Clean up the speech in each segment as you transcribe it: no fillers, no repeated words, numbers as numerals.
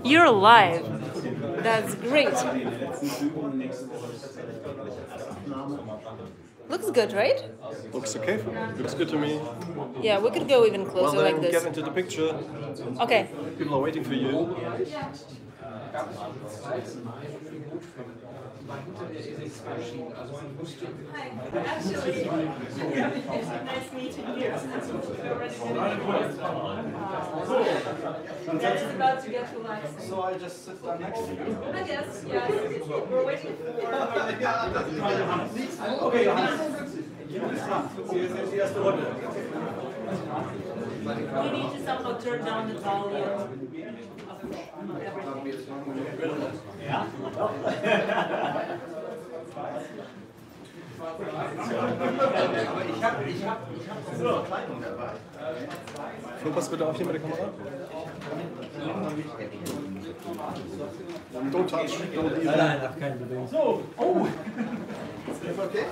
You're live. That's great. Looks good, right? Looks okay. Looks good to me. Yeah, we could go even closer Well, then like this. get into the picture. Okay. People are waiting for you. Hi. Actually, nice meeting you. That is about to get relaxing. So I just sit down next to you. I guess, yes. We're waiting for... Okay, We need to somehow turn down the volume of everything. Pass bitte auf hier mit der Kamera. Don't touch, don't leave. Nein, auf keinen Bewegung. So, oh! Ist okay?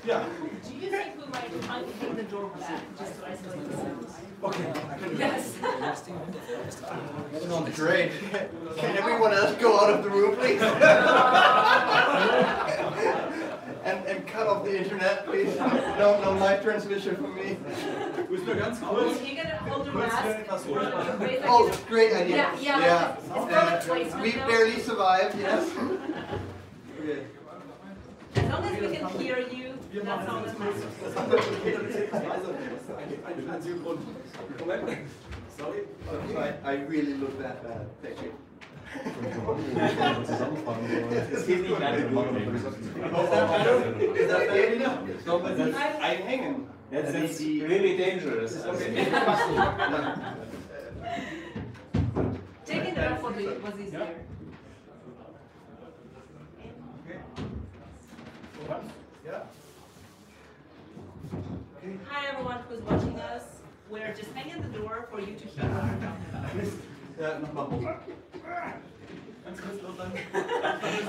Ja. Do you think we might unclick the door back just to isolate the sound? Okay. Yes. Great. Can everyone else go out of the room, please? and cut off the internet, please. No live transmission from me. You're gonna hold your mask. Oh, great idea. Yeah. It's product placement. We though. barely survived, yes. Okay. As long as we can hear you, that's all that matters. Sorry. I really look that bad. Thank you. Es geht nicht weiter. Is that better? I'm hanging. That's really dangerous. Taking it off was easier. Hi everyone who's watching us. We're just hanging the door for you to hear what we're talking about. Ja, nochmal hoch.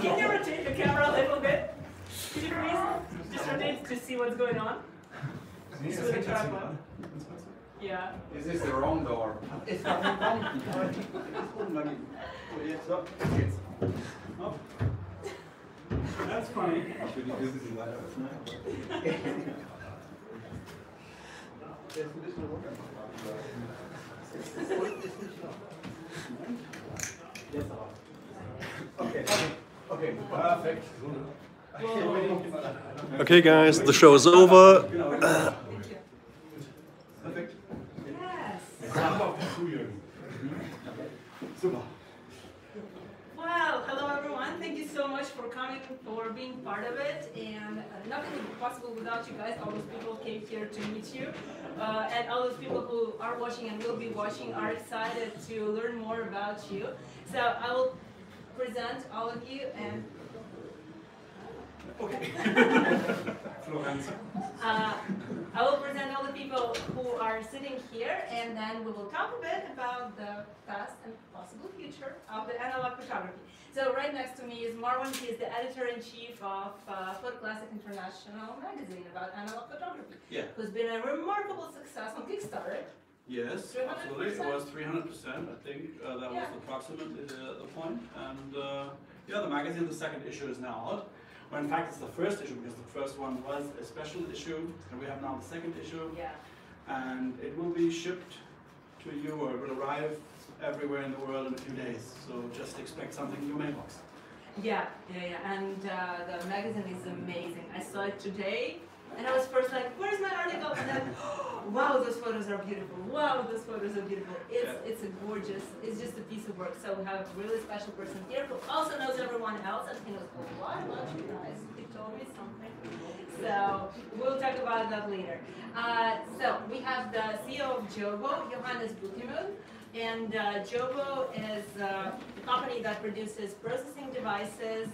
Can you rotate the camera a little bit? Could you please just rotate to see what's going on? Just with the tripod. Yeah. This is the wrong door. Ist noch ein Baum. So, jetzt. That's funny. Okay, perfect. Okay, guys, the show is over. Perfect. Yes. Super. Well, hello everyone. Thank you so much for coming, for being part of it. And nothing would be possible without you guys. All those people came here to meet you. And all those people who are watching and will be watching are excited to learn more about you. So I will present all of you and I will present all the people who are sitting here, and then we will talk a bit about the past and possible future of the analog photography. So right next to me is Marwan. He is the editor-in-chief of Photo Classic International magazine about analog photography, who's been a remarkable success on Kickstarter. Yes, 300%? absolutely. It was 300%, I think. That was approximately the point. And yeah, the magazine, the second issue is now out. Well, in fact, it's the first issue because the first one was a special issue, and we have now the second issue. Yeah. And it will be shipped to you, or it will arrive everywhere in the world in a few days. So just expect something in your mailbox. Yeah. And the magazine is amazing. I saw it today, and I was first like, "Where's my article?" And then, wow, those photos are beautiful. Wow, those photos are beautiful. It's a gorgeous. It's just a piece of work. So we have a really special person here who also knows everyone else, and he knows a lot about you guys. He told me something. So we'll talk about that later. So we have the CEO of Jobo, Johannes Butimund. And Jobo is a company that produces processing devices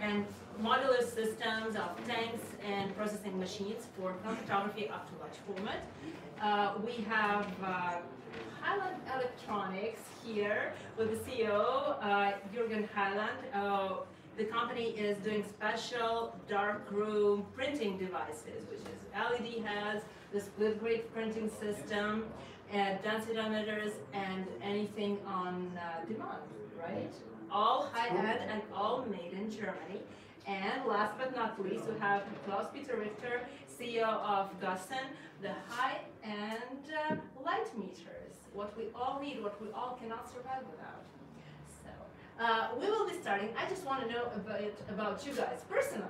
and modular systems of tanks and processing machines for film photography up to large format. We have Highland Electronics here with the CEO, Jürgen Highland. The company is doing special darkroom printing devices, which is LED has the split grid printing system, density emitters, and anything on demand, right? All high-end and all made in Germany. And last but not least, we have Klaus-Peter Richter, CEO of Gossen, the high-end light meters, what we all need, what we all cannot survive without. So, we will be starting. I just want to know about you guys personally.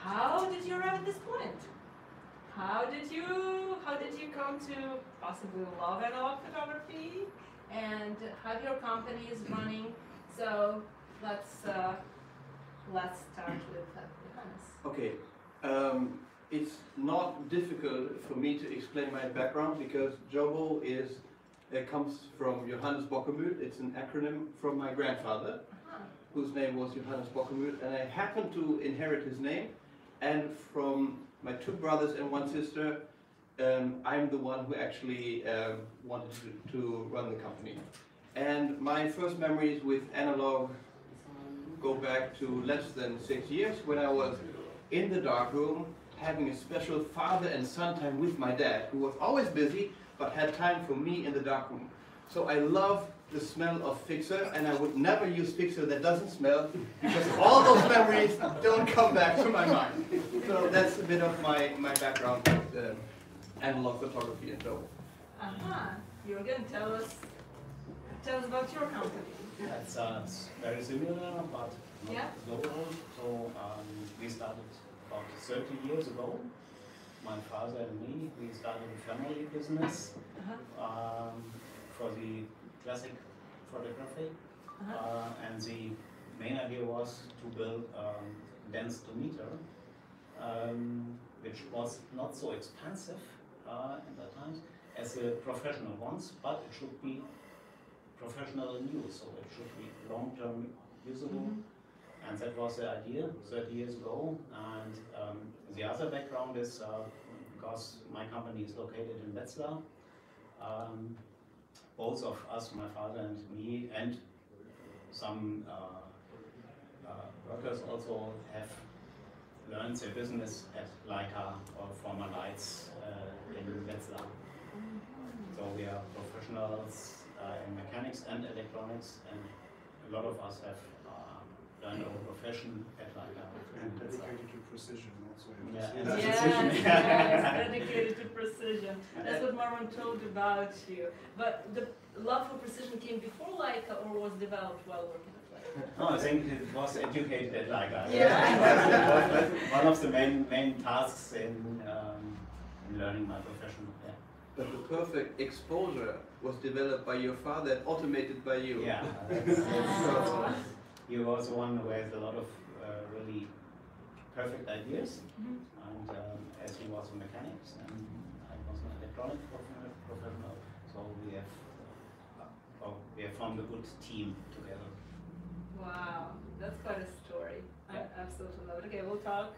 How did you arrive at this point? How did you come to possibly love analog photography and have your company is running? So let's start with Johannes. Okay, it's not difficult for me to explain my background because JOBO comes from Johannes Bockemüth. It's an acronym from my grandfather, whose name was Johannes Bockemüth, and I happened to inherit his name. And from my two brothers and one sister, I'm the one who actually wanted to run the company. And my first memories with analog go back to less than 6 years when I was in the darkroom having a special father and son time with my dad, who was always busy but had time for me in the darkroom. So I love the smell of fixer, and I would never use fixer that doesn't smell because all those memories don't come back to my mind. So that's a bit of my background with analog photography and JOBO. You're going to tell us about your company. It's very similar, but Yeah. not global. So we started about 30 years ago. My father and me, we started a family business for the classic photography. And the main idea was to build dense-to-meter, which was not so expensive at that time as the professional ones, but it should be professional in use, so it should be long-term usable. And that was the idea 30 years ago. And the other background is because my company is located in Wetzlar. Both of us, my father and me, and some workers also have learned their business at Leica or former Lights in Wetzlar. So we are professionals in mechanics and electronics, and a lot of us have learned our profession at Leica. And dedicated to precision also. Yes, dedicated to precision. That's what Marwan told about you. But the love for precision came before Leica or was developed while working at Leica? No, I think it was educated at Leica. Yeah. One of the main tasks in learning my profession. Yeah. But the perfect exposure was developed by your father and automated by you. Yeah. He was one who has a lot of really perfect ideas, and as he was a mechanic and I was an electronic professional, so we have formed a good team together. Wow, that's quite a story. I absolutely love it. Okay, we'll talk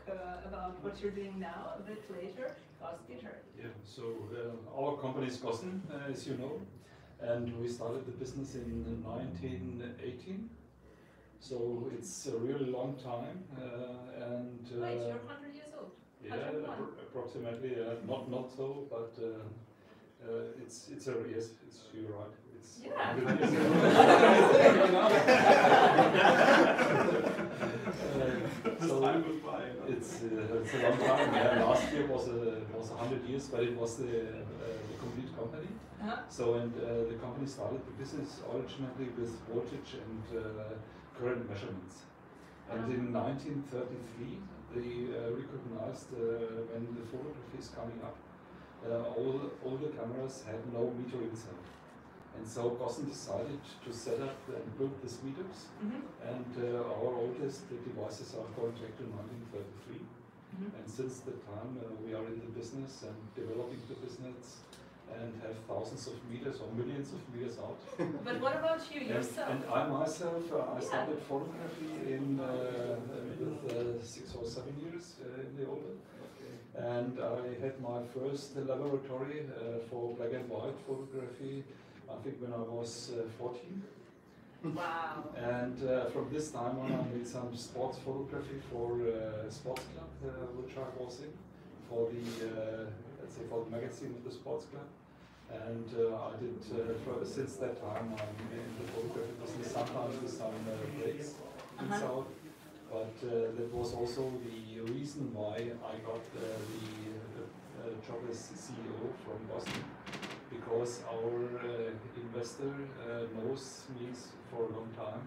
about what you're doing now a bit later. Klaus-Peter. Yeah, so our company is Gossen, as you know, and we started the business in 1918. So it's a really long time, and Wait, you're 100 years old. yeah, 101. approximately. Not so, but it's yes, you're right. It's Yeah. 100 years old. So it's a long time. Yeah, last year was 100 years, but it was the complete company. So and the company started the business originally with voltage and current measurements. And in 1933, they recognized when the photography is coming up, all older cameras had no meter inside. And so Gossen decided to set up and build these meters. And our oldest devices are going back to 1933. And since that time, we are in the business and developing the business and have thousands of meters or millions of meters out. But what about you yourself? And I myself, I started photography with 6 or 7 years in the old. And I had my first laboratory for black and white photography, I think when I was 14. Wow. And from this time on, I made some sports photography for a sports club, which I was in, for the, let's say, for the magazine of the sports club. And I did, since that time, I'm in the photography business, sometimes with some breaks in South. But that was also the reason why I got the job as CEO from Boston, because our investor knows me for a long time,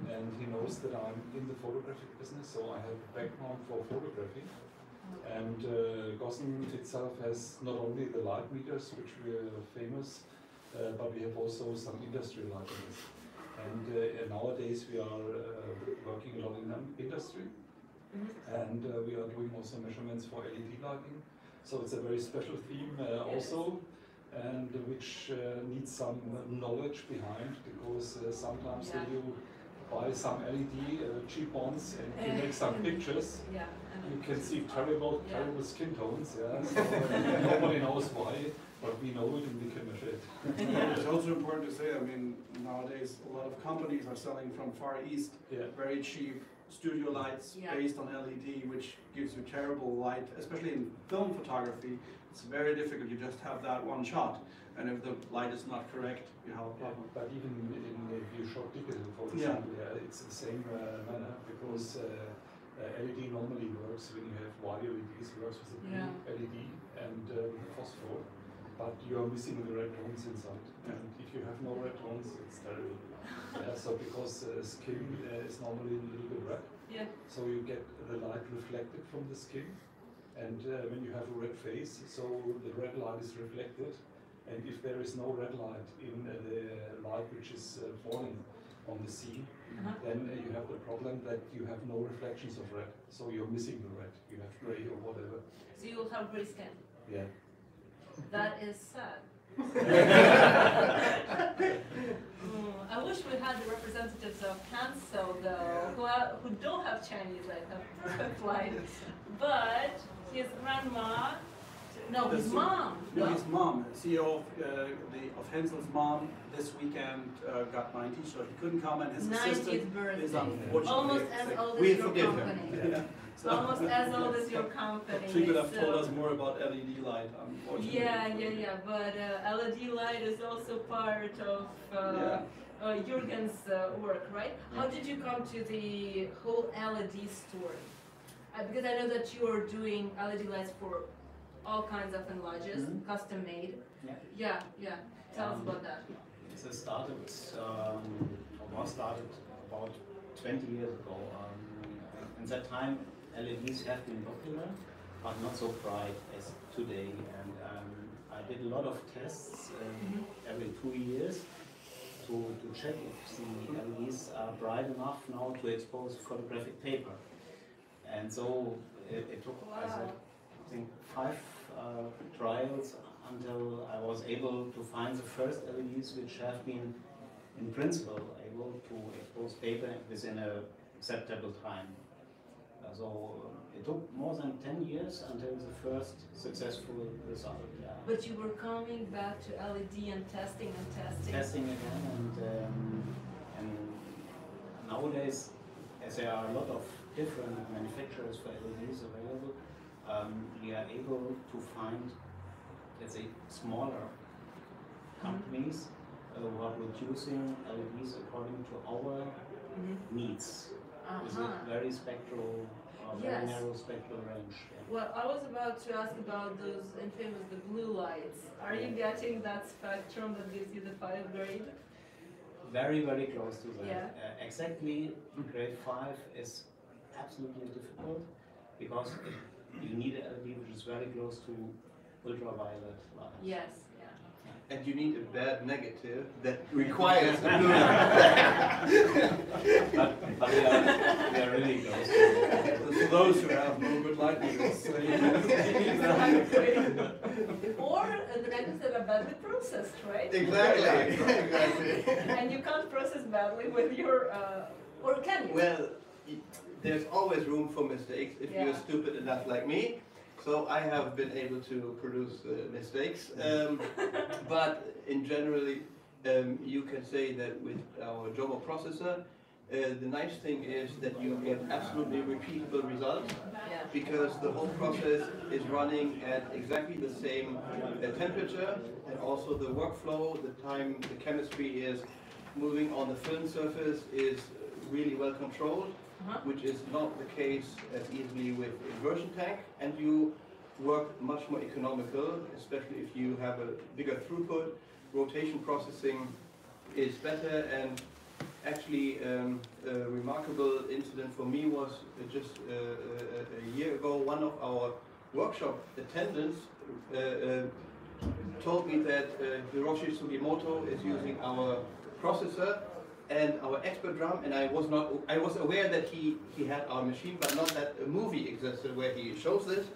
and he knows that I'm in the photographic business, so I have a background for photography. And Gossen itself has not only the light meters, which we are famous, but we have also some industry light meters. And nowadays we are working a lot in industry, and we are doing also measurements for LED lighting. So it's a very special theme also, and which needs some knowledge behind, because sometimes you buy some LED cheap ones and you make some pictures. You can see terrible skin tones, so nobody knows why, but we know it and we can measure it. It's also important to say, I mean, nowadays a lot of companies are selling from Far East very cheap studio lights based on LED, which gives you terrible light, especially in film photography. It's very difficult, you just have that one shot, and if the light is not correct, you have a problem. But even if you shot digital, for example, it's the same manner, because LED normally works when you have wide LEDs, works with a blue LED and phosphor, but you are missing the red tones inside. And if you have no red tones, it's terrible. So because skin is normally a little bit red, so you get the light reflected from the skin, and when you have a red face, so the red light is reflected, and if there is no red light in the light which is falling on the scene, then you have the problem that you have no reflections of red, so you're missing the red, you have gray or whatever. So you will have gray skin. Yeah. That is sad. I wish we had the representatives of Hansel though, who don't have Chinese light, have perfect light, but his grandma, his mom. No, his mom, CEO of Hansel's mom, this weekend got 90, so he couldn't come, and his 90th assistant birthday. is unfortunately Almost as sick. old We as your forgive him. company. So Almost as old as your company. She could have so- told us more about LED light, unfortunately. Yeah, but LED light is also part of Jürgen's work, right? How did you come to the whole LED story? Because I know that you are doing LED lights for all kinds of enlarges, custom made. Yeah. Tell us about that. So started about 20 years ago. In that time, LEDs have been popular, but not so bright as today. And I did a lot of tests every 2 years to check if the LEDs are bright enough now to expose photographic paper. And so it took, I think, 5 trials until I was able to find the first LEDs which have been, in principle, able to expose paper within an acceptable time. So it took more than 10 years until the first successful result. But you were coming back to LED and testing and testing. Testing again, and nowadays, as there are a lot of different manufacturers for LEDs available, we are able to find, let's say, smaller companies who are producing LEDs according to our needs. With a very spectral, very narrow spectral range. Well, I was about to ask about those infamous the blue lights. Are you getting that spectrum that gives you the 5 grade? Very, very close to that. Yeah. Exactly, grade 5 is absolutely difficult because you need a LED which is very close to ultraviolet light. Yes. And you need a bad negative that requires the blue light. but we are really close to it. For those who have no good light meters. Or the negatives that are badly processed, right? Exactly. And you can't process badly with your, or can you? Well, there's always room for mistakes if you're stupid enough like me. So I have been able to produce mistakes, but in generally, you can say that with our Jomo processor, the nice thing is that you get absolutely repeatable results because the whole process is running at exactly the same temperature, and also the workflow, the time the chemistry is moving on the film surface is really well controlled, which is not the case as easily with immersion tank, and you work much more economical, especially if you have a bigger throughput. Rotation processing is better, and actually a remarkable incident for me was just a year ago. One of our workshop attendants told me that Hiroshi Sugimoto is using our processor and our expert drum, and I was aware that he had our machine, but not that a movie existed where he shows this.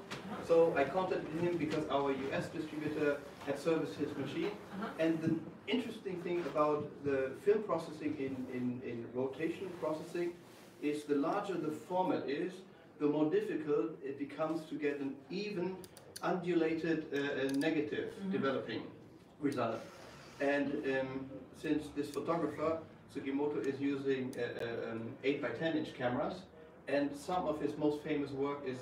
So I contacted him because our US distributor had serviced his machine. And the interesting thing about the film processing in rotation processing is the larger the format is, the more difficult it becomes to get an even undulated negative developing result. And since this photographer, Sugimoto, is using 8 by 10 inch cameras, and some of his most famous work is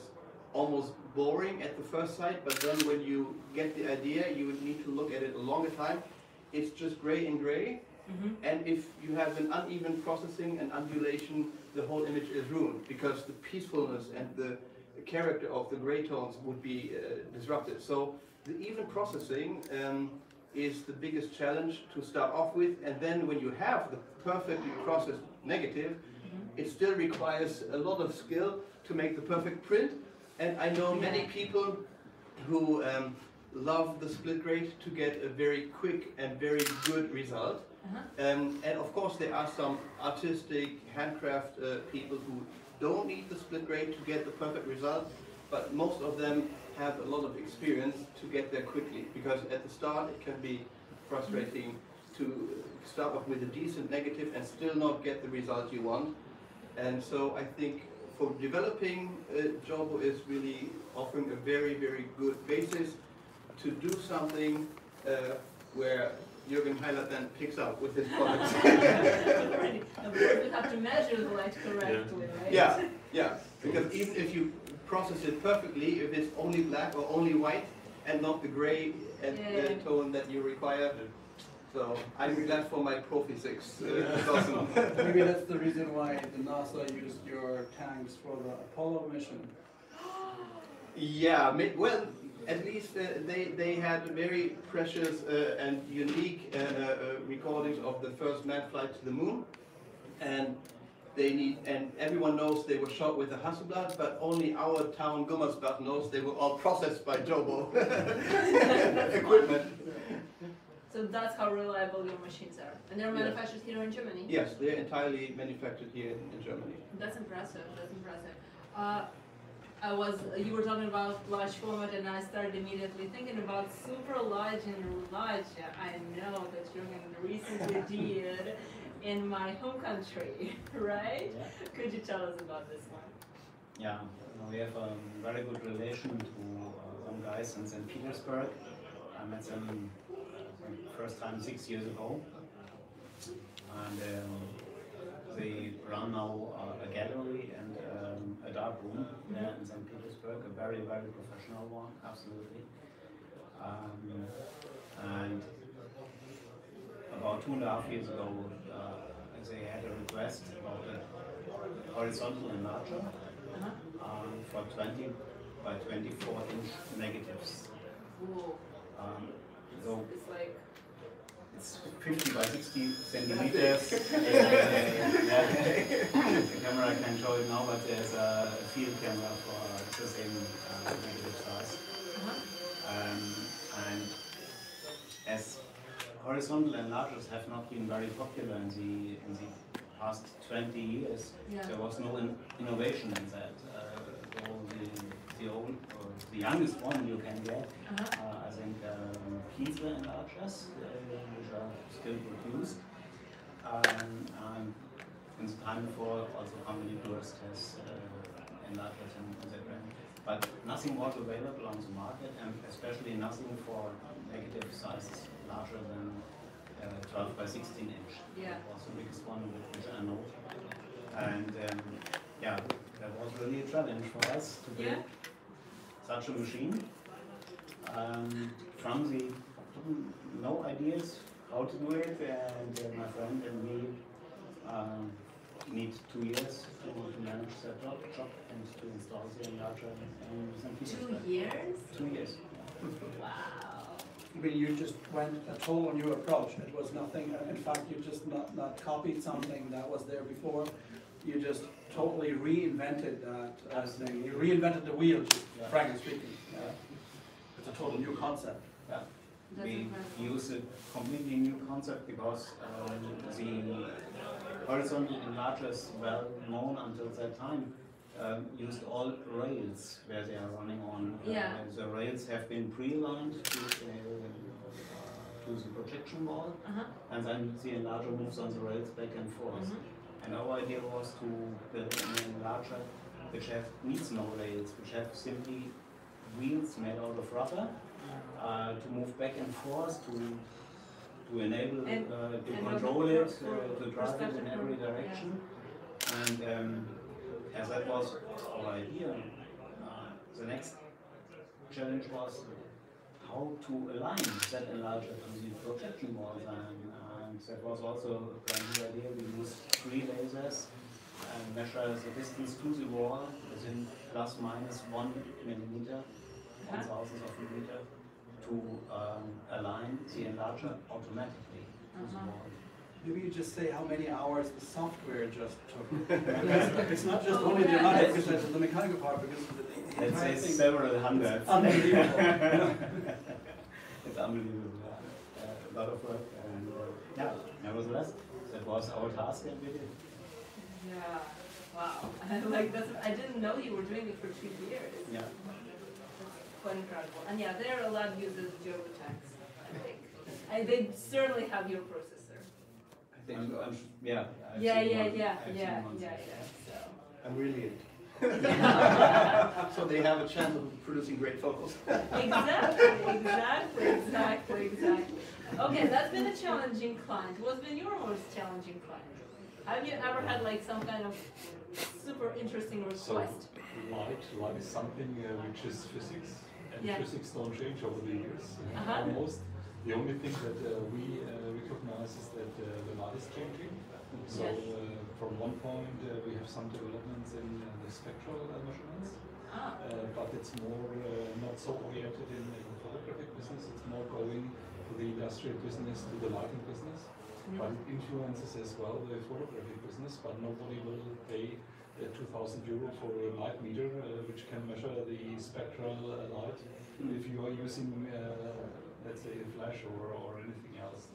almost boring at the first sight, but then when you get the idea, you would need to look at it a longer time. It's just gray and gray, and if you have an uneven processing and undulation, the whole image is ruined because the peacefulness and the character of the gray tones would be disrupted. So the even processing is the biggest challenge to start off with, and then when you have the perfectly processed negative, it still requires a lot of skill to make the perfect print. And I know many people who love the split grade to get a very quick and very good result. And of course there are some artistic handcraft people who don't need the split grade to get the perfect result, but most of them have a lot of experience to get there quickly, because at the start it can be frustrating to start off with a decent negative and still not get the result you want. And so I think for developing, Jobo is really offering a very, very good basis to do something where Jürgen Heiler then picks up with his products. Right. Of course, we have to measure the light correctly, right? Yeah, yeah. Because even if you process it perfectly, if it's only black or only white and not the gray and the tone that you require. So I'm glad for my Pro Physics 2000. Maybe that's the reason why the NASA used your tanks for the Apollo mission. Yeah, well, at least they had very precious and unique recordings of the first manned flight to the moon, and everyone knows they were shot with a Hasselblad, but only our town Gummersbach knows they were all processed by Jobo equipment. So that's how reliable your machines are, and they're manufactured here in Germany. Yes, they're entirely manufactured here in Germany. That's impressive. That's impressive. You were talking about large format, and I started immediately thinking about super large and large. I know that Jürgen recently did in my home country, right? Yeah. Could you tell us about this one? Yeah, we have a very good relation to some guys in St. Petersburg. I met them first time 6 years ago, and they run now a gallery and a dark room there in St. Petersburg, a very, very professional one, absolutely. And about 2.5 years ago, they had a request about a horizontal enlarger for 20 by 24 inch negatives. Ooh. So it's like it's 50 by 60 centimeters. The camera can show it now, but there's a field camera for the same negative size. And as horizontal enlargers have not been very popular in the past 20 years, there was no innovation in that. The youngest one you can get, I think, Kiesler enlargers, which are still produced. And in the time before, also Company Durst has enlargers in their brand. But nothing was available on the market, and especially nothing for negative sizes larger than 12 by 16 inch. Yeah. That was the biggest one which I know. And yeah, that was really a challenge for us to build such a machine. From the no ideas how to do it, and my friend and me need 2 years to manage that job and to install the enlarger in St. Petersburg. 2 years? 2 years. Wow. I mean, you just went a total new approach. It was nothing, in fact, you just not copied something that was there before. You just totally reinvented that thing. You reinvented the wheel, just frankly speaking. It's a total new concept. Yeah. That's We incredible. use a completely new concept because the horizontal enlargers, well known until that time, used all rails where they are running on. The rails have been pre-aligned to the projection wall, and then the enlarger moves on the rails back and forth. And our idea was to build an enlarger which needs no rails, which have simply wheels made out of rubber to move back and forth, to enable to control it, to drive it in every direction. And as that was our idea, the next challenge was how to align that enlarger to the projection wall. And that was also a brand new idea. We used 3 lasers and measure the distance to the wall within plus minus 1 millimeter, 1,000th of a meter, to align the enlarger automatically to the wall. Maybe you just say how many hours the software just took. It's not just only the enlarger, because the mechanical part, because the Let's entire say thing. several hundreds. Unbelievable. It's unbelievable. A lot of work, and yeah, nevertheless, that was our task, and we did. Yeah. Wow. I didn't know you were doing it for 2 years. Yeah. Quite incredible. And yeah, there are a lot of users JoboTeX, I think. And they certainly have your processor. I think yeah. I've Yeah. seen one. So. I'm really it. So they have a chance of producing great photos. Exactly. Okay, that's been a challenging client. What's been your most challenging client? Have you ever had like some kind of super interesting request? Light is something which is physics, and physics don't change over the years. Almost. The only thing that we recognize is that the light is changing. So from one point we have some developments in the spectral measurements, but it's more not so oriented in the photographic business. It's more going to the industrial business, to the lighting business. But it influences as well the photographic business, but nobody will pay 2,000 euro for a light meter which can measure the spectral light if you are using, let's say, a flash or anything else.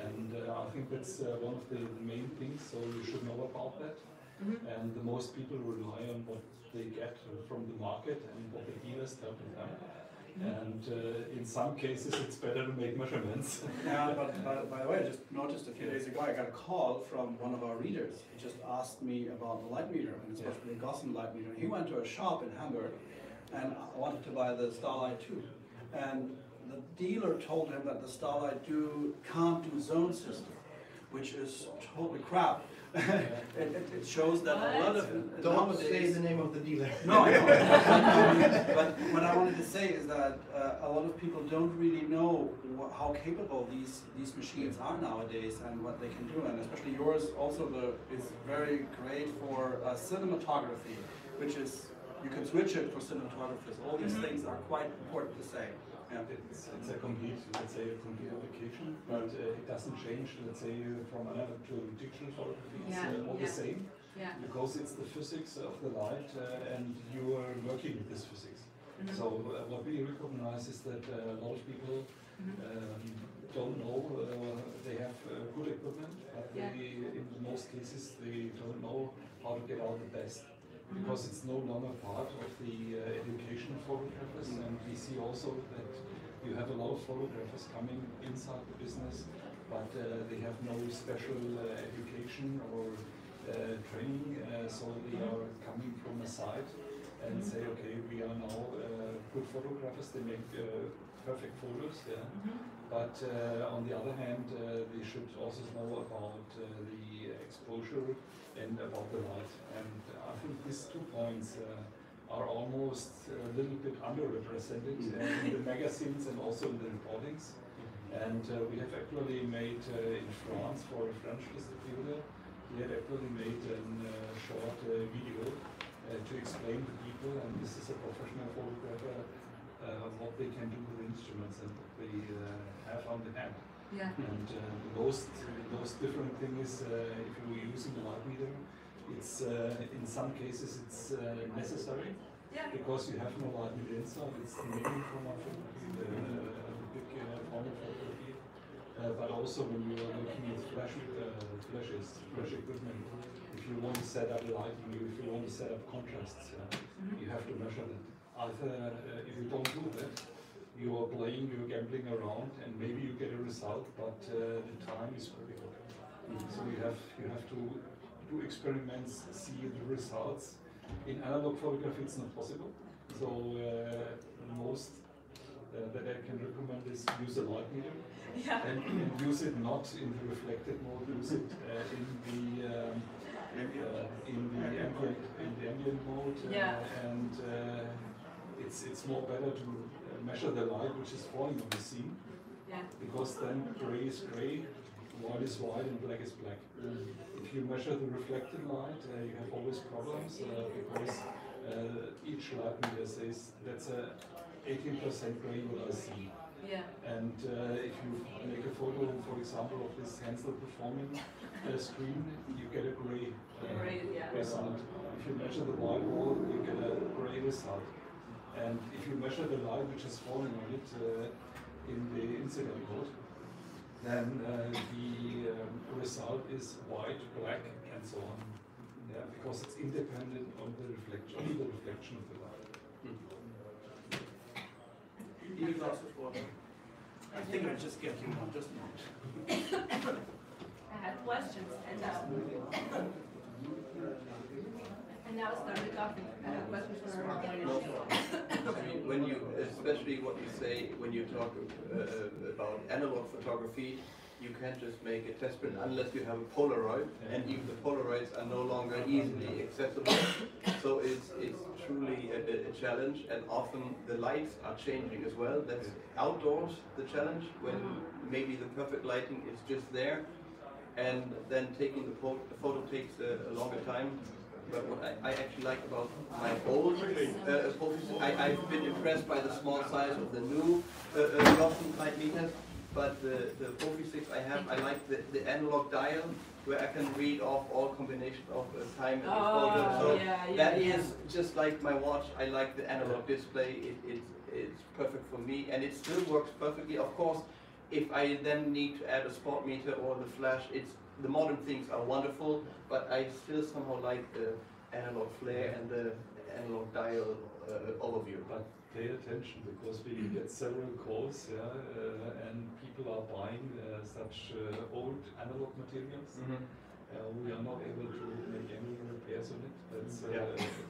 And I think that's one of the main things, so you should know about that. And the most people rely on what they get from the market and what the dealers tell them. And in some cases it's better to make measurements. Yeah, but by the way, I just noticed a few days ago I got a call from one of our readers. He just asked me about the light meter, and especially the Gossen light meter. He went to a shop in Hamburg and wanted to buy the Starlight 2. And the dealer told him that the Starlight 2 can't do zone system, which is totally crap. It shows that a lot of Don't say the name of the dealer. No, I know. But what I wanted to say is that a lot of people don't really know how capable these machines are nowadays and what they can do, and especially yours also is very great for cinematography, which is, you can switch it for cinematographers. All these things are quite important to say. Yeah. It's a complete, let's say, a complete application, but it doesn't change, let's say, from analog to digital photography. It's all the same, because it's the physics of the light and you are working with this physics. So what we recognize is that a lot of people don't know, they have good equipment, but they, in most cases they don't know how to get out the best. Because it's no longer part of the education of photographers, and we see also that you have a lot of photographers coming inside the business, but they have no special education or training, so they are coming from the side and say, okay, we are now good photographers, they make perfect photos, but on the other hand, they should also know about the exposure and and about the light. And I think these 2 points are almost a little bit underrepresented in the magazines and also in the reportings. And we have actually made in France for a French distributor, we have actually made a short video to explain to people, and this is a professional photographer, what they can do with the instruments and what they have on the hand. Yeah. And the most different thing is if you're using a light meter, it's in some cases it's necessary, because you have no light meter inside. It's the main form of the big form of photography. But also when you are looking at flash equipment, if you want to set up lighting, if you want to set up contrasts, you have to measure that. Either if you don't do that, you are playing, you're gambling around, and maybe you get a result, but the time is critical. So you have to do experiments, see the results. In analog photography, it's not possible. So most that I can recommend is use a light meter, and use it not in the reflected mode, use it in the ambient mode, and it's more better to measure the light which is falling on the scene, because then gray is gray, white is white, and black is black. If you measure the reflected light, you have always problems because each light meter says that's a 18% gray what I see. And if you make a photo, for example, of this Hansel performing screen, you get a gray result. If you measure the white wall, you get a gray result. And if you measure the light which is falling on it in the incident mode, then the result is white, black, and so on. Because it's independent of the reflection of the light. Need a glass of water? I think I just get you one, just a moment. I had questions, and now it's starting to coffee. I have questions for I mean, when you, especially what you say when you talk about analog photography, you can't just make a test print unless you have a Polaroid, and even the Polaroids are no longer easily accessible. So it's truly a challenge, and often the lights are changing as well. That's outdoors the challenge, when maybe the perfect lighting is just there, and then taking the photo takes a longer time. But what I actually like about my old focus, I've been impressed by the small size of the new Gaussian light meters. But the Profi 6 I have, I like the analog dial, where I can read off all combination of time and photo. So that is just like my watch. I like the analog display. It's perfect for me, and it still works perfectly. Of course, if I then need to add a spot meter or the flash, the modern things are wonderful, but I still somehow like the analog flare and the analog dial overview. But pay attention, because we get several calls, and people are buying such old analog materials. We are not able to make any repairs on it. That's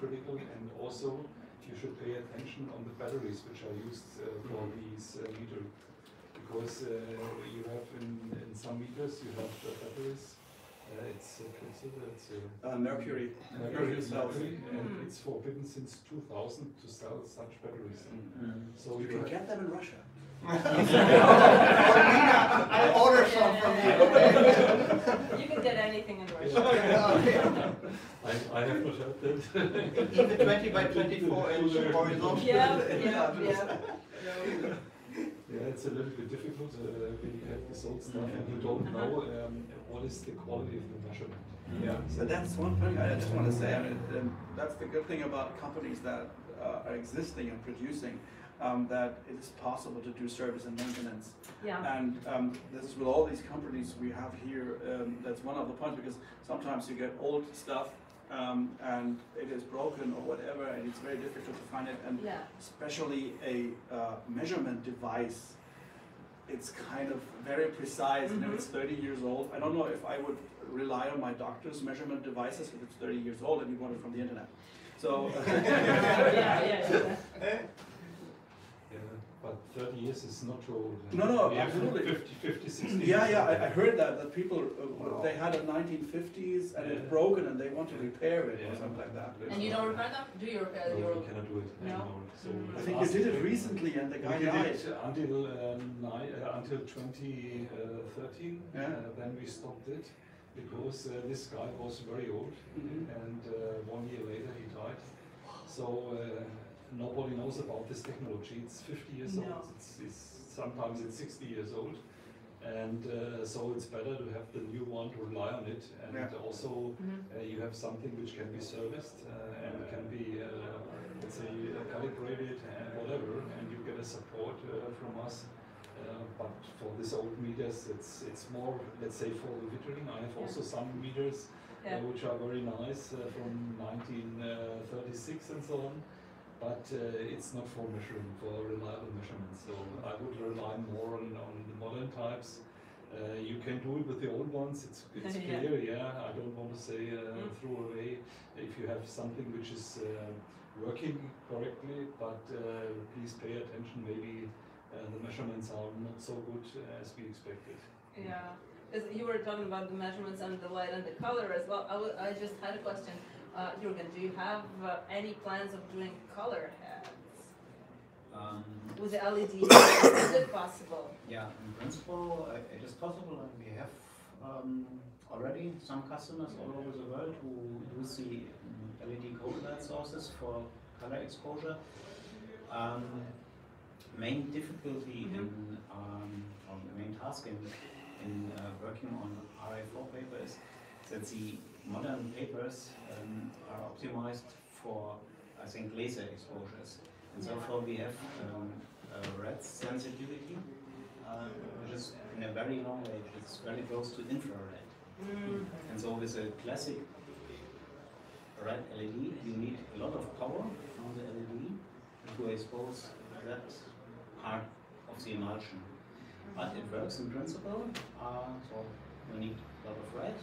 critical, and also you should pay attention on the batteries which are used for these meters. Because you have in some meters you have batteries. It's mercury. Mercury, and it's forbidden since 2000 to sell such batteries. So you can get them in Russia. I'll order some from you. You can get anything in Russia. I have not heard that. Even 20 by 24 inch horizontal. Yeah, it's a little bit difficult when you have this old stuff and you don't know what is the quality of the measurement. Yeah, so that's one thing I just want to say. I mean, that's the good thing about companies that are existing and producing, that it is possible to do service and maintenance. And this is with all these companies we have here. That's one of the points, because sometimes you get old stuff and it is broken or whatever, and it's very difficult to find it. And especially a measurement device, it's kind of very precise, and if it's 30 years old, I don't know if I would rely on my doctor's measurement devices if it's 30 years old and you want it from the internet. So But 30 years is not too old. No, we have absolutely. 50, 60 Yeah, years. I heard that people, they had a 1950s and it's broken and they want to repair it or something like that. And you don't repair them? Do you repair your... No, we cannot do it anymore. So I think you did it recently and the guy died. Until 2013, then we stopped it because this guy was very old, and 1 year later he died. So nobody knows about this technology. It's 50 years old. Sometimes it's 60 years old, and so it's better to have the new one to rely on it, and also you have something which can be serviced and can be let's say calibrated and whatever, and you get a support from us. But for these old meters, it's more, let's say, for the vittering. I have also some meters which are very nice from 1936 and so on. But it's not for measuring, for reliable measurements. So I would rely more on the modern types. You can do it with the old ones. It's clear. I don't want to say throw away if you have something which is working correctly. But please pay attention. Maybe the measurements are not so good as we expected. Yeah, you were talking about the measurements and the light and the color as well. I just had a question. Jürgen, do you have any plans of doing color heads with the LED? Is it possible? Yeah, in principle it is possible, and we have already some customers all over the world who use the LED code light sources for color exposure. Main difficulty or the main task in working on RA4 paper is that the modern papers are optimized for, I think, laser exposures. And therefore we have a red sensitivity, which is in a very long range. It's very close to infrared. And so with a classic red LED, you need a lot of power from the LED to expose that part of the emulsion. But it works in principle, so you need a lot of red,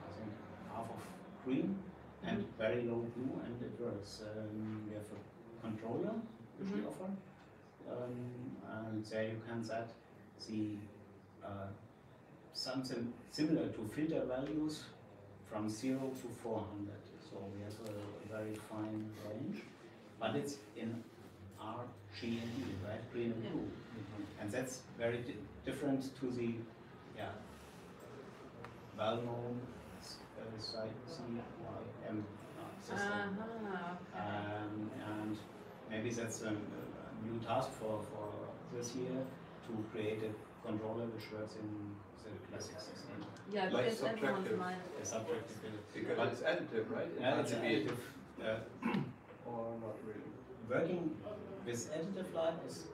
I think half of green, and very low blue, and it works. We have a controller which we offer, and there you can set the something similar to filter values from 0 to 400. So we have a very fine range, but it's in RGB, red, green, and blue, and that's very different to the well-known CYM system. And maybe that's a new task for this year to create a controller which works in the classic system. Yeah, like because everyone's subtractive. mind. Subtractive. Because it's additive, right? Yeah, it's additive. Or not really. Working with additive light is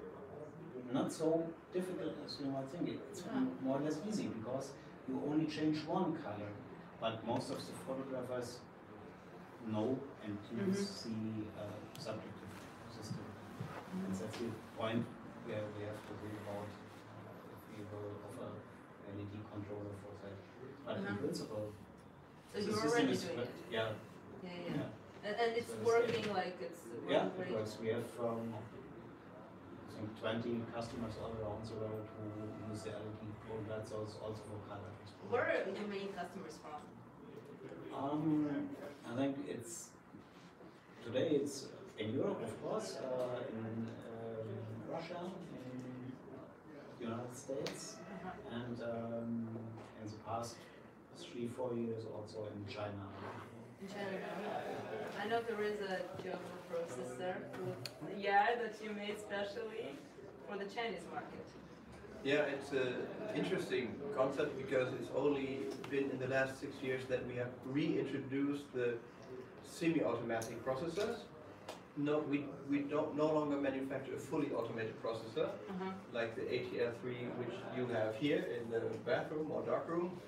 not so difficult as you might think. It's more or less easy because you only change one color, but most of the photographers know and use the subjective system. And that's the point where we have to think about if we will offer LED controller for that. But in principle, so the you're system already is doing it. Yeah. And it's working like it's Yeah, great. it works. We have I think 20 customers all around the world who use the LED code light source also for color exposure. Where are your main customers from? I think today it's in Europe, of course, in Russia, in the United States, and in the past 3-4 years also in China. In China. I know there is a Jobo processor that you made specially for the Chinese market. Yeah, it's an interesting concept because it's only been in the last 6 years that we have reintroduced the semi-automatic processors. No, we don't no longer manufacture a fully automated processor like the ATR3, which you have here in the bathroom or darkroom.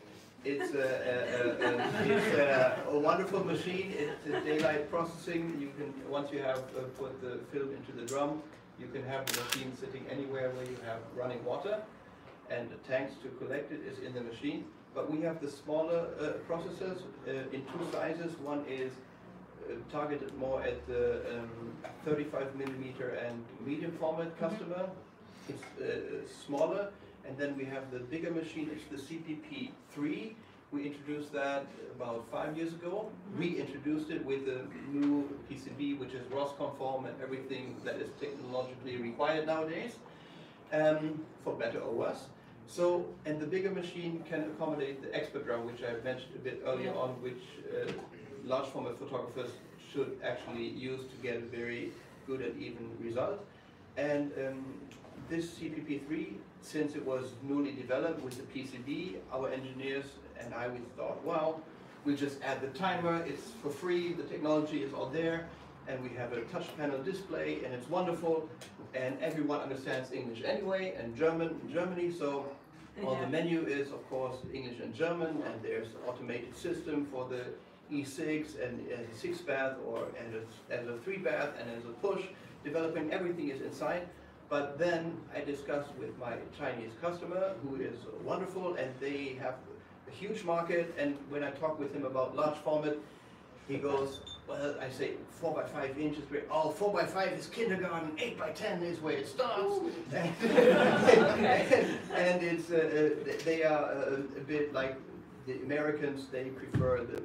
It's a wonderful machine. It's a daylight processing. You can, once you have put the film into the drum, you can have the machine sitting anywhere where you have running water, and the tanks to collect it is in the machine. But we have the smaller processors in two sizes. One is targeted more at the 35mm and medium format customer. It's smaller, and then we have the bigger machine, it's the CPP3. We introduced that about 5 years ago. Reintroduced it with the new PCB, which is ROS conform and everything that is technologically required nowadays, for better or worse. So, and the bigger machine can accommodate the expert drum, which I mentioned a bit earlier on, which large format photographers should actually use to get a very good and even result. And this CPP3, since it was newly developed with the PCB, our engineers and I, we thought, well, we'll just add the timer, it's for free, the technology is all there, and we have a touch panel display, and it's wonderful, and everyone understands English anyway, and German in Germany, so all the menu is, of course, English and German, and there's an automated system for the E6 and as a 6-bath, or as a 3-bath, and as a push. Developing everything is inside. But then I discussed with my Chinese customer, who is wonderful, and they have a huge market. And when I talk with him about large format, he goes, well, I say 4 by 5 inches. Oh, 4 by 5 is kindergarten, 8 by 10 is where it starts. And it's they are a bit like the Americans. They prefer the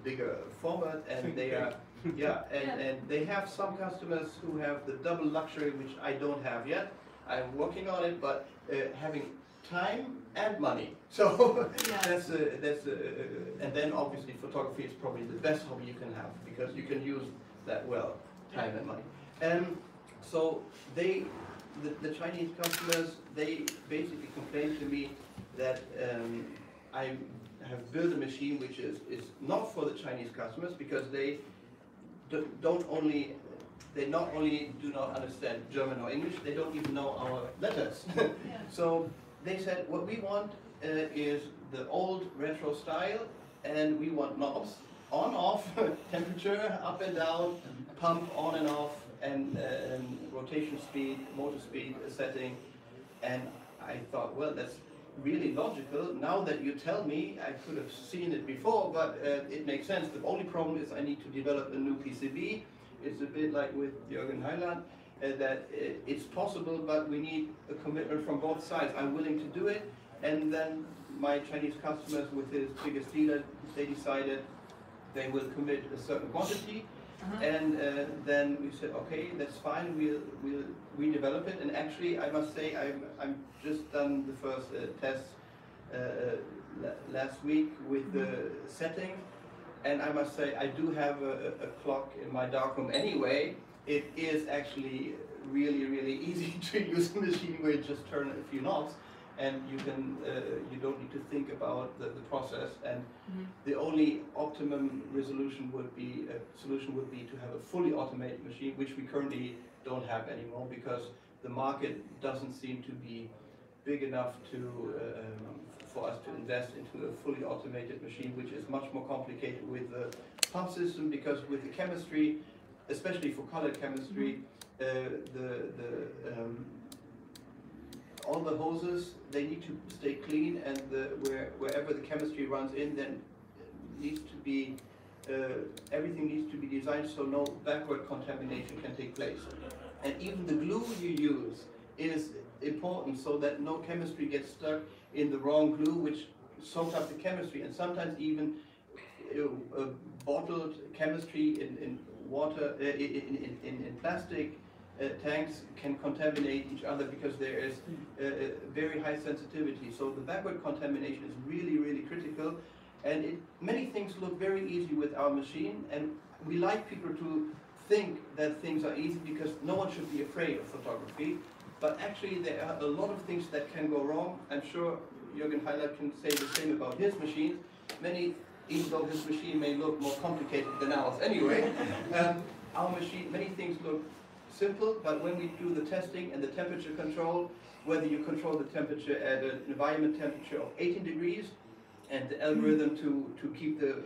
bigger format, and they are. Yeah, and they have some customers who have the double luxury, which I don't have yet. I'm working on it, but having time and money. So that's and then obviously photography is probably the best hobby you can have, because you can use that well, time and money. And so the Chinese customers, they basically complain to me that I have built a machine which is not for the Chinese customers, because they not only do not understand German or English, they don't even know our letters. So they said, what we want is the old retro style, and we want knobs, on, off, temperature, up and down, pump on and off, and rotation speed, motor speed setting. And I thought, well, that's really logical. Now that you tell me, I could have seen it before, but it makes sense. The only problem is I need to develop a new PCB. It's a bit like with Jürgen Heiland, that it's possible, but we need a commitment from both sides. I'm willing to do it, and then my Chinese customers, with his biggest dealer, they decided they will commit a certain quantity. And then we said, okay, that's fine. We'll redevelop it. And actually, I must say, I'm just done the first test last week with the setting, and I must say, I do have a clock in my darkroom anyway. It is actually really, really easy to use a machine where you just turn a few knobs, and you can you don't need to think about the process. And the only optimum solution would be to have a fully automated machine, which we currently don't have anymore, because the market doesn't seem to be big enough to for us to invest into a fully automated machine, which is much more complicated with the pump system, because with the chemistry, especially for color chemistry, all the hoses, they need to stay clean, and wherever the chemistry runs in, then needs to be everything needs to be designed so no backward contamination can take place. And even the glue you use is important, so that no chemistry gets stuck in the wrong glue, which soaks up the chemistry. And sometimes even bottled chemistry in water, in plastic tanks can contaminate each other, because there is very high sensitivity. So the backward contamination is really, really critical. And many things look very easy with our machine, and we like people to think that things are easy, because no one should be afraid of photography. But actually there are a lot of things that can go wrong. I'm sure Jürgen Heiland can say the same about his machine. Even though his machine may look more complicated than ours anyway, our machine, many things look simple, but when we do the testing and the temperature control, whether you control the temperature at an environment temperature of 18 degrees, and the algorithm to keep the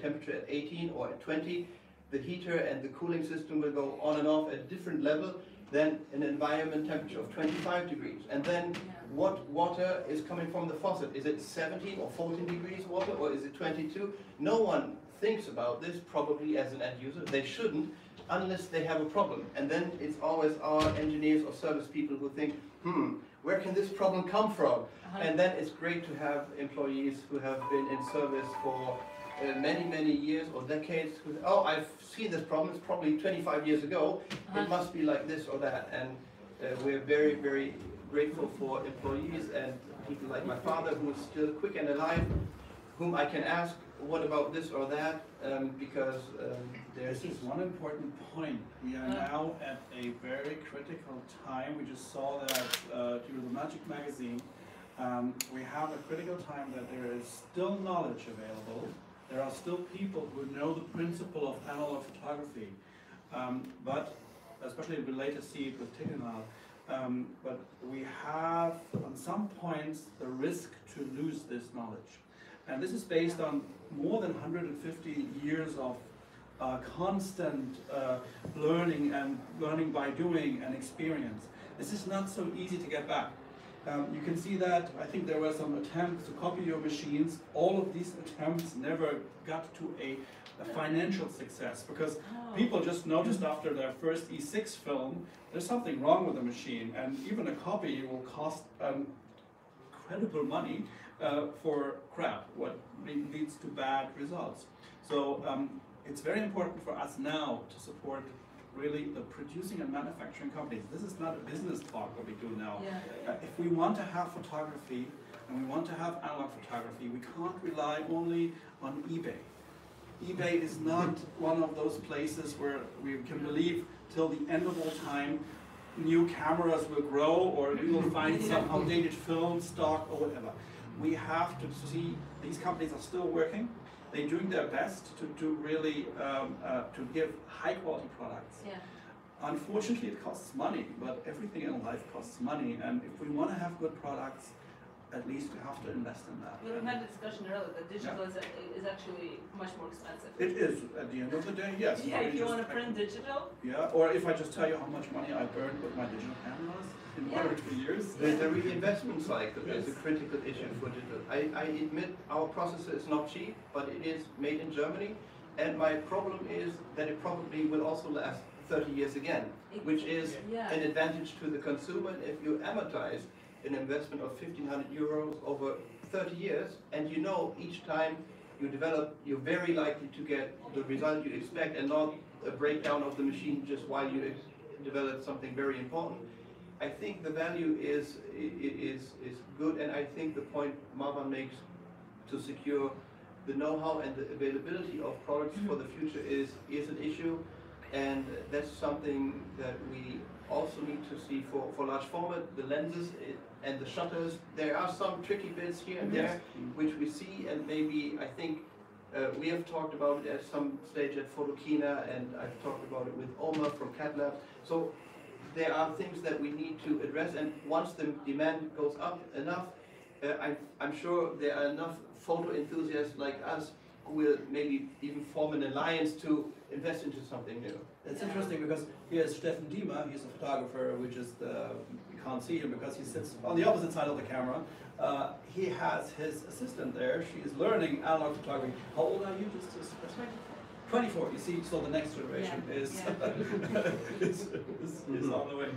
temperature at 18 or at 20, the heater and the cooling system will go on and off at a different level than an environment temperature of 25 degrees. And then what water is coming from the faucet? Is it 17 or 14 degrees water, or is it 22? No one thinks about this probably as an end user. They shouldn't unless they have a problem. And then it's always our engineers or service people who think, where can this problem come from? And then it's great to have employees who have been in service for many, many years or decades. Oh, I've seen this problem, it's probably 25 years ago. It must be like this or that. And we're very, very grateful for employees and people like my father, who is still quick and alive, whom I can ask, what about this or that? Because this is one important point. We are now at a very critical time. We just saw that through the Magic magazine. We have a critical time that there is still knowledge available. There are still people who know the principle of analog photography, but especially we later see it with Tignal. But we have, on some points, the risk to lose this knowledge. And this is based on more than 150 years of constant learning and learning by doing and experience. This is not so easy to get back. You can see that, I think there were some attempts to copy your machines. All of these attempts never got to a financial success, because people just noticed after their first E6 film, there's something wrong with the machine, and even a copy will cost incredible money for crap, what leads to bad results. So it's very important for us now to support really the producing and manufacturing companies. This is not a business talk what we do now. If we want to have photography and we want to have analog photography, we can't rely only on eBay. eBay is not one of those places where we can believe till the end of all time new cameras will grow, or we will find some outdated film stock or whatever. We have to see these companies are still working. They're doing their best to really to give high quality products. Unfortunately, it costs money, but everything in life costs money. And if we want to have good products, at least we have to invest in that. We had a discussion earlier that digital is actually much more expensive. It is, at the end of the day, yes. Yeah, if you want to print digital. Yeah, or if I just tell you how much money I burned with my digital cameras in 1 or 2 years. The reinvestment cycle is a critical issue for digital. I admit our processor is not cheap, but it is made in Germany. And my problem is that it probably will also last 30 years again, which is an advantage to the consumer. If you amortize an investment of 1,500 euros over 30 years, and you know each time you develop, you're very likely to get the result you expect and not a breakdown of the machine just while you develop something very important. I think the value is good, and I think the point Marwan makes to secure the know-how and the availability of products for the future is an issue, and that's something that we also need to see for large format, the lenses and the shutters. There are some tricky bits here and there which we see, and maybe I think we have talked about it at some stage at Photokina, and I've talked about it with Omar from CATLab. So there are things that we need to address, and once the demand goes up enough, I'm sure there are enough photo enthusiasts like us who will maybe even form an alliance to invest into something new. It's interesting because here's Steffen Diemer, he's a photographer, we just we can't see him because he sits on the opposite side of the camera. He has his assistant there, she is learning analog photography. How old are you? Just 24, you see, so the next generation is on the way.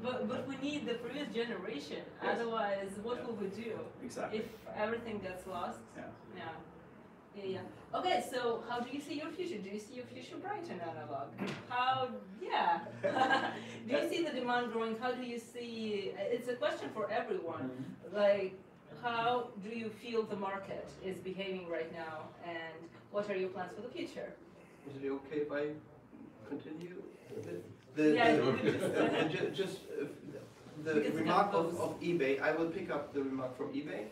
But we need the previous generation, otherwise what will we do? Exactly. If everything gets lost? Okay, so how do you see your future? Do you see your future bright in analog? Do you see the demand growing? How do you see, it's a question for everyone, like how do you feel the market is behaving right now, and what are your plans for the future? Is it okay if I continue a bit? The remark of eBay, I will pick up the remark from eBay,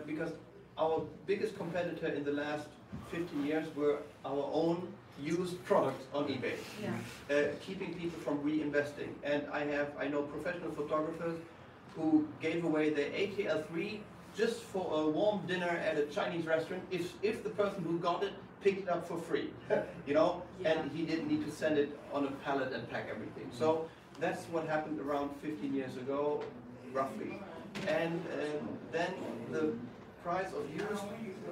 because our biggest competitor in the last 15 years were our own used products on eBay, keeping people from reinvesting. And I know professional photographers who gave away their ATL3 just for a warm dinner at a Chinese restaurant if the person who got it picked it up for free, you know, and he didn't need to send it on a pallet and pack everything. So that's what happened around 15 years ago, roughly. And then the price of used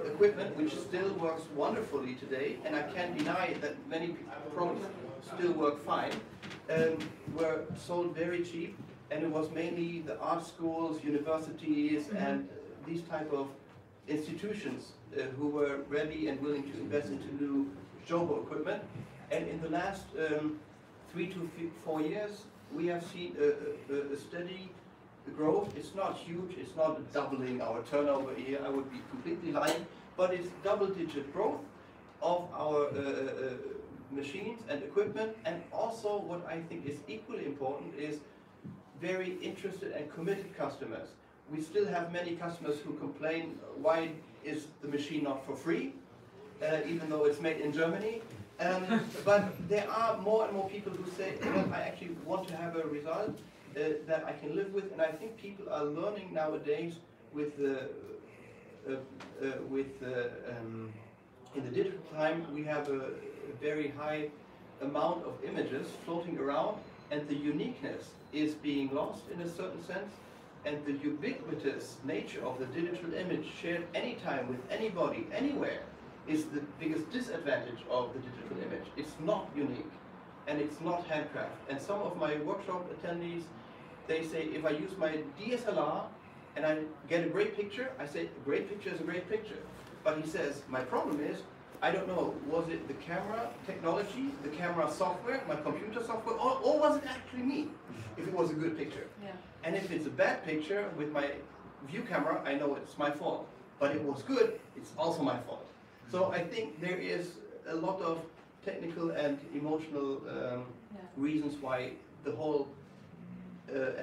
equipment, which still works wonderfully today, and I can't deny that many products still work fine, were sold very cheap, and it was mainly the art schools, universities, and these type of institutions who were ready and willing to invest into new Jobo equipment. And in the last 3 to 4 years, we have seen a steady growth. It's not huge, it's not doubling our turnover here, I would be completely lying, but it's double-digit growth of our machines and equipment, and also what I think is equally important is very interested and committed customers. We still have many customers who complain, why is the machine not for free, even though it's made in Germany. But there are more and more people who say, well, I actually want to have a result that I can live with, and I think people are learning nowadays with in the digital time we have a very high amount of images floating around, and the uniqueness is being lost in a certain sense, and the ubiquitous nature of the digital image shared anytime with anybody, anywhere, is the biggest disadvantage of the digital image. It's not unique, and it's not handcraft. And some of my workshop attendees, they say, if I use my DSLR and I get a great picture, I say, a great picture is a great picture. But he says, my problem is, I don't know, was it the camera technology, the camera software, my computer software, or was it actually me, if it was a good picture? Yeah. And if it's a bad picture with my view camera, I know it's my fault. But it was good, it's also my fault. So I think there is a lot of technical and emotional reasons why the whole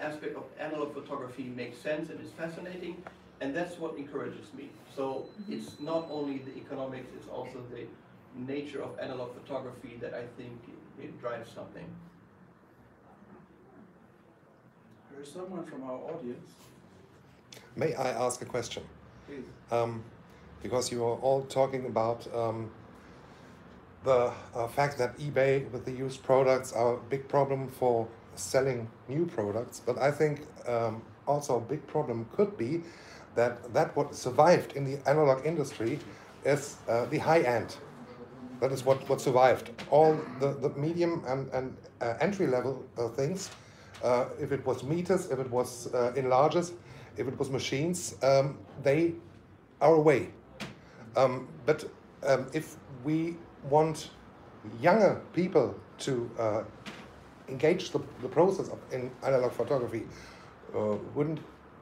aspect of analog photography makes sense and is fascinating, and that's what encourages me. So it's not only the economics, it's also the nature of analog photography that I think it drives something. There's someone from our audience. May I ask a question? Please. Because you are all talking about the fact that eBay with the used products are a big problem for selling new products, but I think also a big problem could be that what survived in the analog industry is the high end. That is what survived. All the medium and entry level things, if it was meters, if it was enlargers, if it was machines, they are away. But if we want younger people to engage the process in analog photography, wouldn't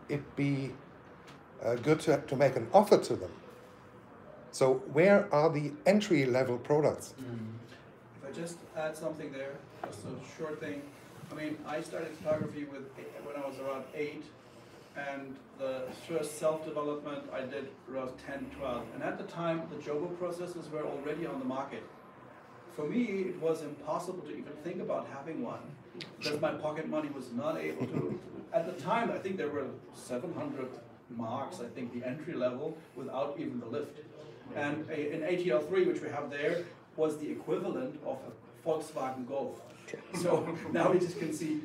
it be good to make an offer to them? So where are the entry-level products? If I just add something there, just a short thing. I mean, I started photography when I was around 8, and the first self-development I did around 10, 12. And at the time, the Jobo processors were already on the market. For me, it was impossible to even think about having one, because my pocket money was not able to. At the time, I think there were 700 marks, I think, the entry level, without even the lift. And an ATL3, which we have there, was the equivalent of a Volkswagen Golf. So now we just can see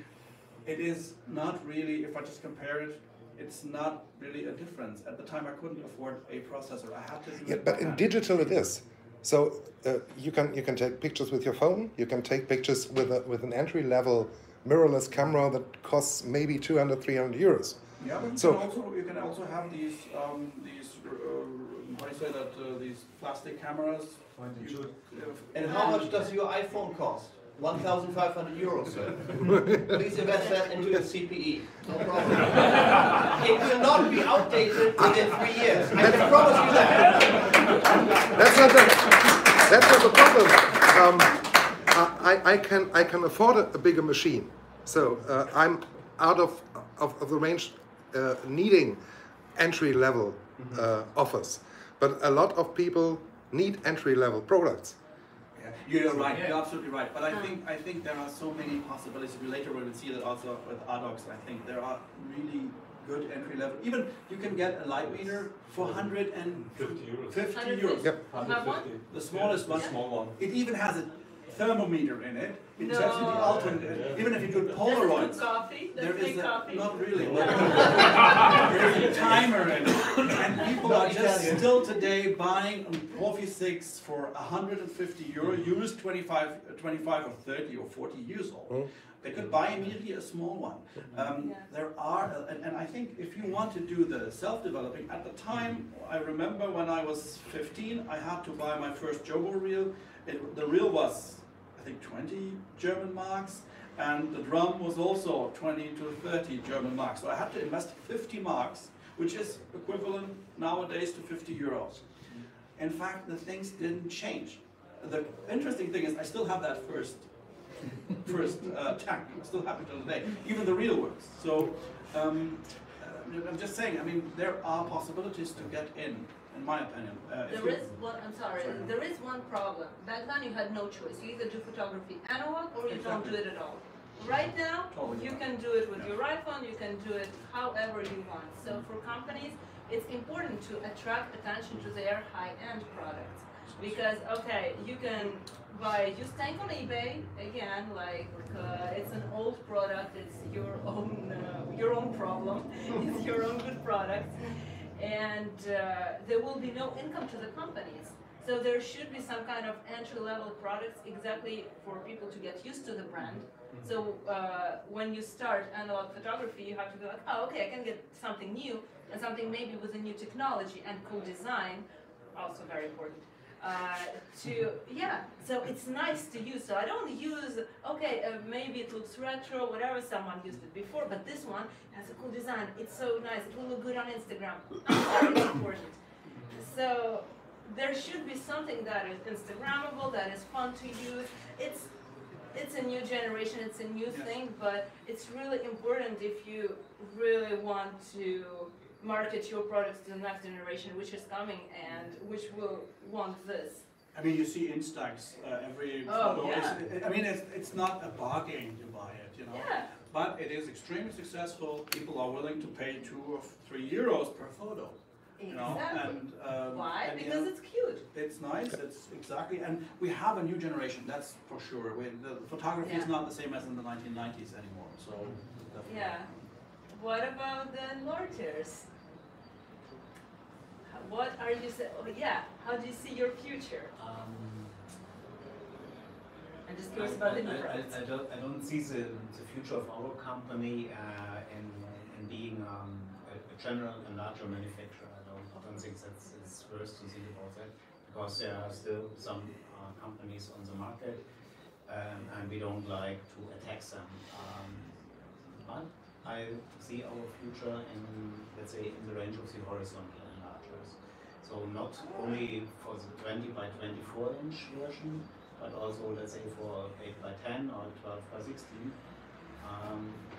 it is not really, if I just compare it, it's not really a difference. At the time, I couldn't afford a processor. I had to do it. But in digital it is. So you can take pictures with your phone. You can take pictures with an entry-level mirrorless camera that costs maybe 200, 300 euros. Yeah, but so you can also have these how do you say that, these plastic cameras. And how much does your iPhone cost? 1,500 euros, sir. Please invest that into a CPE. No problem. It will not be outdated within 3 years. I can promise you that. That's not the problem. I can afford a bigger machine, so I'm out of the range needing entry-level offers. But a lot of people need entry-level products. You're right. You're absolutely right. But I think there are so many possibilities. We later will see that also with ADOX. I think there are really good entry level. Even you can get a light meter for 150 euros. Yep. 150. The smallest one. Small one. It even has a thermometer in it, It's actually the ultimate. Even if you do Polaroids, coffee. there is coffee. not really. There's a timer in it, and people are just still today buying a Profi 6 for €150, used 25 or 30 or 40 years old. They could buy immediately a small one. There are, and I think if you want to do the self-developing, at the time, I remember when I was 15, I had to buy my first Jobo reel. The reel was, I think, 20 German marks, and the drum was also 20 to 30 German marks. So I had to invest 50 marks, which is equivalent nowadays to €50. In fact, the things didn't change. The interesting thing is I still have that first tank. I still have it till today. Even the reel works. So I'm just saying, I mean, there are possibilities to get in my opinion. There is one, I'm sorry, there is one problem. Back then you had no choice. You either do photography analog or you don't do it at all. Right now, you can do it with your iPhone, you can do it however you want. So for companies, it's important to attract attention to their high-end products. Because, okay, you can buy used tank on eBay, again, like it's an old product, it's your own problem, it's your own good product. And there will be no income to the companies. So there should be some kind of entry-level products exactly for people to get used to the brand. So when you start analog photography, you have to be like, oh, okay, I can get something new and something maybe with a new technology and cool design, also very important. So it's nice to use. So I don't use, okay, maybe it looks retro, whatever, someone used it before, but this one has a cool design. It's so nice. It will look good on Instagram. It's important. So there should be something that is Instagrammable, that is fun to use. It's a new generation, it's a new thing, but it's really important if you really want to market your products to the next generation, which is coming and which will want this. I mean, you see Instax every photo. I mean, it's not a bargain to buy it, you know. Yeah. But it is extremely successful. People are willing to pay €2 or €3 per photo. Exactly. You know? And, why? Because it's cute. It's nice. It's exactly, and we have a new generation. That's for sure. The photography is not the same as in the 1990s anymore. So. Definitely. Yeah. What about the enlargers? What are you saying? Oh, yeah. How do you see your future? I'm just curious about the new products. I don't see the future of our company in being a general enlarger manufacturer. I don't think it's worth to think about that, because there are still some companies on the market, and we don't like to attack them. But I see our future in, let's say, in the range of the horizontal enlargers. So not only for the 20 by 24 inch version, but also, let's say, for 8 by 10 or 12 by 16.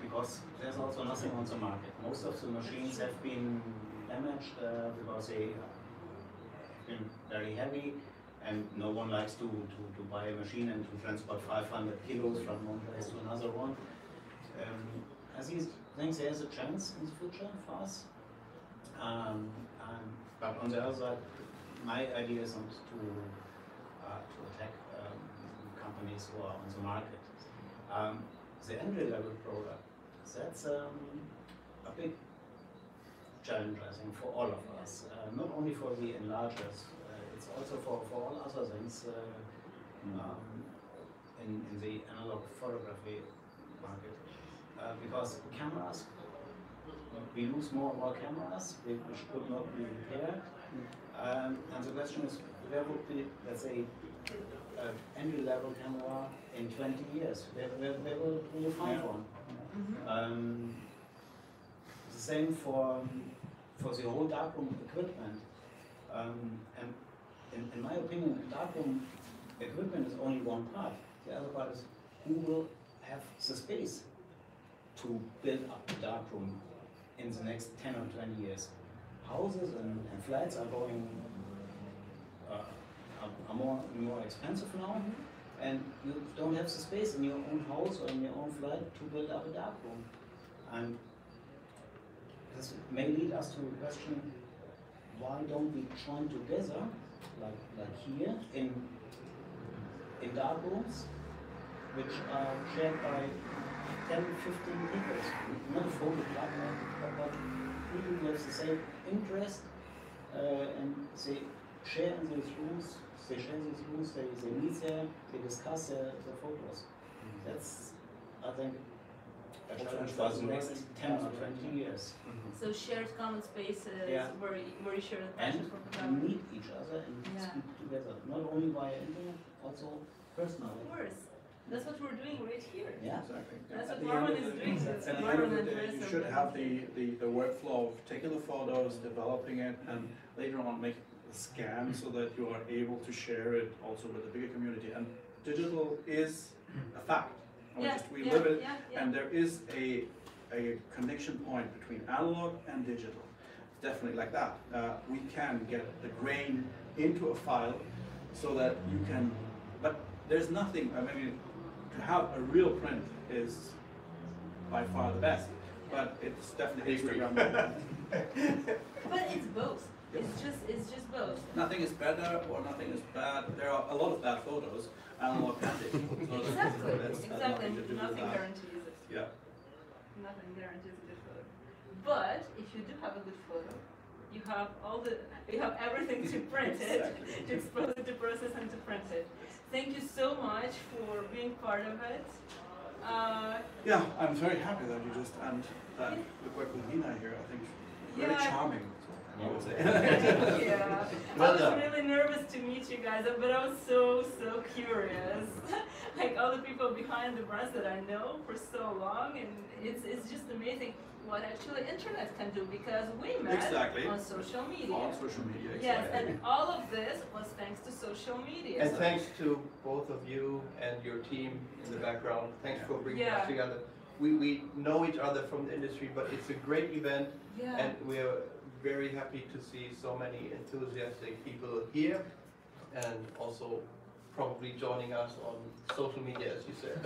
Because there's also nothing on the market. Most of the machines have been damaged because they have been very heavy, and no one likes to buy a machine and to transport 500 kilos from one place to another one. I think there's a chance in the future for us. But on the other side, my idea is not to attack companies who are on the market. The entry-level product, that's a big challenge, I think, for all of us. Not only for the enlargers, it's also for all other things in the analog photography market. Because cameras, we lose more and more cameras, which could not be repaired. And the question is, where would be, let's say, an entry-level camera in 20 years? Where will you find one? The same for the whole darkroom equipment. And in my opinion, darkroom equipment is only one part. The other part is who will have the space to build up the darkroom in the next 10 or 20 years. Houses and flats are going are more expensive now, and you don't have the space in your own house or in your own flat to build up a darkroom. And this may lead us to a question: why don't we join together, like here in darkrooms, which are shared by 10, 15 people. Not a photo club, but people who have the same interest and they share in these rooms. They share these rooms, they meet there, they discuss their photos. That's, I think, a challenge for the next 10 or 20 years. So shared common spaces where you share the passion for And photography. meet each other and speak together, not only via internet, also personally. Of course. That's what we're doing right here. Yeah. Exactly. That's At what the end Marwan of is the- doing. At the end Marwan of the and day, Chris you are should have working. the workflow of taking the photos, developing it, and later on make a scan so that you are able to share it also with the bigger community. And digital is a fact. We live it, and there is a connection point between analog and digital. It's definitely like that. We can get the grain into a file so that you can, but there's nothing, I mean, to have a real print is by far the best, but it's definitely Instagram. But it's both. It's just both. Nothing is better or nothing is bad. There are a lot of bad photos, analog and digital. So Exactly. that's Exactly. nothing to do with Nothing that. guarantees it. Yeah. Nothing guarantees a good photo. But if you do have a good photo, you have everything to print it, to expose it, to process, and to print it. Thank you so much for being part of it. Yeah, I'm very happy that you just and that the work with Nina here. I think really charming. I would say. Yeah, Well I was done. really nervous to meet you guys, but I was so curious. Like all the people behind the brands that I know for so long, and it's just amazing what actually internet can do, because we met on social media. On social media, exactly. Yes, and all of this was thanks to social media. And thanks to both of you and your team in the background. Thanks for bringing us together. We know each other from the industry, but it's a great event, and we're very happy to see so many enthusiastic people here, and also probably joining us on social media, as you said.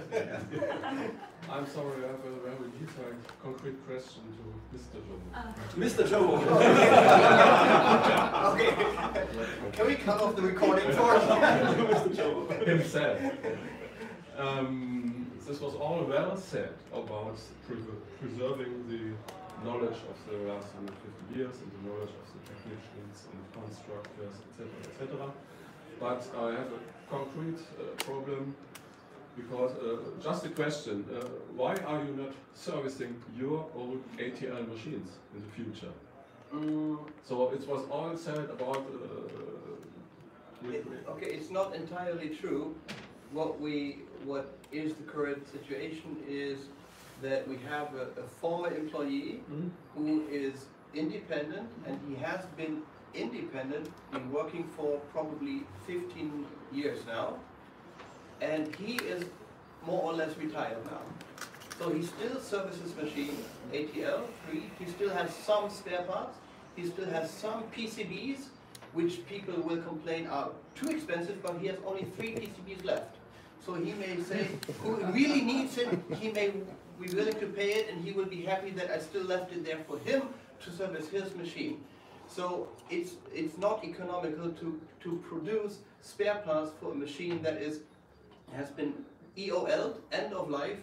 I'm sorry, I have a very detailed, concrete question to Mr. Jobo. Mr. Jobo. Okay. Can we cut off the recording first? Mr. Jobo. Himself. This was all well said about preserving the knowledge of the last 150 years and the knowledge of the technicians and constructors, etc., etc. But I have a concrete problem, because just a question, why are you not servicing your old ATL machines in the future? So it was all said about... Okay, it's not entirely true. What is the current situation is that we have a former employee who is independent, and he has been independent, been working for probably 15 years now, and he is more or less retired now. So he still services machine ATL 3, he still has some spare parts, he still has some PCBs, which people will complain are too expensive, but he has only 3 PCBs left. So he may say, who really needs it, he may be willing to pay it, and he will be happy that I still left it there for him to service his machine. So it's not economical to produce spare parts for a machine that has been EOL'd, end of life,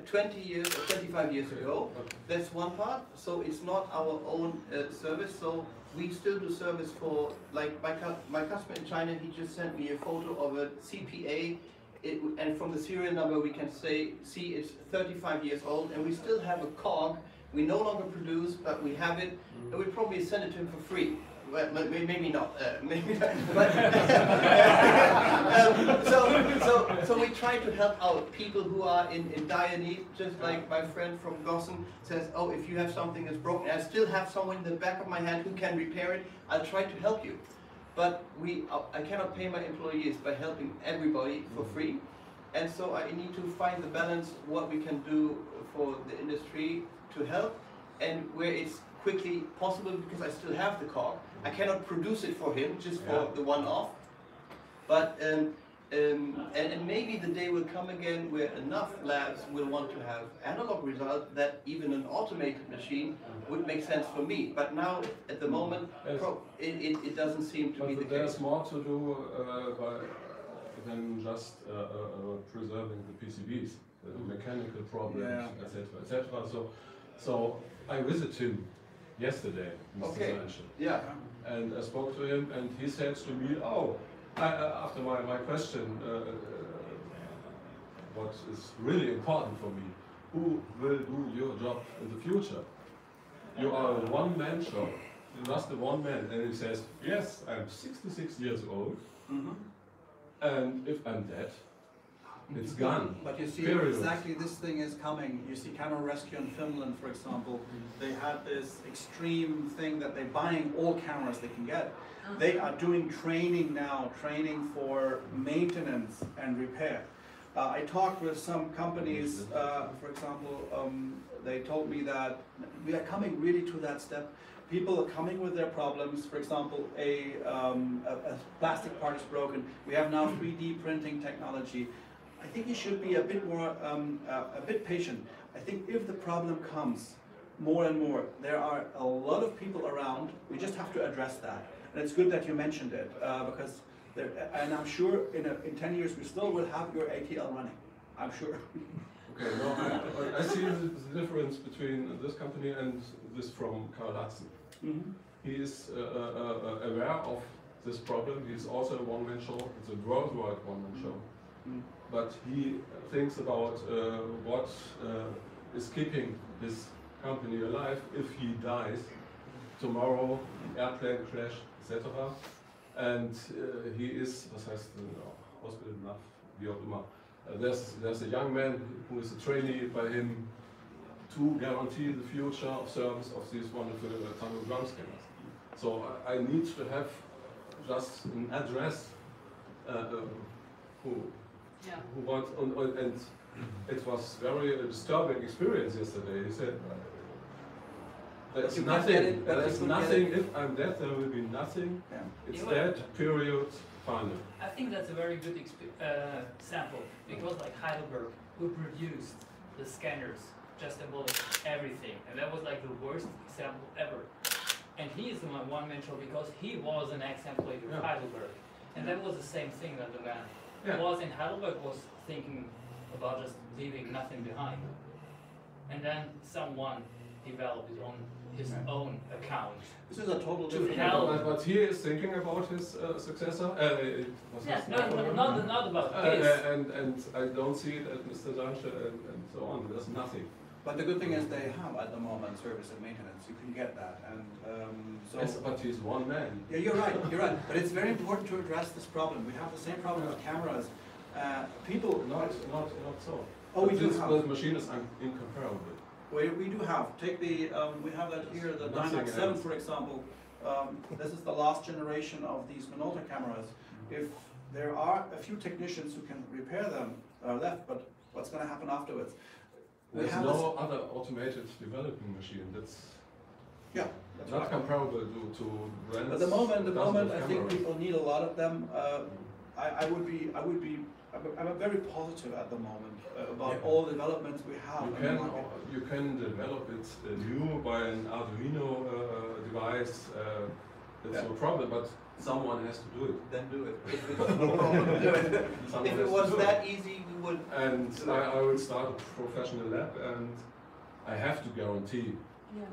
20 years or 25 years ago. That's one part. So it's not our own service. So we still do service for, like my customer in China, he just sent me a photo of a CPA. And from the serial number we can see it's 35 years old, and we still have a cog. We no longer produce, but we have it, and we probably send it to him for free. Well, maybe not. Maybe not. But so we try to help out people who are in dire need. Just like my friend from Gossen says, "Oh, if you have something that's broken, I still have someone in the back of my hand who can repair it. I'll try to help you." But I cannot pay my employees by helping everybody for free, and so I need to find the balance what we can do for the industry to help, and where it's quickly possible, because I still have the car. I cannot produce it for him just for the one-off, but and maybe the day will come again where enough labs will want to have analog results that even an automated machine would make sense for me. But now, at the moment, it doesn't seem to be the case. There's more to do than just preserving the PCBs, the mechanical problems, etc., etc. So I visited him yesterday, Mr. Sanche. Yeah. And I spoke to him, and he said to me, "Oh, after my question, what is really important for me, who will do your job in the future? You are a one-man show. You're just a one-man." And he says, "Yes, I'm 66 years old, and if I'm dead, it's gone." But you see, Period. exactly this thing is coming. You see Camera Rescue in Finland, for example, they had this extreme thing that they're buying all cameras they can get. They are doing training now, training for maintenance and repair. I talked with some companies, for example, they told me that we are coming really to that step. People are coming with their problems. For example, a plastic part is broken. We have now 3D printing technology. I think you should be a bit more, a bit patient. I think if the problem comes more and more, there are a lot of people around. We just have to address that. And it's good that you mentioned it, because and I'm sure in 10 years we still will have your ATL running. I'm sure. Okay, no, I see the difference between this company and this from Carl Hudson. He is aware of this problem. He's also a one-man show. It's a worldwide one-man show. But he thinks about what is keeping his company alive if he dies tomorrow, airplane crash, etc. And he is, was heißt Ausbildung nach, wie auch immer. There's a young man who is a trainee by him to guarantee the future of service of these wonderful Tango ground scanners. So I need to have just an address who wants, and it was very disturbing experience yesterday. He said, "There's nothing. There's nothing. If I'm dead, there will be nothing. It's dead. Period. Final." I think that's a very good example, because like Heidelberg, who produced the scanners, just abolished everything, and that was like the worst example ever. And he is the one-man show because he was an ex-employee of Heidelberg, and that was the same thing that the man was in Heidelberg was thinking about just leaving nothing behind, and then someone developed his own account. This is a total to different. help. But he is thinking about his successor. Not about his. And I don't see it at Mr. Sanche and so on. There's nothing. But the good thing is they have at the moment service and maintenance. You can get that, and so. Yes, but he's one man. Yeah, you're right. You're right. But it's very important to address this problem. We have the same problem with cameras. People. Not so. Oh, we do have. The machine is incomparable. We do have. Take the. We have that here. The Dymax 7, for example. This is the last generation of these Minolta cameras. If there are a few technicians who can repair them left, but what's going to happen afterwards? There's no other automated developing machine that's that's not right. comparable to brands. At the moment, I think people need a lot of them. I'm very positive at the moment about all the developments we have. You can develop it new by an Arduino device. It's no problem, but someone has to do it. Then do it. If it's no problem, do it. If it was that easy, we would. And I will start a professional lab, and I have to guarantee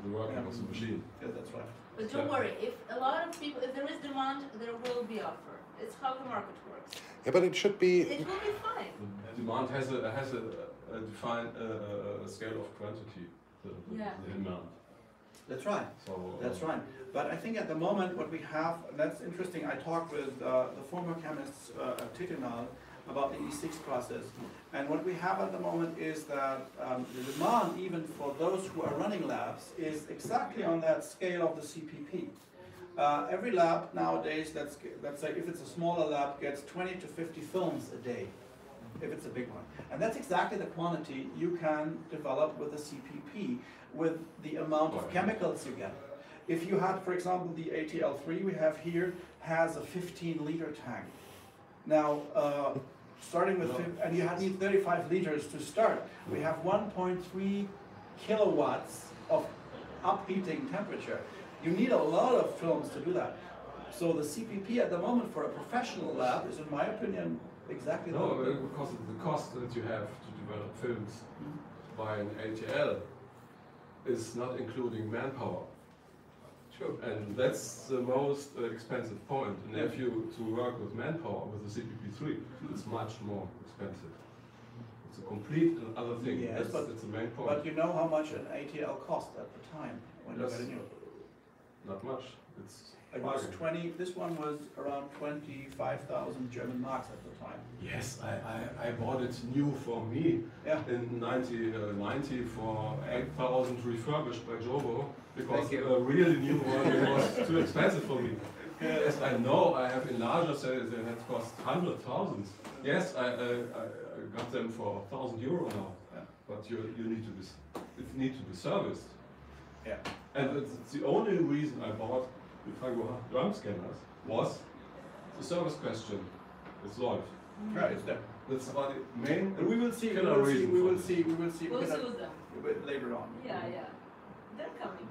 the working of the machine. Yeah, that's right. But don't worry, if a lot of people, if there is demand, there will be offer. It's how the market works. Yeah, but it should be. It will be fine. The demand has a defined scale of quantity. The demand. That's right. So, that's right. But I think at the moment what we have, and that's interesting, I talked with the former chemists at Titanal about the E6 process. And what we have at the moment is that the demand, even for those who are running labs, is exactly on that scale of the CPP. Every lab nowadays, let's say if it's a smaller lab, gets 20 to 50 films a day, if it's a big one. And that's exactly the quantity you can develop with a CPP, with the amount of chemicals you get. If you had, for example, the ATL3 we have here has a 15-liter tank. Now, starting with, and you need 35 liters to start. We have 1.3 kilowatts of upheating temperature. You need a lot of films to do that. So the CPP at the moment for a professional lab is, in my opinion, exactly. No, because of the cost that you have to develop films by an ATL is not including manpower. Sure. And that's the most expensive point. And if you to work with manpower with the CPP3, it's much more expensive. It's a complete other thing. Yes, but it's the main point. But you know how much an ATL cost at the time when you got a new? Not much. It was 20. This one was around 25,000 German marks at the time. Yes, I bought it new for me in 1990 for 8,000 refurbished by Jobo because a really new one was too expensive for me. Yes, I know I have enlarged sales and it cost 100,000. Yes, I got them for €1,000 now, but you need to be serviced. Yeah, and it's the only reason I bought the Fango drum scanners was the service question. It's solved. Right, it's there. That's about the main. And we will see. We will see with them later on. Yeah, they're coming.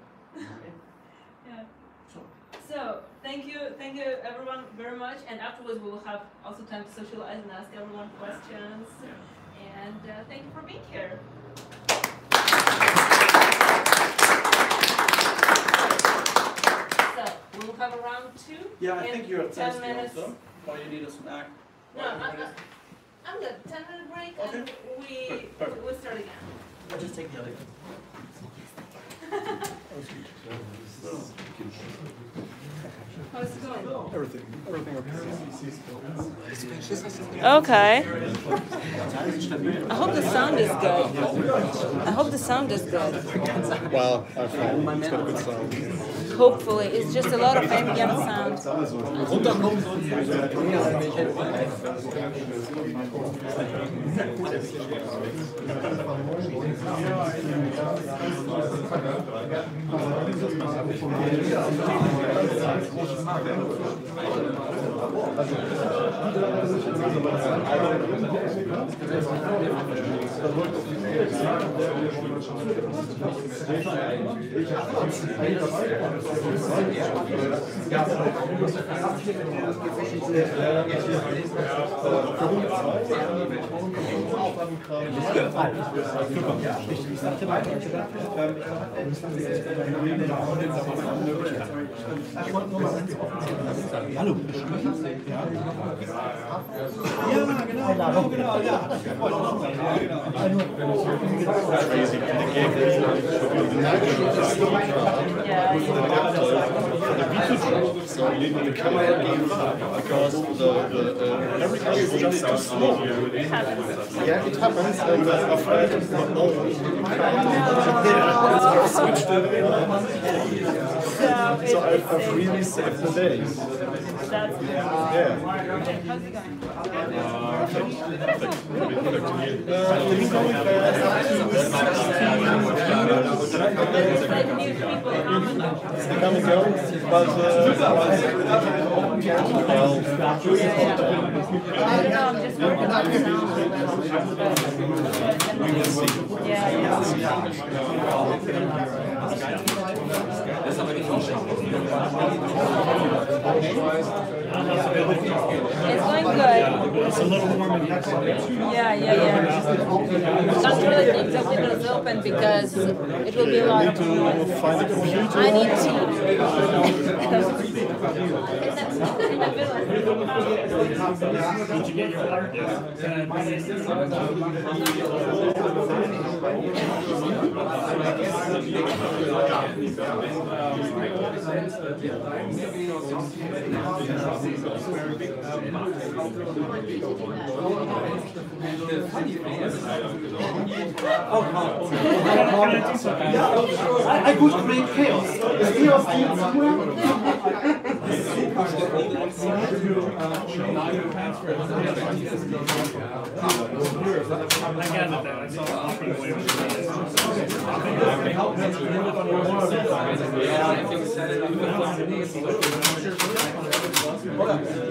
Yeah. So thank you everyone very much. And afterwards we will have also time to socialize and ask everyone questions. And thank you for being here. So we'll have a round 2. Yeah, I think you're 10 minutes. Also, or you need a snack. No, I'm good. 10-minute break, and we start again. I'll just take the other. How's it going? Everything okay. I hope the sound is good. I hope the sound is good. Well, I found it's got a good sound. Hopefully, it's just a lot of ambient sound. Hallo. Ja, genau, ja. So you need the camera because everything is just too slow. Yeah, it happens, and I'm afraid it's not normal. I switched it. So I've really saved the day. That's good. Yeah. How's it going? It's like new people coming. They come and go, but I don't know, I'm just working on the sound. It's going good. it's a little warm in here. Yeah. Can't really keep the windows open because it will be a lot of noise. Find a computer. I need tea. Did you get your water? I could create chaos.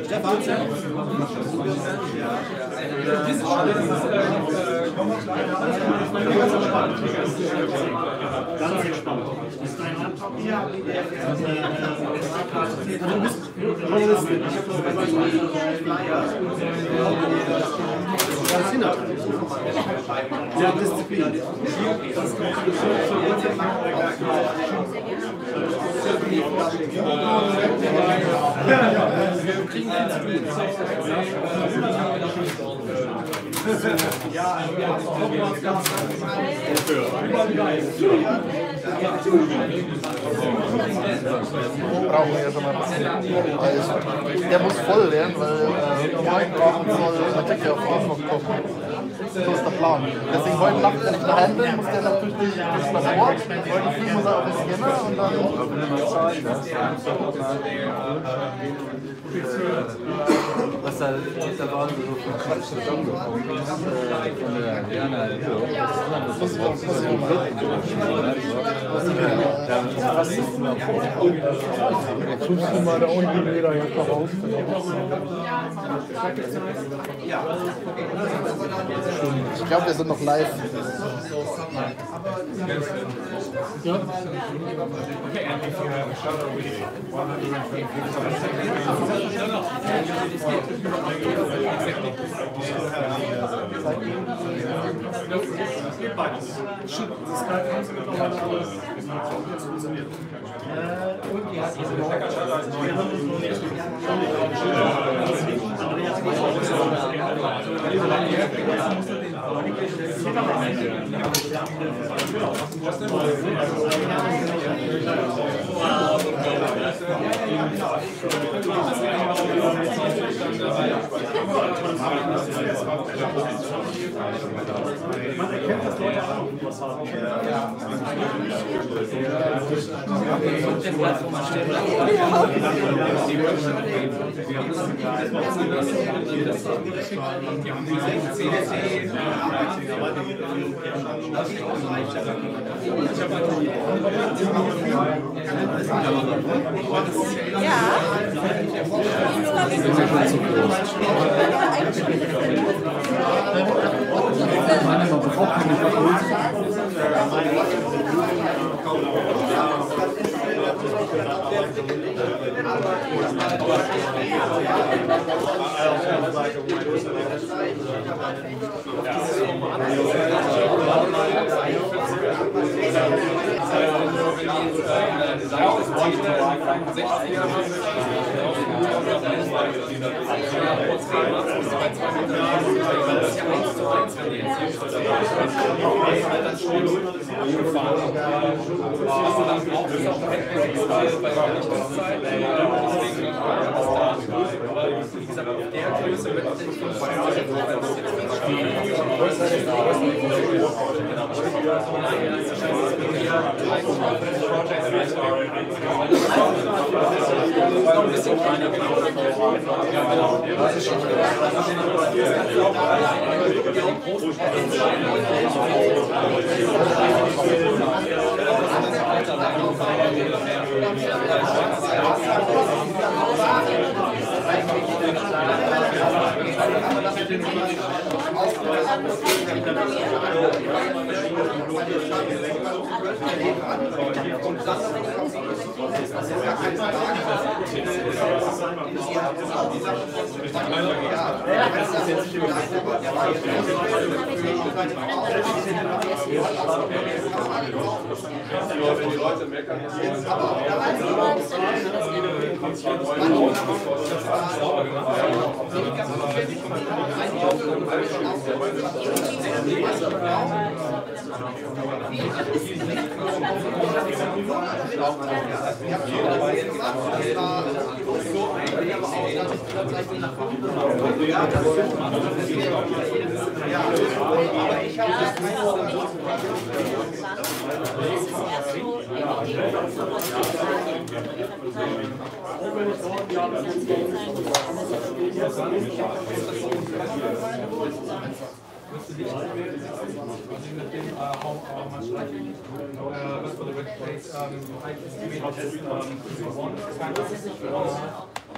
Ich Ganz entspannt. Ist dein Laptop hier? Du bist Journalistin. Ich habe das hindert. Sehr diszipliniert. Brauchen wir ja schon mal was. Der muss voll werden, weil morgen Abend soll Artikel auf noch kommen. So ist der Plan. Deswegen heute Nacht, wenn ich daheim bin, muss der natürlich durch das Labor. Heute früh muss er auf den Scanner und dann... Was da waren so von Quatsch zusammengekommen ist, von der Diana, das war so Jetzt suchst du mal da unten wieder jetzt noch raus. Ich glaube, wir sind noch live. Ja. Man erkennt, dass Leute Ahnung was haben.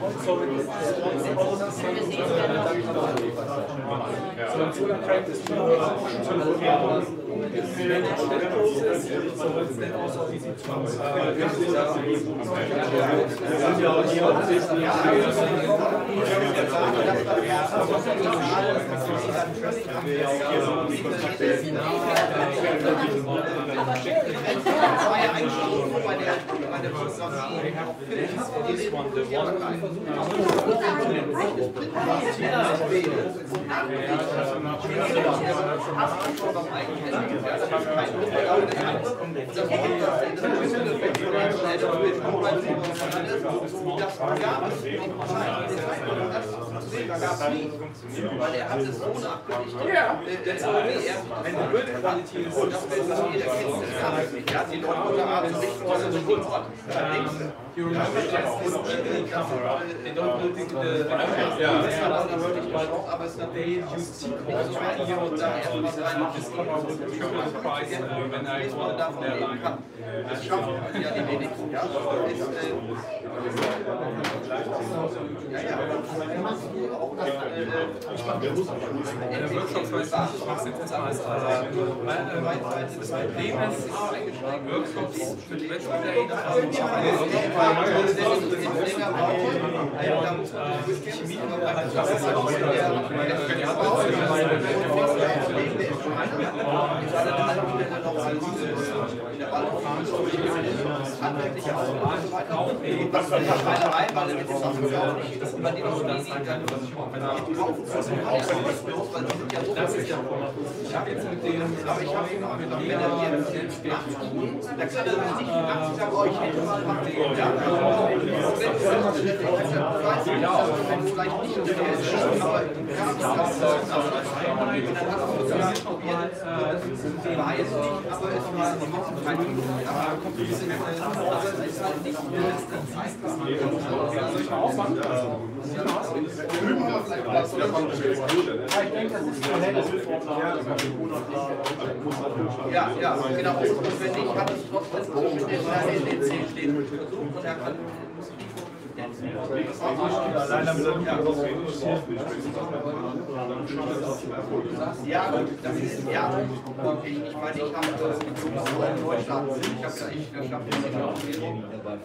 So in Solar Craft is this one, the weil er hat es so nachgerichtet, wenn die Bildqualität ist, das besser jeder kennt es. Er hat die Leute unter Art so richtig was in den Ort. You remember the camera, they don't build the aber es they use T-Cores for EO down this camera with the triple price when I bought their line. Das schaffen ja die wenigsten. Ja, in der Workshops weiß ich, was jetzt heißt. Das Problem ist, Workshops mit Wettbewerb, das ist auch das ist ja ich habe jetzt mit denen, aber ich habe ihn auch mit denen, da kann er nicht sagen, ich hätte mal gemacht, vielleicht nicht so viel ist, aber ja, ja, genau. Und wenn nicht, hat es trotzdem in den 10 stehen versucht und er kann ja, das ist ja okay. Ich meine, ich habe in Deutschland, ich habe ja echt geschafft,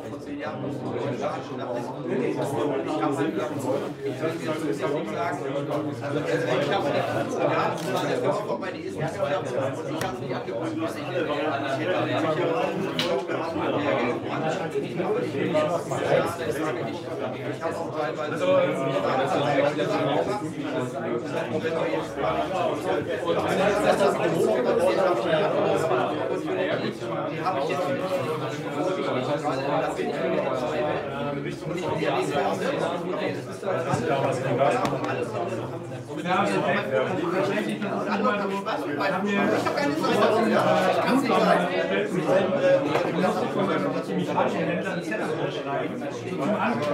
vor 10 Jahren musste ich Deutschland ich habe halt ich will jetzt nicht sagen, also ich habe ja, bei die ist und ich habe es nicht angepasst, was ich hätte ich habe auch teilweise die habe ich jetzt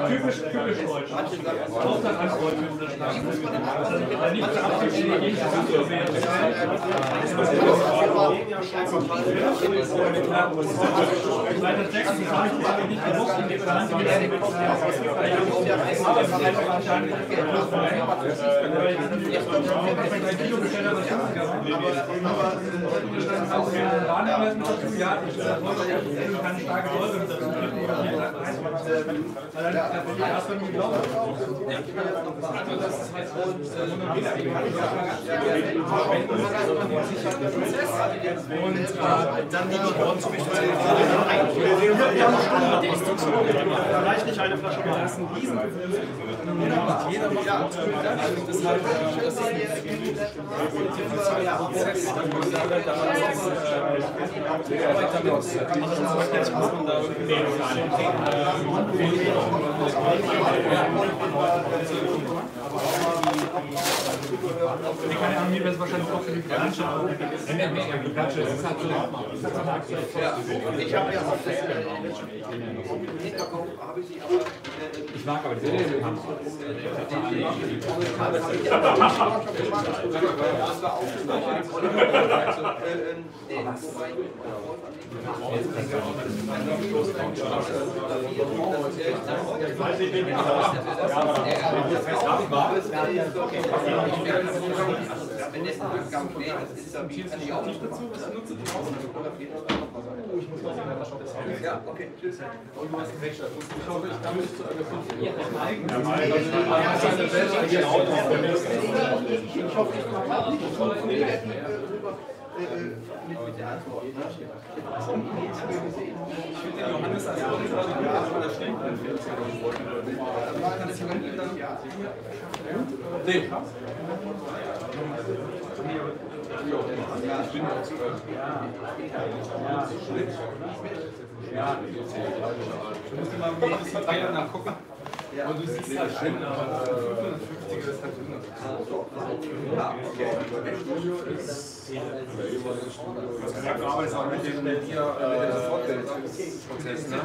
typisch deutsch. Auch dann Antworten unterschlagen. Nicht Leiter Jackson habe ich nicht gewusst, in dem Land Vielleicht nicht eine Flasche gelassen gießen. Jeder macht deshalb das ist Die kann haben das wahrscheinlich auch für die Plansche. Die Plansche ist halt so. Ich habe ja auch das Hinterkopf, habe ich sie aber. Ich mag aber diese Wenn das ein Rückgang wäre, das ist dann wie kann ich auch nicht dazu. Das nutze ich auch. Ja, okay, tschüss. Und du hast recht, ich hoffe, ich kann mich zu einer 5. Ich hoffe, ich kann nicht mit der Antwort. Ich finde den Johannes als Nee. Ja, du musst dir mal ein bisschen Verteiler nachgucken. Und du siehst halt schon, 550er ist halt dünner. Ja, okay. Studio ist. Ja, aber das auch mit dem Fortbildungsprozess. Ne?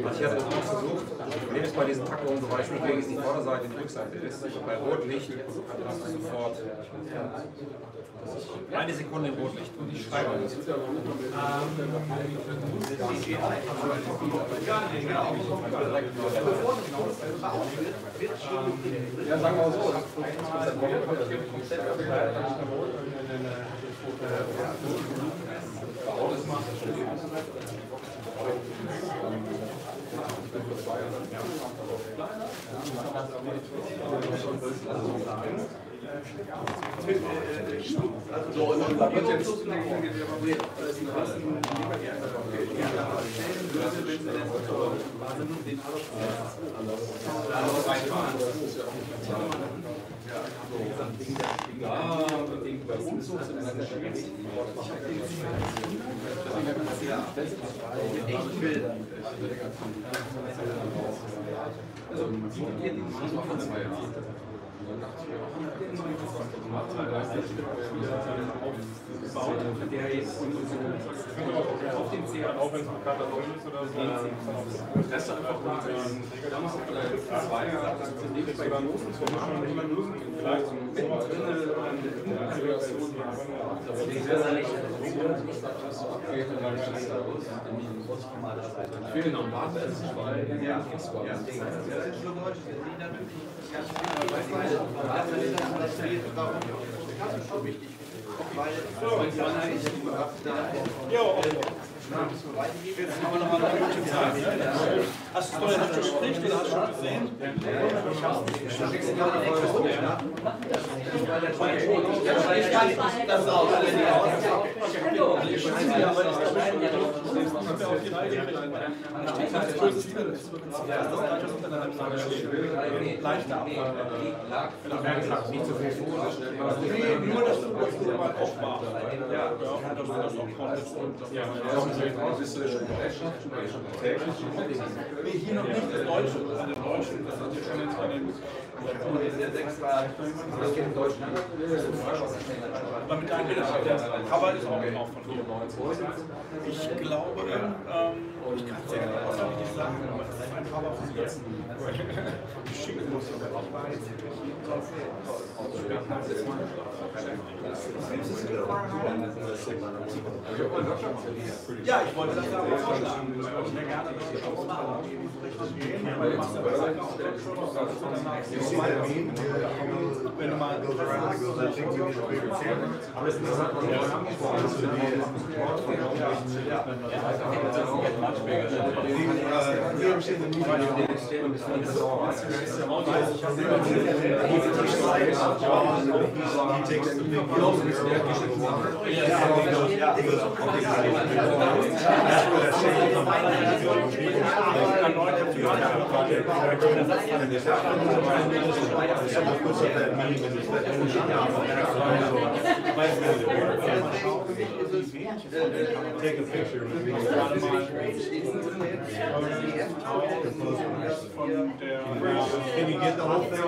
Ich habe auch versucht, selbst bei diesen Tacken und so weiter, deswegen ist die Vorderseite die Rückseite ist. Bei Rotlicht hast du sofort eine Sekunde im Rotlicht und ich schreibe das. Ja, sagen wir mal so. Der jetzt auf den CA, auch wenn es ein Katalog ist oder so, das ist einfach mal damals vielleicht 2 Jahre bei großen Firmen immer lösen, vielleicht so mittendrin eine Integration ich will genau warten, dass es bei Jetzt haben wir nochmal eine YouTube-Zeit. Hast du vorher schon gesprochen oder hast du schon gesehen? Ich habe es nicht geschafft. nicht so viel vor, nur, dass du mal aufmachst. Ja, dass du das auch konntest. Nee, hier noch nicht das Deutsche. Das ist Deutsche. Das ist schon in aber mit deinem der Cover ist auch von 94. Ich glaube, ich kann es ja auswendig nicht sagen, aber das ist ein Cover von jetzt. Ich schicke muss ja, ich wollte das ja auch vorschlagen. Ich wollte sehr gerne das Shows machen. Wenn du mal Take a picture. Can you get the whole thing?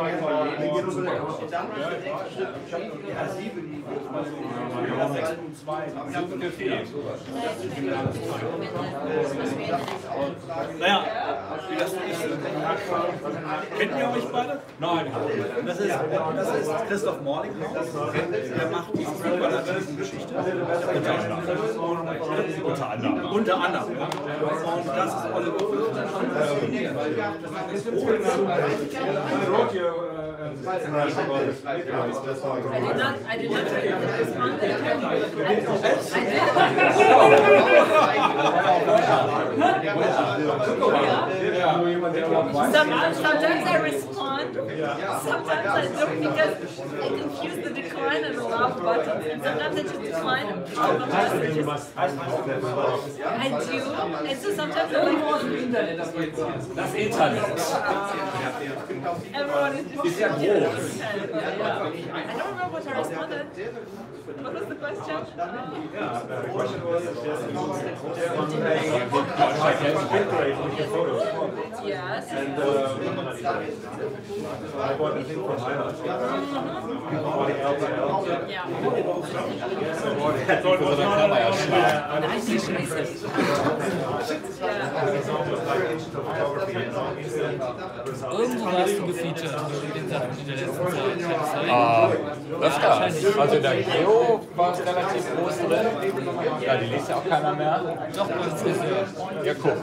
Naja, kennen ihr euch beide? Nein. Das ist Christoph Morlinghaus. Der macht diese Superlativen-Geschichte. Unter anderem. Unter anderem. Und das ist Oliver Fulton. I did not respond. Sometimes I respond, sometimes I don't, because I confuse the decline and the love buttons, and sometimes I just decline and all the messages. I do, and so sometimes I like das Internet. Everyone is just I don't remember what I responded. What was the question? The question was yes. And I bought a thing from Heimat. Yeah. Irgendwo warst du gefeatured in den Sachen in der letzten Zeit. Öfter. Also in der Geo war es relativ groß drin. Ja, die liest ja auch keiner mehr. Doch, bei uns ist ja, guck.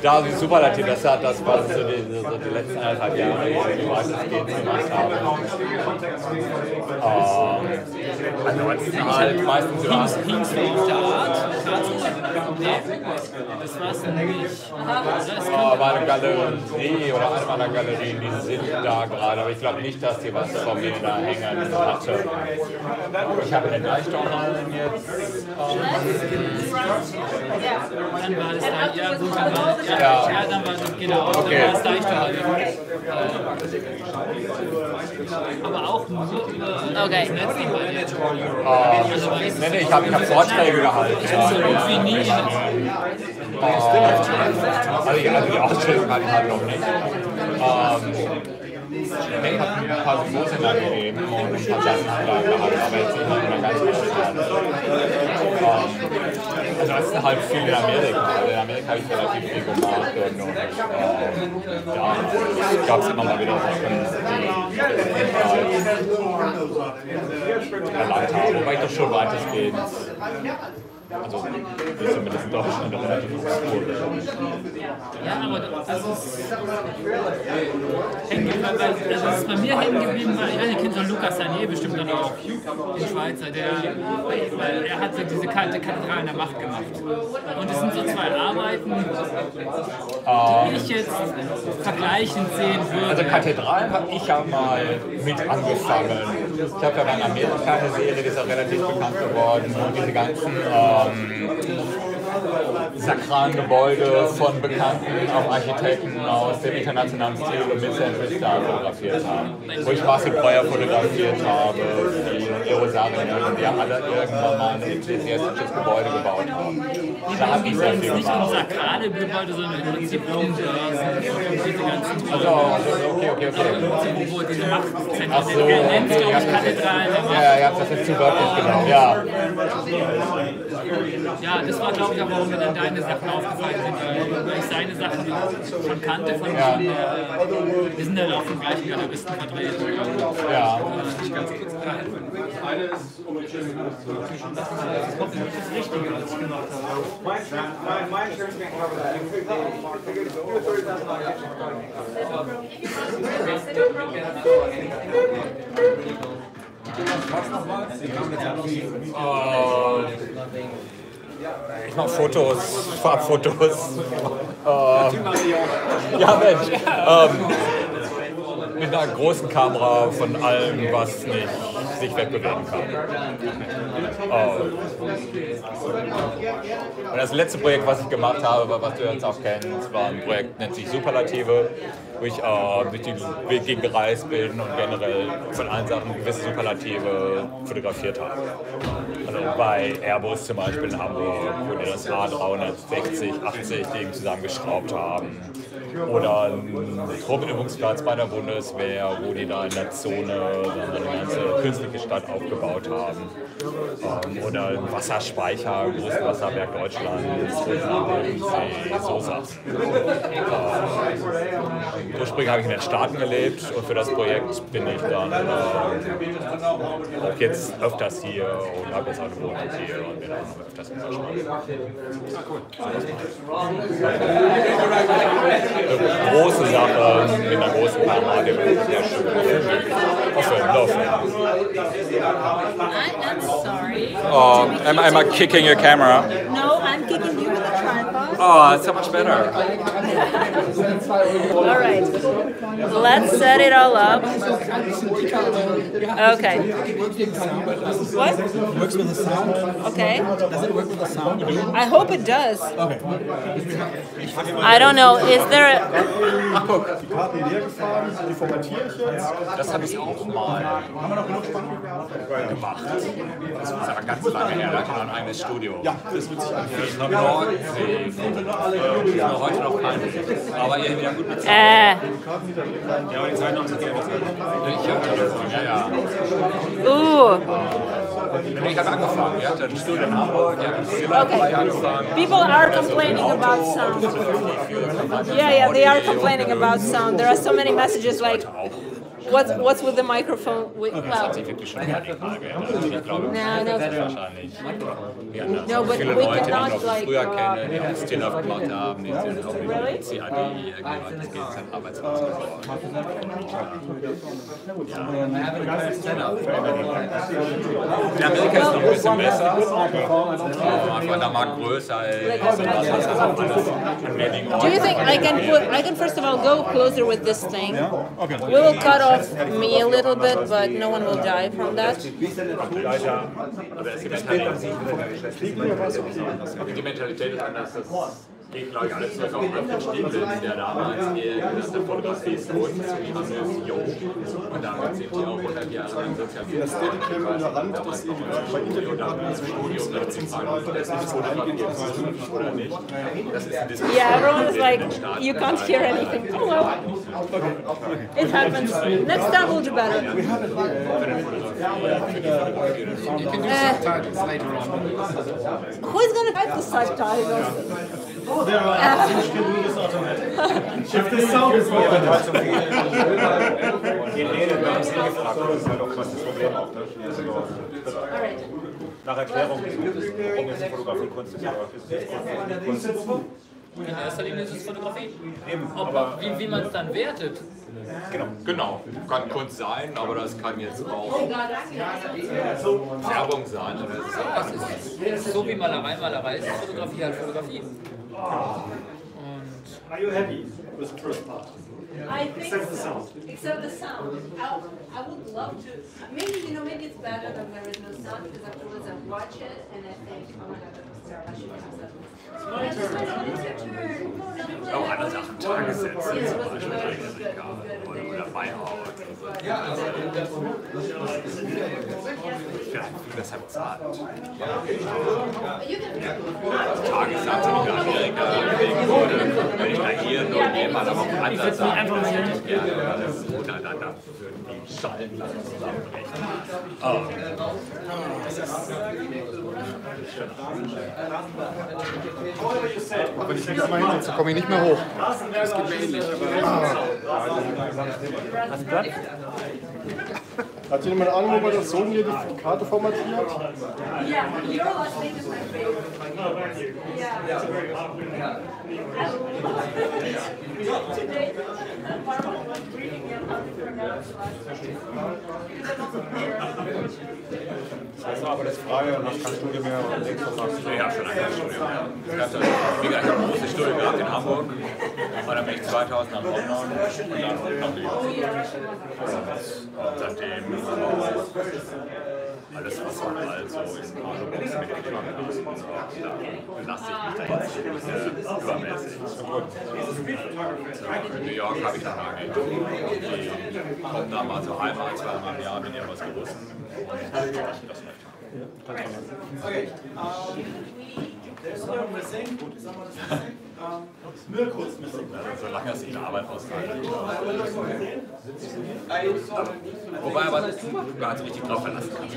Da ist Superlativ, das war so die letzten 1,5 Jahre, die weitestgehend gemacht haben. Ansonsten halt meistens Hingst du auf der Art? Nee, das war's nicht. War eine Galerie oder eine meiner Galerien, die sind da gerade, aber ich glaube nicht, dass die was von mir da hängen hatte. Ich habe den Leichttorhallen jetzt. Dann war das da, ja gut, dann war das, ja, dann war das, genau, dann war das Leichttorhallen. Aber auch nur über das Netz. Nee, ich habe Vorträge gehalten. Ich bin so gut wie nie. Also die Ausstellung hatte ich halt noch nicht. Ich habe ein paar Symposien gegeben und ein paar Sachen gehabt, aber jetzt nicht mehr ganz ansonsten halt viel in Amerika. Also in Amerika habe ich relativ viel gemacht und ja, gab es immer mal wieder Sachen, die erlangt habe, wobei ich das schon weitestgehend, also zumindest in Deutschland relativ gut. Ja, aber das ist hängen geblieben, also das ist bei mir hängen geblieben, weil ich weiß nicht, kennt schon Lucas Sanier bestimmt dann auch, den Schweizer, weil er hat so diese Kathedralen der Macht gemacht. Und es sind so zwei Arbeiten, die ich jetzt vergleichend sehen würde. Also Kathedralen habe ich ja mal mit angefangen. Ich habe ja in Amerika eine Serie, die ist auch relativ bekannt geworden und diese ganzen sakralen Gebäude von bekannten auch Architekten aus dem internationalen Stil und Mid-Century Style fotografiert haben. Wo ich Marcel Breuer fotografiert habe, die Jerusalem, die alle irgendwann mal ein ecclesiastisches Gebäude gebaut haben. Da habe ich sehr viel gemacht. Nicht um sakrale Gebäude, sondern im Prinzip um diese ganzen... Also, okay. Wo diese Machtzentren, der nennt es, glaube ich, Kathedralen. Ja, ihr habt das jetzt zu wörtlich genommen, ja. Ja, das war, glaube ich, auch, warum mir dann deine Sachen aufgefallen sind, weil ich seine Sachen schon kannte von ihm. Wir sind dann auch vom gleichen Galeristen vertreten. Ja. Nicht ganz kurz gehalten. Eine ist, um das ist hoffentlich das Richtige, was ich gemacht habe. Ich mache Fotos, Farbfotos. Ja, Mensch. Mit einer großen Kamera von allem, was nicht sich wegbewegen kann. Und das letzte Projekt, was ich gemacht habe, was du jetzt auch kennst, war ein Projekt, nennt sich Superlative, wo ich durch die Gegend gereist bin und generell von allen Sachen gewisse Superlative fotografiert habe. Also bei Airbus zum Beispiel in Hamburg, wo die das A360, 80 Ding zusammengeschraubt haben. Oder ein Truppenübungsplatz bei der Bundeswehr, wo die da in der Zone dann eine ganze künstliche Stadt aufgebaut haben. Oder ein Wasserspeicher, größtes Wasserwerk Deutschlands, so Sachen. Ursprünglich habe ich in den Staaten gelebt und für das Projekt bin ich dann auch jetzt öfters hier und habe jetzt auch eine Wohnung hier und bin auch öfters in Deutschland. Große Sache mit einer großen Kamera, die wird sehr schön. I'm sorry. Oh, am I kicking your camera? No, I'm kicking you with a tripod. Oh, that's so much better. All right. Let's set it all up. Okay. What? Works with the sound. Okay. Does it work with the sound? I hope it does. Okay. I don't know. Is there a... Ach guck, die Karten leer gefahren, die formatiere ich jetzt. Das habe ich auch mal gemacht. Das ist aber ganz lange her, da hatte ich noch ein eigenes Studio. Ja, das wird sich anfühlen. Nordsee. Heute noch keine. Aber ihr wieder gut bezahlt. Ja, aber die Zeit noch nicht Geld bezahlt. Ich habe Telefon, ja. Ich habe angefangen. Ich hatte ein Studio in Hamburg, ich habe angefangen. People are complaining about sound. Yeah, they are complaining about sound. There are so many messages like, what's with the microphone? Das hat sich wirklich schon mal die Frage geändert. Ich glaube, wahrscheinlich. No, but viele we Leute, die cannot ich noch like... früher kenne, die auch Still-Off gemacht haben, die sind auch mit CAD, das geht jetzt Arbeitsplatz geworden. In Amerika ist es noch ein bisschen besser, aber der Markt größer ist. Do you think I can first of all go closer with this thing? We will cut off me a little bit, but no one will die from that. Die Mentalität ist anders. Das geht, glaube ich, alles zurück auf Alfred Stieglitz, der damals das der Fotografie ist gut zu ihm ist, jo. Und damit sind die auch 100 Jahre lang sozialisiert. Das Steadicam in der Hand, das eben bei Interviewpartnern zwischen uns das ist oder nicht. Das ist ein Diskussion. Yeah, everyone is like, you can't hear anything. Oh well. It happens. Next time we'll do better. We have it You can do subtitles later on. Who is going to type the subtitles? Oh, there are. You can do this automatically. If the sound is well. Nach Erklärung, warum ist Fotografie Kunst ist. In erster Linie ist es Fotografie. Eben, aber wie man es dann wertet. Genau, kann Kunst sein, aber das kann jetzt auch Werbung sein. Das ist so wie Malerei. Malerei ist Fotografie halt Fotografie. Are you happy with the first part? I think Except the sound. Except the sound. I would love to. Maybe maybe it's better that there is no sound because afterwards I watch it and I think, oh my god, that was terrible. I should have said this. It's your turn. Auch andere Sachen, Tagessätze zum Beispiel, oder Beihaut. Deshalb zahlt. Tagessatz in Amerika, wenn ich da hier nur jemand, aber auch andere Sachen, das hätte ich gerne, weil das untereinander würden die Schallenlagen zusammenbrechen. Wenn ich mich mal hinsetze, komme ich nicht mehr hoch. Das geht mir ähnlich. Hat jemand eine Ahnung, wo man das so hier die Karte formatiert? Yeah, your last name is my favorite. Yeah. Today, Marlon was reading me how to pronounce last name. Das ist aber das Freie und hast kein Studium mehr und nichts von was. Ich habe schon ein Studium mehr. Ich habe ein großes Studium gehabt in Hamburg. Und dann bin ich 2000 nach London und dann nach New York. Und seitdem alles, was man also in Alubox mitgenommen hat, da belasse ich mich da jetzt übermäßig. In New York habe ich dann eine Agentur, die kommen da mal so einmal, zweimal im Jahr, wenn ihr was gerissen. Das möchte Okay. Nur kurz missing. Solange es in der Arbeit ausreicht. Wobei aber man sich richtig drauf verlassen kann. Und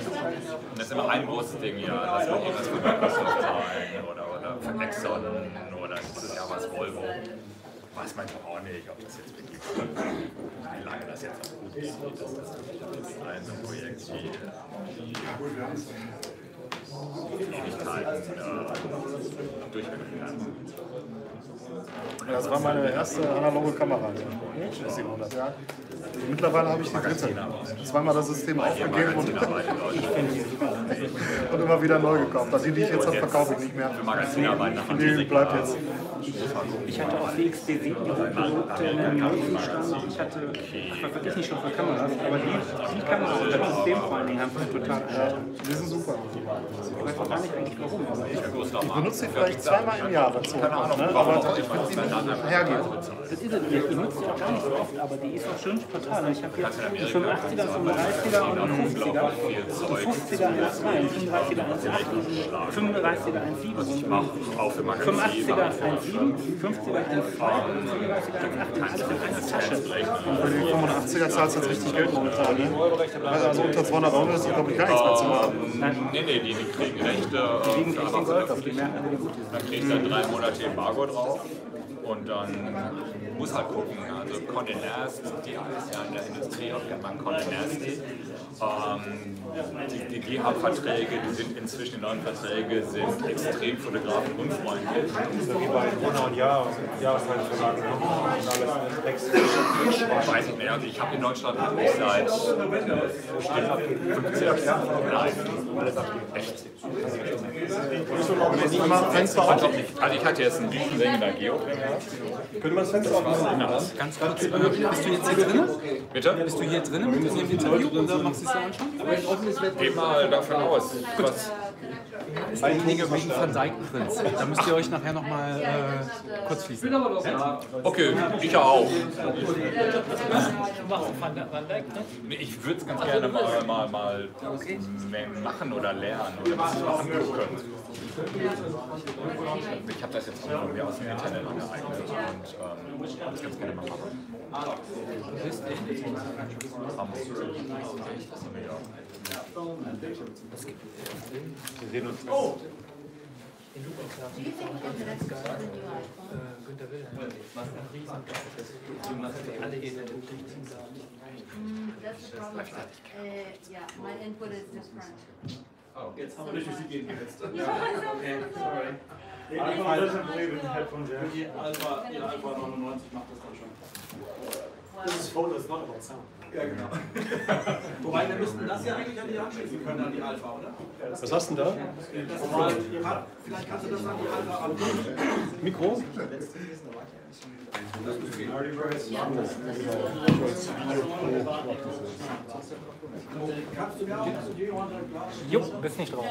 das ist immer ein großes Ding, ja, dass wir irgendwas von Microsoft zahlen oder von Exxon oder dieses Jahr was Volvo. Weiß man doch auch nicht, ob das jetzt wirklich, wie lange das jetzt noch gut ist. Das ist ein so ein Projekt wie Ewigkeiten durchgeführt werden. Das war meine erste analoge Kamera. Ja. Mittlerweile habe ich die dritte. Zweimal das System aufgegeben und immer wieder neu gekauft. Also die ich jetzt habe, verkaufe ich nicht mehr. Die bleibt jetzt. Ich hatte auch WXB7 Produkte in einem Zustand. Ich hatte, was weiß ich nicht schon für Kameras, aber die Kamera und das System vor allen Dingen haben mich total die sind super. Ich weiß auch gar nicht eigentlich warum. Ich benutze sie vielleicht zweimal im Jahr dazu. Ne? Aber ich finde sie nicht hergeben. Das ist es. Ich benutze sie auch gar nicht so oft, aber die ist auch schön spontan. Ich habe jetzt einen 85er, 35er und einen 50er. Die 50er 1.2, 35er 1.8, 35er 1.7 und 85er 1.7, 50er 1.2, 35er 1.8, alles in einer Tasche. Und für die 85er zahlst du jetzt richtig Geld momentan. Ne? Also unter 200 € ist glaube ich gar nichts mehr zu machen. Nee, die kriegen Rechte. Die liegen echt in Gold auf, die merken alle, wie gut die sind. Dann kriegst du dann 3 Monate Embargo drauf und dann muss halt gucken. Also Condé Nast, die ist ja in der Industrie, auch kennt man Condé Nast. Die haben Verträge, die sind inzwischen, die neuen Verträge sind extrem fotografenunfreundlich. So wie bei Corona und Jahreszeitverlagen. Weiß ich nicht, also ich habe in Deutschland seit 15 Jahren. Nein, echt. Fenster auf? Also ich hatte jetzt einen riesen Ding in der Geo. Könnte man das Fenster aufmachen? Ganz kurz, bist du jetzt hier drin? Bitte? Bist du hier drin mit diesem Interview oder machst du es da anschauen? Geh mal davon aus, was... Einige wegen Van Dyck-Prints. Da müsst ihr euch nachher nochmal kurz schließen. Okay, ich ja auch. Ich würde es ganz gerne mal machen oder lernen oder was mal angucken. Ich habe das jetzt auch von mir aus dem Internet angeeignet und das ganz gerne mal machen. Wir sehen uns. Oh! Günter Wilhelm, was ein Riesenjob ist. Alle That's the problem. Yeah, my input is different. Oh, jetzt haben wir richtig die Gehen gesetzt. Ja, okay, sorry. Alpha doesn't believe in headphone jack. Alpha 99 macht das dann schon. This is photo, it's not about sound. Ja, genau. Wobei, wir müssten das ja eigentlich an die anschließen können, an die Alpha, oder? Was hast du denn da? Vielleicht kannst du das an die Alpha anbieten. Mikro? Jo, bist nicht drauf.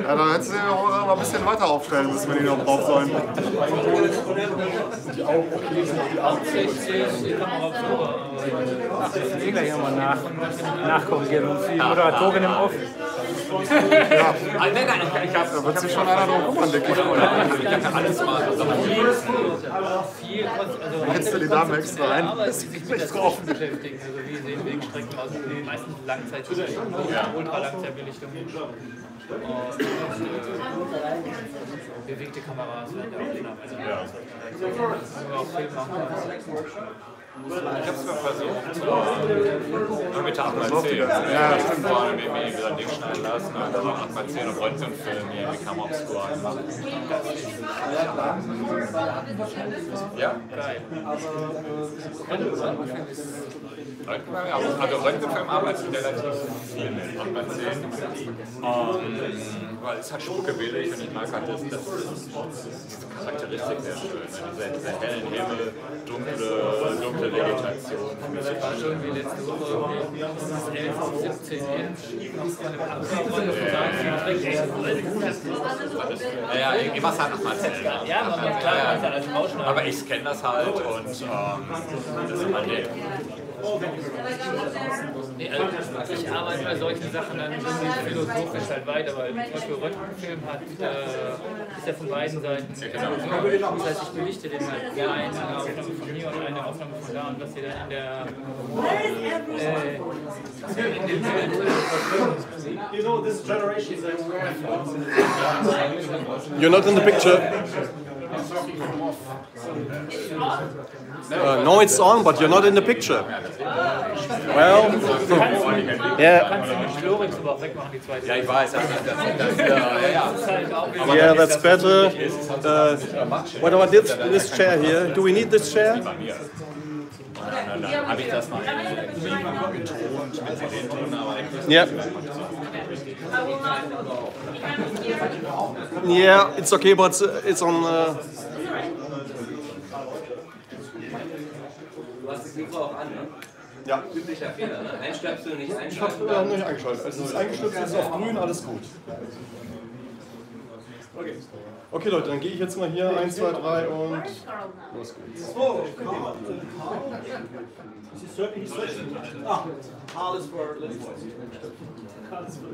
Ja, dann hättest du den auch noch ein bisschen weiter aufstellen müssen, wenn die noch drauf sollen. Ach, ich will gleich nochmal nachkorrigieren. Und die Moderatorin im Off. Ja. Nein, ich habe... Da wird sich schon einer drauf kümmern, denke ich. Ich kann alles mal... Hättest du die Dame extra rein? Ist nicht drauf. Beschäftigen. Also wie sehen Wegstrecken aus? Die meisten Langzeitbelichtungen, Ultralangzeitbelichtungen. Und bewegte Kameras werden da aufgenommen. Also auch Film machen. Ich hab's mal versucht, mit der 8x10. Ja, stimmt. Vorne mir wieder ein Ding schneiden lassen, und dann noch 8x10 und Röntgenfilm hier in die Kamera obscure machen. Ja? Geil. Also Röntgenfilm arbeitet relativ viel mit 8x10. Weil es halt spuckewillig und ich mag halt diese Charakteristik sehr schön. Diese hellen Himmel, dunkle Vegetation. Das war schon wie letzte Woche, das ist 11, 17 Inch, noch so eine Abgabe ja, irgendwas halt noch mal erzählen. Ja, man muss klar, man kann als rausschneiden. Aber ich scanne das halt und das ist immer der. Nee, also ich arbeite bei solchen Sachen dann philosophisch halt weiter, weil zum Beispiel Röntgenfilm ist ja von beiden Seiten. Das heißt, ich belichte den halt eine Aufnahme von hier und eine Aufnahme von da und was ihr dann in der You know, this generation is You're not in the picture. No, it's on, but you're not in the picture. Well, yeah. Ja, ich weiß. Yeah, that's better. What about this chair here? Do we need this chair? Dann habe ich das mal betont mit Selenton, aber Yeah. Yeah, it's okay, but it's on. Du hast das Mikro auch an, ne? Ja. Üblicher Fehler, ne? Einstöpseln, nicht Ich habe einschalten. nicht eingeschaltet. Also es ist eingestöpselt, es ist auf grün, alles gut. Okay. Okay Leute, dann gehe ich jetzt mal hier 1, 2, 3 und los geht's. Oh, Carl. He's searching. Ah, Carl is for let's voice. Carl is for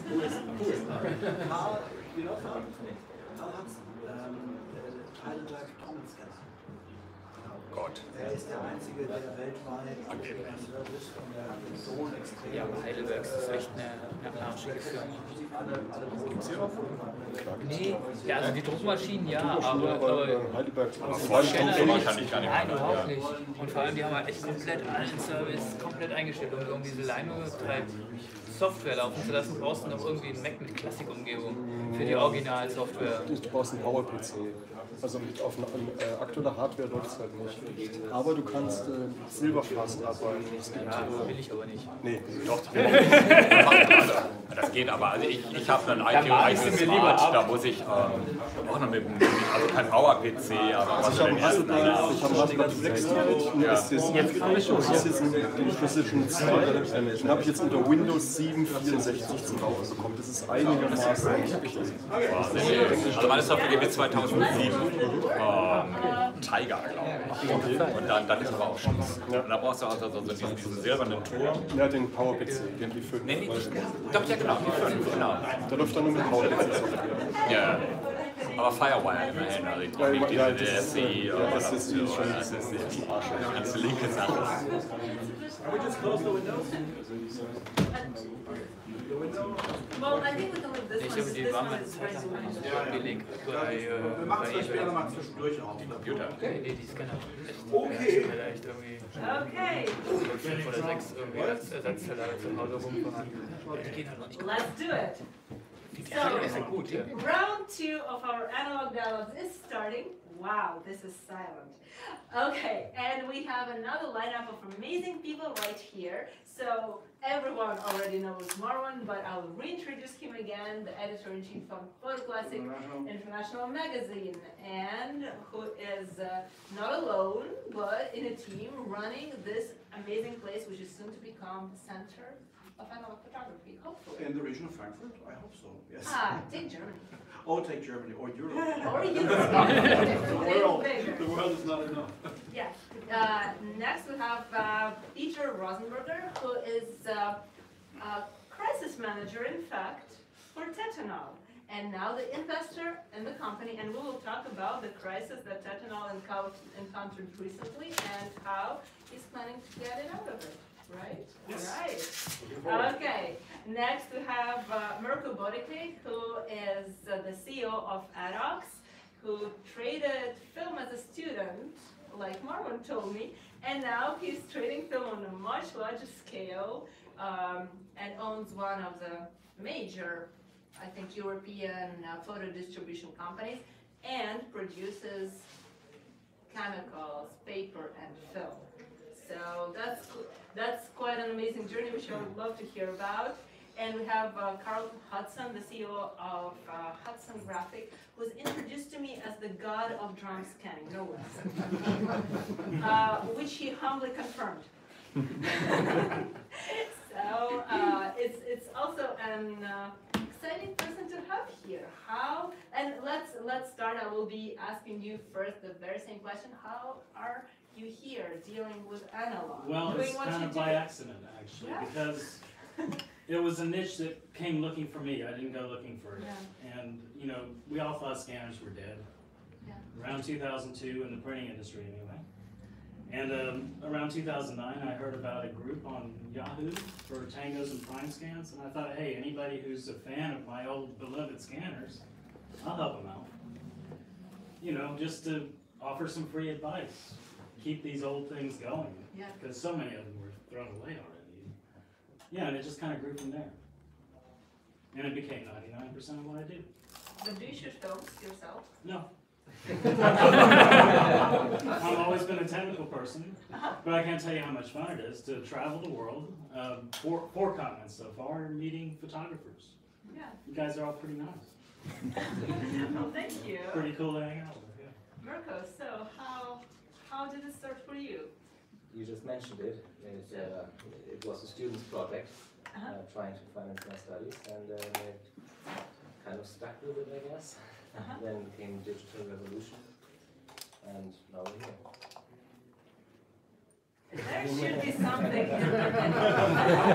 who is Carl, you know Carl? Carl Hudson, Heidelberg Trommelscanner. Gott. Er ist der Einzige, der weltweit Service von der Ton extrem. Ja, aber Heidelberg ist echt eine arschige Firma. Gibt's hier auch? Nee, ja, also die Druckmaschinen ja, aber Heidelberg Scanner kann ich gar nicht nein, mehr. überhaupt nicht. Und vor allem, die haben halt echt komplett allen Service komplett eingestellt, um diese Lino-Software laufen zu lassen, brauchst du noch irgendwie einen Mac mit Klassik-Umgebung für die Original-Software. Du brauchst einen Power-PC. Also auf aktueller Hardware läuft es halt nicht. Aber du kannst silberfast arbeiten. Ja, will ich aber nicht. Nee. Doch, das geht aber. Also ich habe einen iTunes Smart, da muss ich auch noch mit also kein Power-PC, aber was ich habe einen Raspberry Flex hier. Das ist jetzt die Precision 2. Den habe ich jetzt unter Windows 7 64 zum Laufen bekommen. Das ist einigermaßen. Also meine Software geht bis 2007. Tiger, glaube ich. Und dann ist aber auch Schluss. Ja. Und da brauchst du also diesen silbernen Turm. Ja, den PowerPC, den die 5. Nee, doch, ja genau, die 5, genau. Der läuft dann nur mit PowerPC. Ja. Aber Firewire immerhin, also ich brauche nicht diese SSI oder was ist schon die ganze linke Sache. Can we just close the windows? Well, I think we can leave this Ich one. habe die warme Zeit gelegt bei Wir machen es später nochmal zwischendurch auf. Computer. Nee, die Scanner. Okay. Vielleicht irgendwie Okay. 5 oder 6 irgendwie als Ersatzteller zu Hause rumfahren. Die gehen halt noch nicht. Let's do it. Die Scanner ist ja gut, ja. Round 2 of our analog dialogues is starting. Wow, this is silent. Okay, and we have another lineup of amazing people right here. So everyone already knows Marwan, but I'll reintroduce him again, the editor-in-chief of Photo Classic International Magazine, and who is not alone, but in a team running this amazing place, which is soon to become the center of analog photography, hopefully. In the region of Frankfurt? I hope so, yes. Take Germany. Oh, take Germany, or Europe. Or Europe. The world is not enough. Yeah. Next we have Peter Rosenberger, who is a crisis manager, in fact, for Tetanol. And now the investor in the company, and we will talk about the crisis that Tetanol encountered recently and how he's planning to get it out of it. Right? Yes. Right. Okay. Next we have Mirko Bodiknik, who is the CEO of Adox, who traded film as a student, like Marwan told me, And now he's trading film on a much larger scale and owns one of the major, I think, European photo distribution companies and produces chemicals, paper, and film. So that's quite an amazing journey, which I would love to hear about. And we have Carl Hudson, the CEO of Hudson Graphic, who was introduced to me as the god of drum scanning, no less, which he humbly confirmed. So it's also an exciting person to have here. How? And let's start. I will be asking you first the very same question. How are you here dealing with analog? Well, it's kind of by accident, actually, because it was a niche that came looking for me. I didn't go looking for it. Yeah. And, you know, we all thought scanners were dead. Yeah. Around 2002 in the printing industry, anyway. And around 2009, I heard about a group on Yahoo for tangos and prime scans. And I thought, hey, anybody who's a fan of my old beloved scanners, I'll help them out. You know, just to offer some free advice. Keep these old things going. Yeah. Because so many of them were thrown away already. Yeah, and it just kind of grew from there. And it became 99% of what I do. But do you shoot films yourself? No. I've always been a technical person, but I can't tell you how much fun it is to travel the world, 4 continents so far, and meeting photographers. Yeah. You guys are all pretty nice. Well, thank you. Pretty cool to hang out with, yeah. Mirko, so how did it start for you? You just mentioned it. It was a student's project, trying to finance my studies, and it kind of stuck with it, I guess. Then came Digital Revolution, and now we're here. There should be something.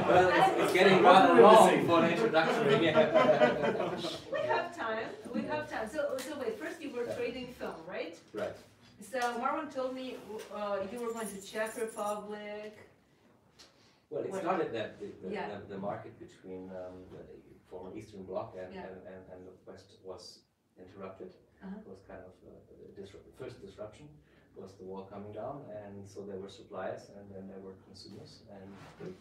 Well, it's getting rather long for an introduction. We have time. We have time. So wait. First, you were trading film, right? Right. So Marwan told me you were going to Czech Republic. Well, it started that the market between the former Eastern Bloc and the West was interrupted. It was kind of the first disruption was the wall coming down, and so there were suppliers and then there were consumers, and they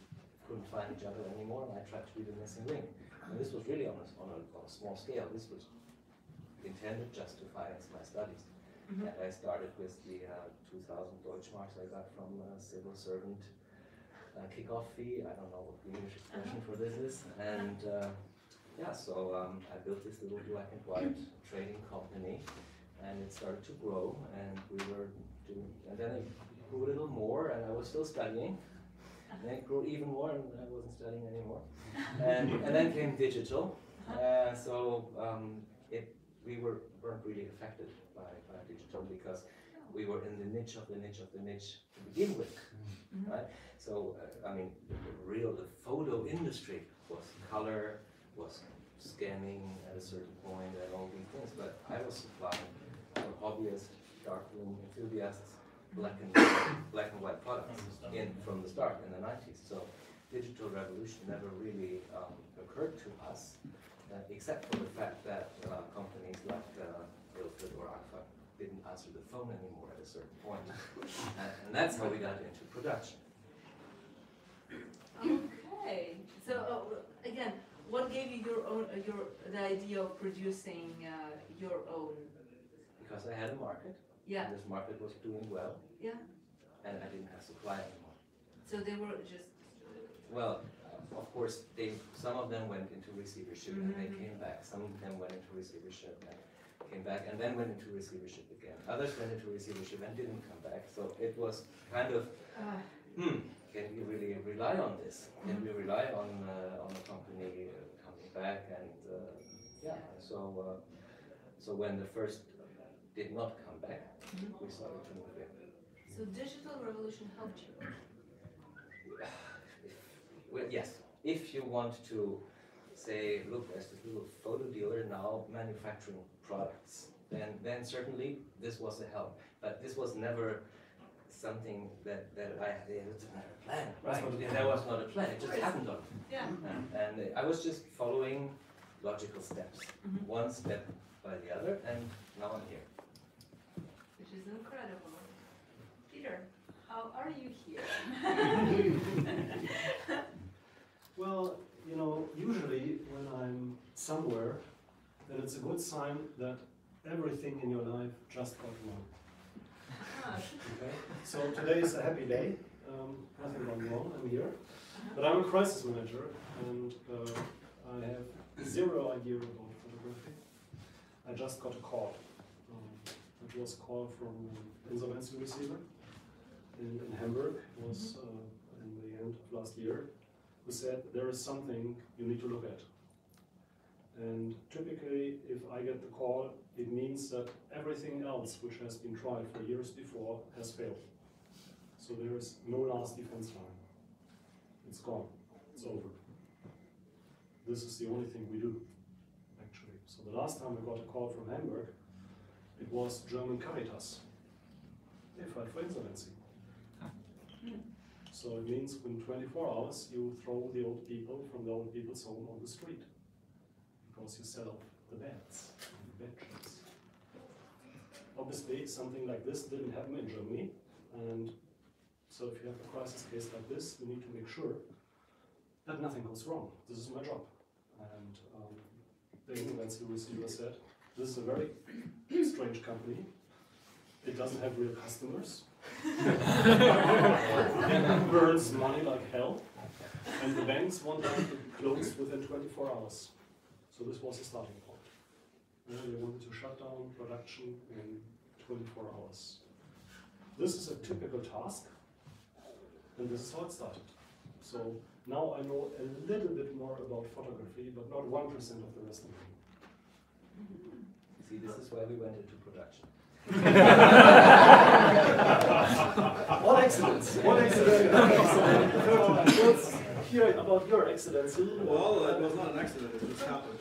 couldn't find each other anymore, and I tried to be the missing link. And this was really on a small scale. This was intended just to finance my studies. And I started with the 2000 Deutschmarks I got from a civil servant kickoff fee. I don't know what the English expression for this is. And so I built this little black and white trading company, and it started to grow, and we were doing, and then it grew a little more, and I was still studying. And then it grew even more, and I wasn't studying anymore. And then came digital. We weren't really affected by digital because we were in the niche of the niche of the niche to begin with, right? So I mean, the photo industry was color, was scanning at a certain point, and all these things. But I was supplying hobbyists, darkroom enthusiasts, black and white products from the start in the 90s. So digital revolution never really occurred to us. Except for the fact that companies like Ilford or Agfa didn't answer the phone anymore at a certain point. And that's how we got into production. Okay. So again, what gave you the idea of producing your own? Because I had a market. Yeah. And this market was doing well. Yeah. And I didn't have supply anymore. So they were just. Well. Of course, some of them went into receivership and they came back. Some of them went into receivership and came back, and then went into receivership again. Others went into receivership and didn't come back. So it was kind of, can we really rely on this? Can we rely on the company coming back? And so when the first did not come back, we started to move in. So digital revolution helped you. Well, yes, if you want to say, look, there's this little photo dealer now manufacturing products, then certainly this was a help. But this was never something that I had a plan, right? There was not a plan, it just happened on me. Yeah. And I was just following logical steps, one step by the other, and now I'm here. Which is incredible. Peter, how are are you here? Well, you know, usually when I'm somewhere, then it's a good sign that everything in your life just got wrong. Okay? So today is a happy day. Nothing gone wrong. I'm here, but I'm a crisis manager, and I have zero idea about photography. I just got a call. It was a call from an insolvency receiver in Hamburg. It was in the end of last year, who said there is something you need to look at. And typically, if I get the call, it means that everything else which has been tried for years before has failed. So there is no last defense line. It's gone. It's over. This is the only thing we do, actually. So the last time I got a call from Hamburg, it was German Caritas. They filed for insolvency. So it means within 24 hours you throw the old people from the old people's home on the street because you sell off the beds and the benches. Obviously, something like this didn't happen in Germany, and so if you have a crisis case like this, you need to make sure that nothing goes wrong. This is my job. And the insolvency receiver said, this is a very strange company. It doesn't have real customers. It burns money like hell. And the banks want them to close within 24 hours. So this was the starting point. They wanted to shut down production in 24 hours. This is a typical task, and this is how it started. So now I know a little bit more about photography, but not 1% of the rest of it. See, this is why we went into production. What accidents? What accident? Let's hear about your accidents. Well, it was not an accident, it just happened.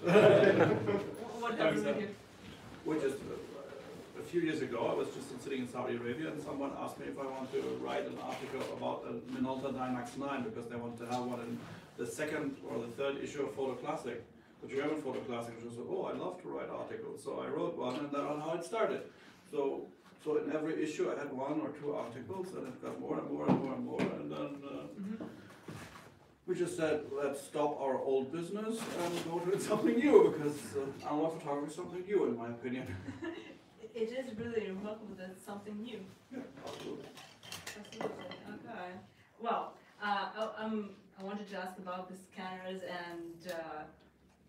What happened with you? Which is, a few years ago, I was just sitting in Saudi Arabia, and someone asked me if I want to write an article about a Minolta Dymax 9 because they wanted to have one in the second or the third issue of Photo Classic, the German Photo Classic, which was, oh, I love to write articles. So I wrote one, and that's how it started. So in every issue, I had 1 or 2 articles, and it got more and more and more and more, and then we just said, let's stop our old business and go to something new, because analog photography is something new, in my opinion. It is really remarkable that it's something new. Yeah, absolutely. Absolutely. Okay. Well, I wanted to ask about the scanners and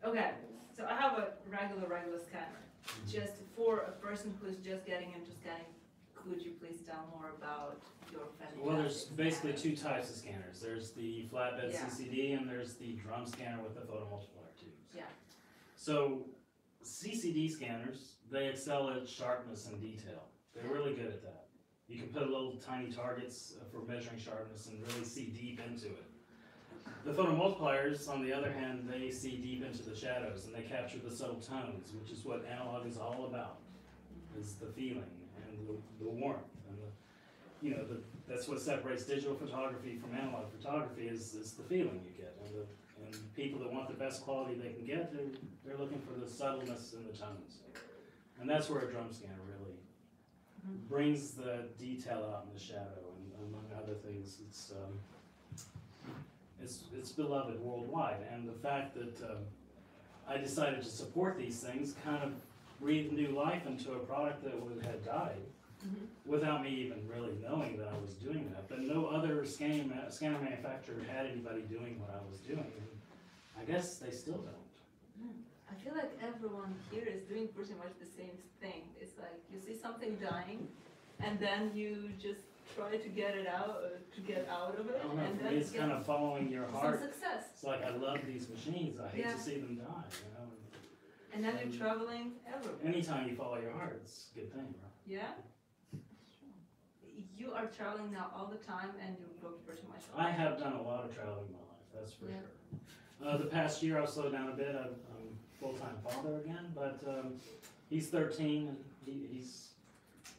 okay. So I have a regular scanner. Just for a person who's just getting into scanning, could you please tell more about your fantastic Well, there's basically scanner? 2 types of scanners. There's the flatbed CCD and there's the drum scanner with the photomultiplier tubes. Yeah. So CCD scanners, they excel at sharpness and detail. They're really good at that. You can put little tiny targets for measuring sharpness and really see deep into it. The photomultipliers, on the other hand, they see deep into the shadows and they capture the subtle tones, which is what analog is all about, is the feeling and the warmth. And that's what separates digital photography from analog photography is the feeling you get. And people that want the best quality they can get, they're looking for the subtleness and the tones. And that's where a drum scanner really brings the detail out in the shadow, and among other things, it's beloved worldwide. And the fact that I decided to support these things kind of breathed new life into a product that had died without me even really knowing that I was doing that. But no other scanner manufacturer had anybody doing what I was doing. And I guess they still don't. I feel like everyone here is doing pretty much the same thing. It's like you see something dying, and then you just try to get it out, of it, I don't know, and for then me it's kind of following your heart. Some success. It's like I love these machines. I hate to see them die. And then you're traveling everywhere. Anytime you follow your heart, it's a good thing, right? Yeah. You are traveling now all the time, and you book pretty much. I have done a lot of traveling in my life. That's for sure. The past year I've slowed down a bit. I'm full-time father again, but he's 13 and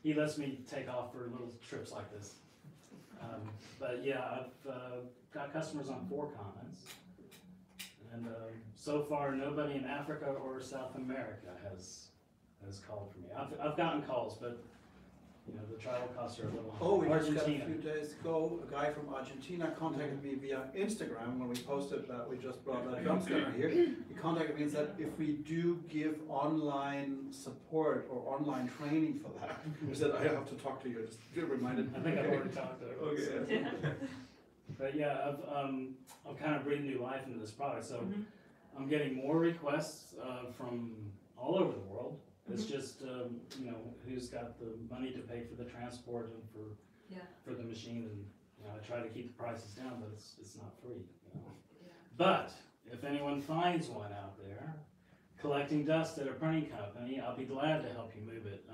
he lets me take off for little trips like this. But yeah, I've got customers on 4 continents, and so far nobody in Africa or South America has called for me. I've gotten calls, but You know, the travel costs are a little Oh, we high. just got a Argentina. few days ago, a guy from Argentina contacted me via Instagram when we posted that we just brought that drum scanner here. He contacted me and said if we do give online support or online training for that, he said I have to talk to you. Just get reminded. I think I've already talked to her. Okay. But yeah, I've kind of breathed new life into this product, so I'm getting more requests from all over the world. It's just you know, who's got the money to pay for the transport and for the machine, and you know, I try to keep the prices down, but it's not free. You know? But if anyone finds one out there collecting dust at a printing company, I'll be glad to help you move it.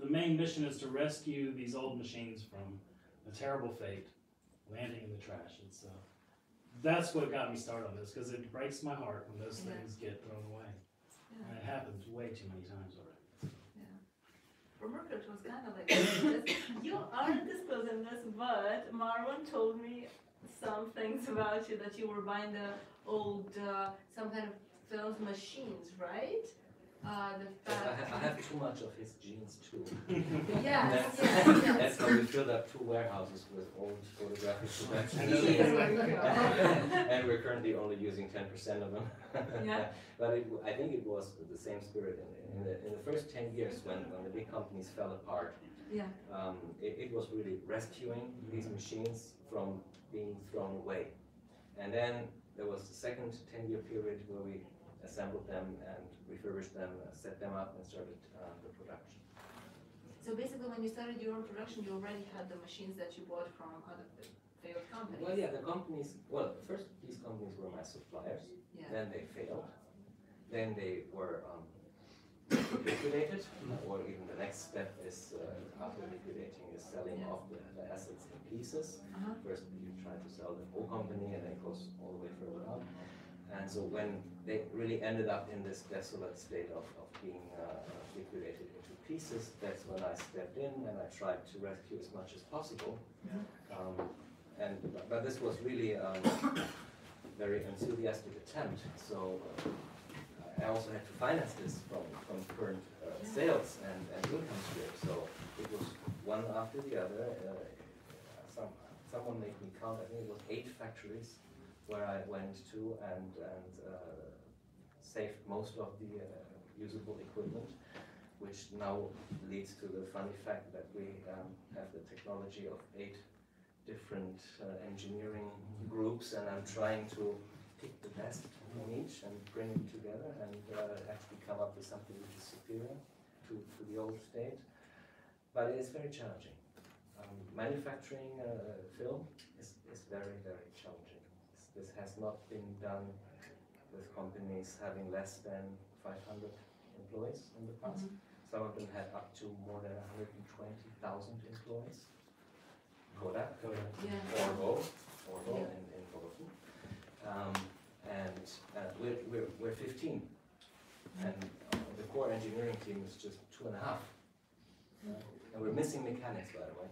The main mission is to rescue these old machines from a terrible fate, landing in the trash. It's that's what got me started on this, because it breaks my heart when those things get thrown away. And it happens way too many times already. For Merkel, it was kind of like this. You aren't disclosing this, but Marwan told me some things about you, that you were buying the old, some kind of film machines, right? I have too much of his genes too. Yes, that's how we filled up 2 warehouses with old photographic productions. And we're currently only using 10% of them. But I think it was the same spirit in the first 10 years when the big companies fell apart. It was really rescuing these machines from being thrown away. And then there was the second 10-year period where we assembled them and refurbished them, set them up, and started the production. So basically, when you started your own production, you already had the machines that you bought from other failed companies. Well, yeah, the companies, well, first these companies were my suppliers, then they failed, then they were liquidated, or even the next step is, after liquidating, is selling off the assets in pieces. First you try to sell the whole company, and then it goes all the way further up. And so when they really ended up in this desolate state of being liquidated into pieces, that's when I stepped in and I tried to rescue as much as possible. But this was really a very enthusiastic attempt. So I also had to finance this from current sales and income stream. So it was one after the other. Someone made me count, I think it was 8 factories where I went to and saved most of the usable equipment, which now leads to the funny fact that we have the technology of 8 different engineering groups, and I'm trying to pick the best from each and bring it together and actually come up with something which is superior to the old state. But it is very challenging. Manufacturing film is very, very challenging. This has not been done with companies having less than 500 employees in the past. Some of them had up to more than 120,000 employees. Kodak, Orvo in Vodafone. And we're 15. And the core engineering team is just 2.5. And we're missing mechanics, by the way.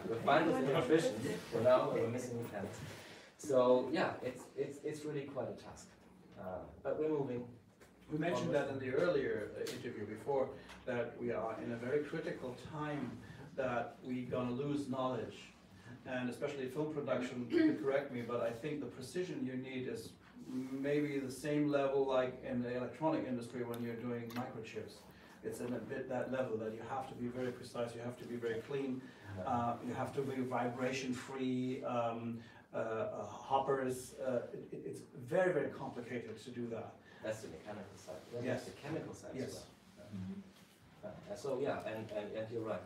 We're fine with the electricians for now, but we're missing mechanics. So yeah, it's really quite a task. But we're moving. We mentioned that in the earlier interview before, that we are in a very critical time, that we're going to lose knowledge. And especially film production, you can correct me, but I think the precision you need is maybe the same level like in the electronic industry when you're doing microchips. It's in a bit that level that you have to be very precise, you have to be very clean, you have to be vibration-free, hoppers. It's very, very complicated to do that. That's the mechanical side. Then Yes. the chemical side Yes. as well. So yeah, and you're right.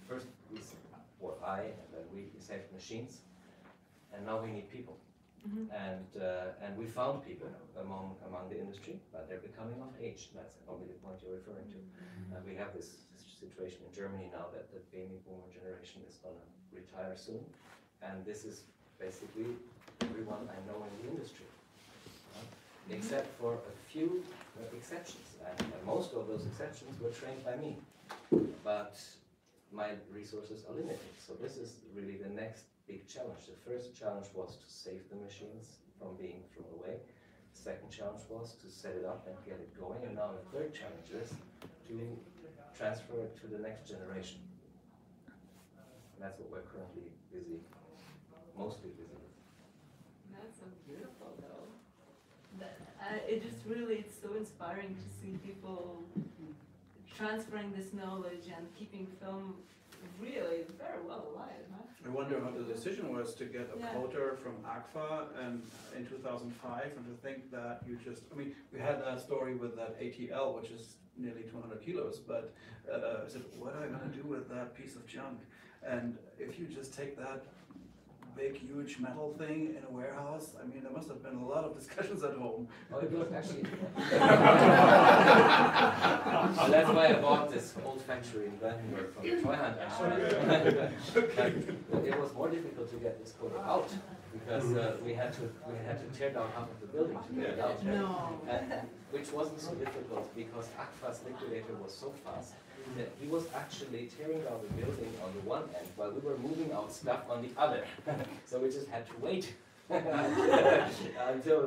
First we saved machines, and now we need people. And we found people among the industry, but they're becoming of age. That's probably the point you're referring to. And we have this situation in Germany now that the baby boomer generation is going to retire soon, and this is basically everyone I know in the industry, except for a few exceptions. And most of those exceptions were trained by me, but my resources are limited. So this is really the next big challenge. The first challenge was to save the machines from being thrown away. The second challenge was to set it up and get it going. And now the third challenge is to transfer it to the next generation. And that's what we're currently busy, mostly busy with. That's so beautiful, though. It just really, it's so inspiring to see people transferring this knowledge and keeping film really very well alive, huh? I wonder how the decision was to get a coater from Agfa and in 2005, and to think that you just, I mean, we had that story with that ATL, which is nearly 200 kilos, but I said, what am I going to do with that piece of junk? And if you just take that big, huge metal thing in a warehouse, I mean, there must have been a lot of discussions at home. Oh, it was actually. Well, that's why I bought this old factory in Brandenburg from Treuhand, actually. But it was more difficult to get this coater out because we had to tear down half of the building to get it out. No. Which wasn't so difficult because Agfa's liquidator was so fast that he was actually tearing down the building on the one end while we were moving out stuff on the other. So we just had to wait until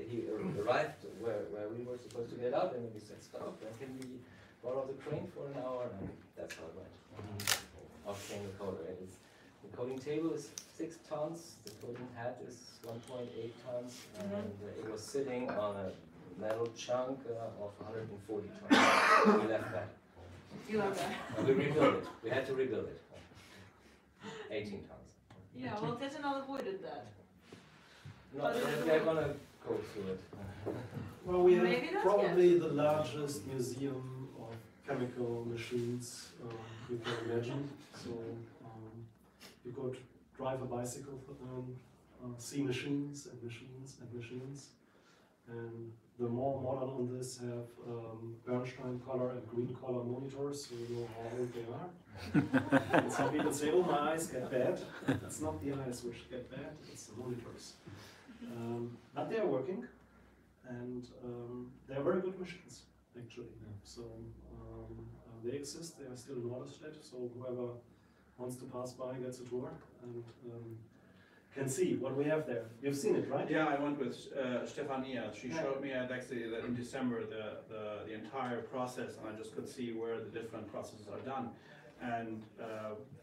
he arrived where we were supposed to get out, and then we said stop, and can we borrow the crane for an hour? And that's how it went. Off came the coater. The coating table is 6 tons, the coating head is 1.8 tons, and it was sitting on a metal chunk of 140 tons. We left that. You love that. And we rebuilt it. We had to rebuild it. 18 tons. Yeah, well, Tetanol avoided that. No, they're gonna go through it. Well, we have probably the largest museum of chemical machines you can imagine. So you could drive a bicycle, see machines and machines and machines. And the more modern on this have Bernstein color and green color monitors, so you know how old they are. And some people say, oh, my eyes get bad. It's not the eyes which get bad, it's the monitors. But they are working, and they are very good machines, actually. So they exist, they are still in Norderstedt, so whoever wants to pass by gets a tour and can see what we have there. You've seen it, right? Yeah, I went with Stefania. She showed me at actually that in December the entire process, and I just could see where the different processes are done. And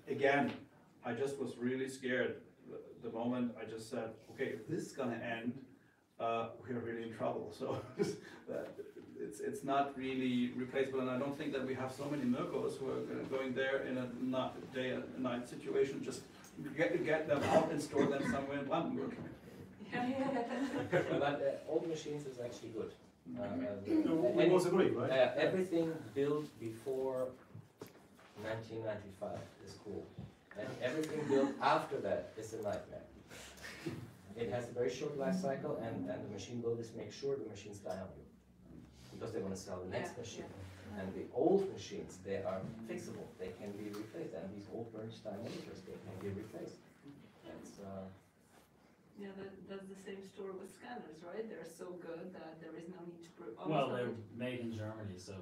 again, I just was really scared. The moment I just said, okay, if this is going to end, we're really in trouble. So it's not really replaceable, and I don't think that we have so many Mirkos who are going there in a day and night situation. Just get them out and store them somewhere in Brandenburg. But old machines is actually good. We both agree, right? Everything built before 1995 is cool. And everything built after that is a nightmare. It has a very short life cycle, and the machine builders make sure the machines die on you. Because they want to sell the next machine. And the old machines, they are fixable. They can be replaced. And these old Bernstein monitors, they can be replaced. That's, yeah, that's the same story with scanners, right? They're so good that there is no need to... Well, they're made in Germany, so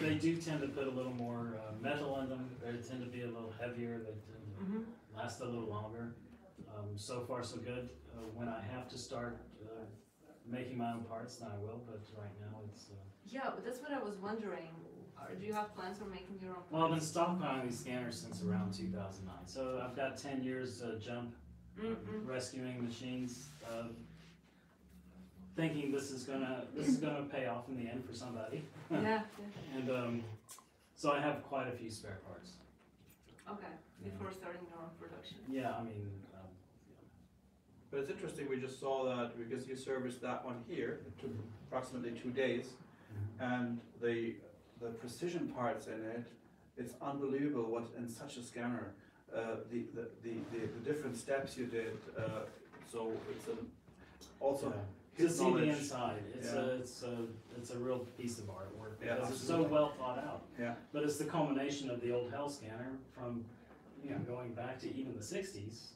they do tend to put a little more metal in them. They tend to be a little heavier. They tend to last a little longer. So far, so good. When I have to start making my own parts, then I will, but right now it's... Yeah, but that's what I was wondering. Do you have plans for making your own parts? Well, I've been stockpiling these scanners since around 2009, so I've got 10 years jump rescuing machines, thinking this is gonna pay off in the end for somebody. Yeah. And so I have quite a few spare parts. Okay, before starting your own production. Yeah, I mean... But it's interesting, we just saw that because you serviced that one here, it took approximately 2 days, and the precision parts in it, it's unbelievable what in such a scanner, the different steps you did, so it's also to see the inside, it's a real piece of artwork because it's so well thought out. Yeah. But it's the culmination of the old Hell scanner from, going back to even the 60s.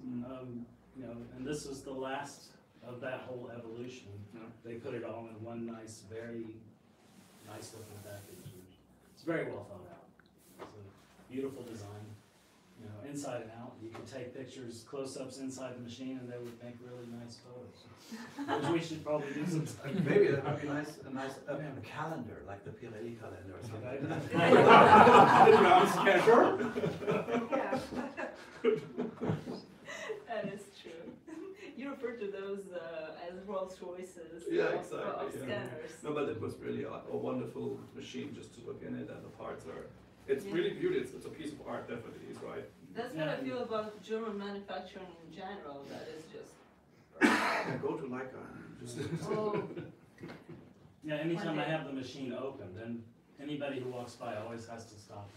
And this was the last of that whole evolution. They put it all in one nice, very nice looking package. It's very well thought out. It's a beautiful design. You know, inside and out. You could take pictures, close-ups inside the machine, and they would make really nice photos. Which we should probably do sometime. Maybe that would be a nice calendar, like the Pirelli calendar or something. That is true. You refer to those as Rolls Royces Yeah, of scanners. No, but it was really a wonderful machine just to look in it, and the parts are. It's really beautiful. It's a piece of art, definitely. He's right. That's what I feel about German manufacturing in general. That is just. Go to Leica. Oh. Yeah, anytime I have the machine open, then anybody who walks by always has to stop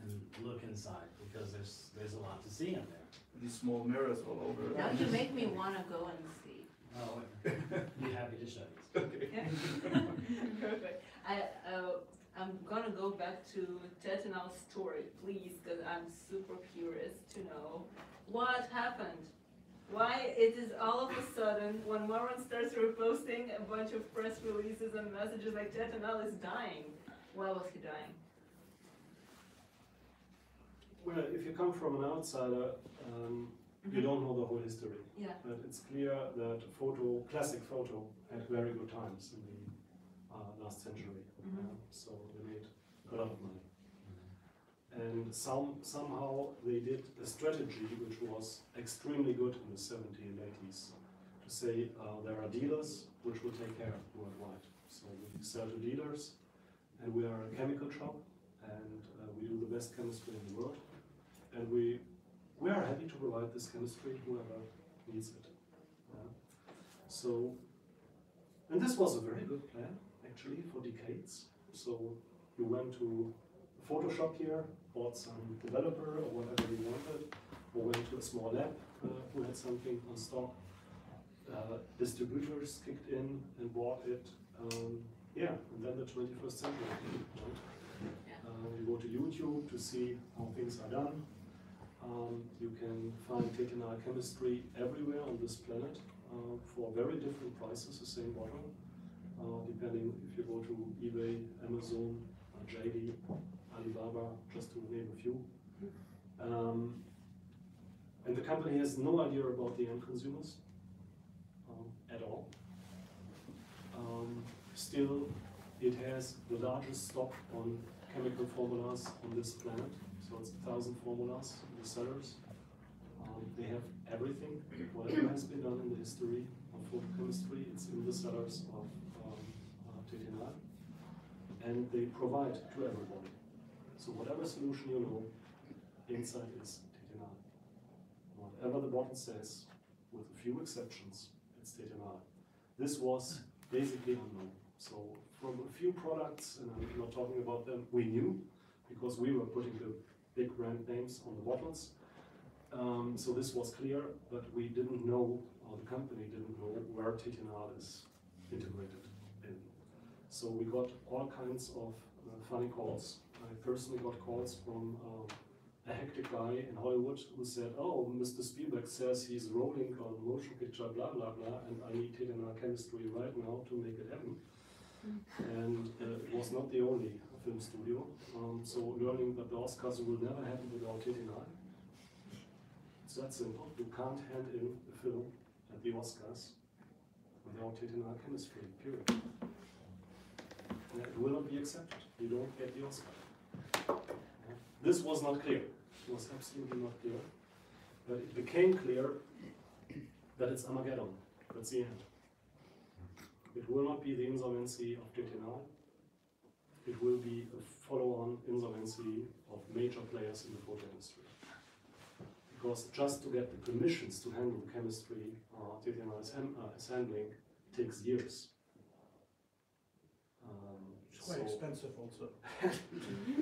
and look inside because there's a lot to see in there. These small mirrors all over. Now you make me want to go and see. Oh, be happy to show you. Okay. Yeah. Perfect. I'm gonna go back to Tetanal's story, please, because I'm super curious to know what happened. Why it is all of a sudden, when Moran starts reposting a bunch of press releases and messages like Tetanal is dying. Why was he dying? Well, if you come from an outsider, you don't know the whole history. Yeah. But it's clear that classic photo, had very good times in the last century. So they made a lot of money. And somehow they did a strategy which was extremely good in the 70s and 80s to say there are dealers which will take care worldwide. So we sell to dealers, and we are a chemical shop, and we do the best chemistry in the world, and we are happy to provide this chemistry whoever needs it. So, and this was a very good plan actually for decades. So you went to Photoshop here, bought some developer or whatever you wanted, or went to a small lab who had something on stock. Distributors kicked in and bought it. Yeah, and then the 21st century. Right? You go to YouTube to see how things are done. You can find Tetanal chemistry everywhere on this planet for very different prices, the same bottle, depending if you go to eBay, Amazon, JD, Alibaba, just to name a few. And the company has no idea about the end consumers at all. Still, it has the largest stock on chemical formulas on this planet. So it's 1,000 formulas in the cellars. They have everything, whatever has been done in the history of photochemistry, it's in the cellars of Tetanal. And they provide to everybody. So whatever solution you know, inside is Tetanal. Whatever the bottle says, with a few exceptions, it's Tetanal. This was basically unknown. So from a few products, and I'm not talking about them, we knew, because we were putting the big brand names on the bottles. So this was clear, but we didn't know, or the company didn't know, where Tetanal is integrated in. So we got all kinds of funny calls. I personally got calls from a hectic guy in Hollywood who said, "Oh, Mr. Spielberg says he's rolling on motion picture, blah, blah, blah, and I need Tetanal chemistry right now to make it happen." And it was not the only film studio. So learning that the Oscars will never happen without Tetanal. It's that simple. You can't hand in a film at the Oscars without Tetanal chemistry, period. And it will not be accepted. You don't get the Oscar. This was not clear. It was absolutely not clear. But it became clear that it's Armageddon. That's the end. It will not be the insolvency of Tetanal. It will be a follow-on insolvency of major players in the photo industry. Because just to get the permissions to handle chemistry Tetanal is handling takes years. It's quite expensive also.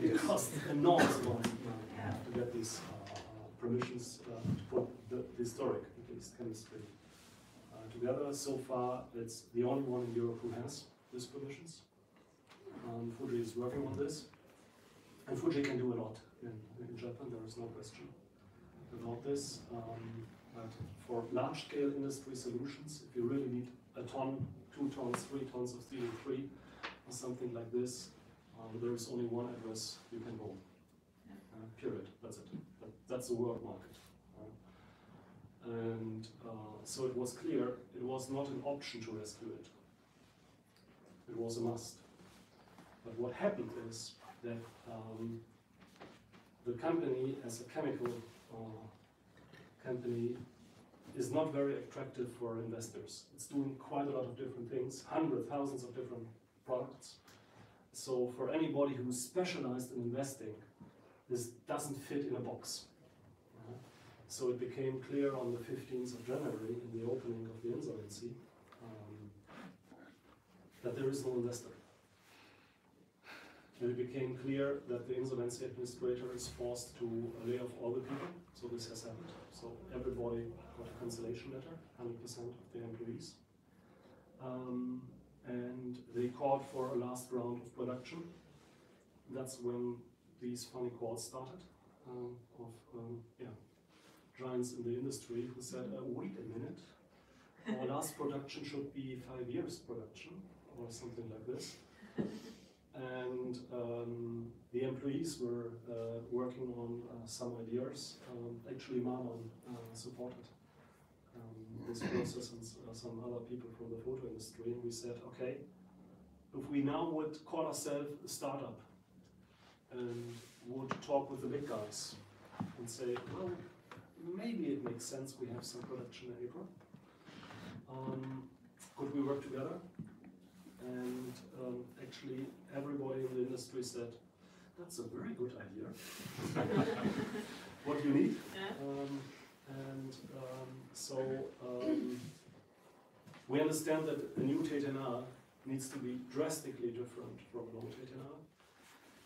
It costs enormous amount of money to get these permissions to put the historic, at least, chemistry together. So far, it's the only one in Europe who has these permissions. Fuji is working on this. And Fuji can do a lot in Japan, there is no question about this. But for large-scale industry solutions, if you really need a ton, 2 tons, 3 tons of CO3, or something like this, there is only one address you can go. Period. That's it. That's the world market. And so it was clear it was not an option to rescue it. It was a must. But what happened is that the company, as a chemical company, is not very attractive for investors. It's doing quite a lot of different things, hundreds, thousands of different products. So for anybody who's specialized in investing, this doesn't fit in a box. So it became clear on the 15th of January, in the opening of the insolvency, that there is no investor. And it became clear that the insolvency administrator is forced to lay off all the people. So this has happened. So everybody got a cancellation letter, 100% of the employees. And they called for a last round of production. That's when these funny calls started giants in the industry who said, wait a minute, our last production should be 5 years production, or something like this. And the employees were working on some ideas. Actually, Marlon supported this process and some other people from the photo industry. And we said, okay, if we now would call ourselves a startup and would talk with the big guys and say, well, maybe it makes sense we have some production in April. Could we work together? And actually, everybody in the industry said, that's a very good idea. What do you need? So we understand that a new TTNA needs to be drastically different from an old TTNA.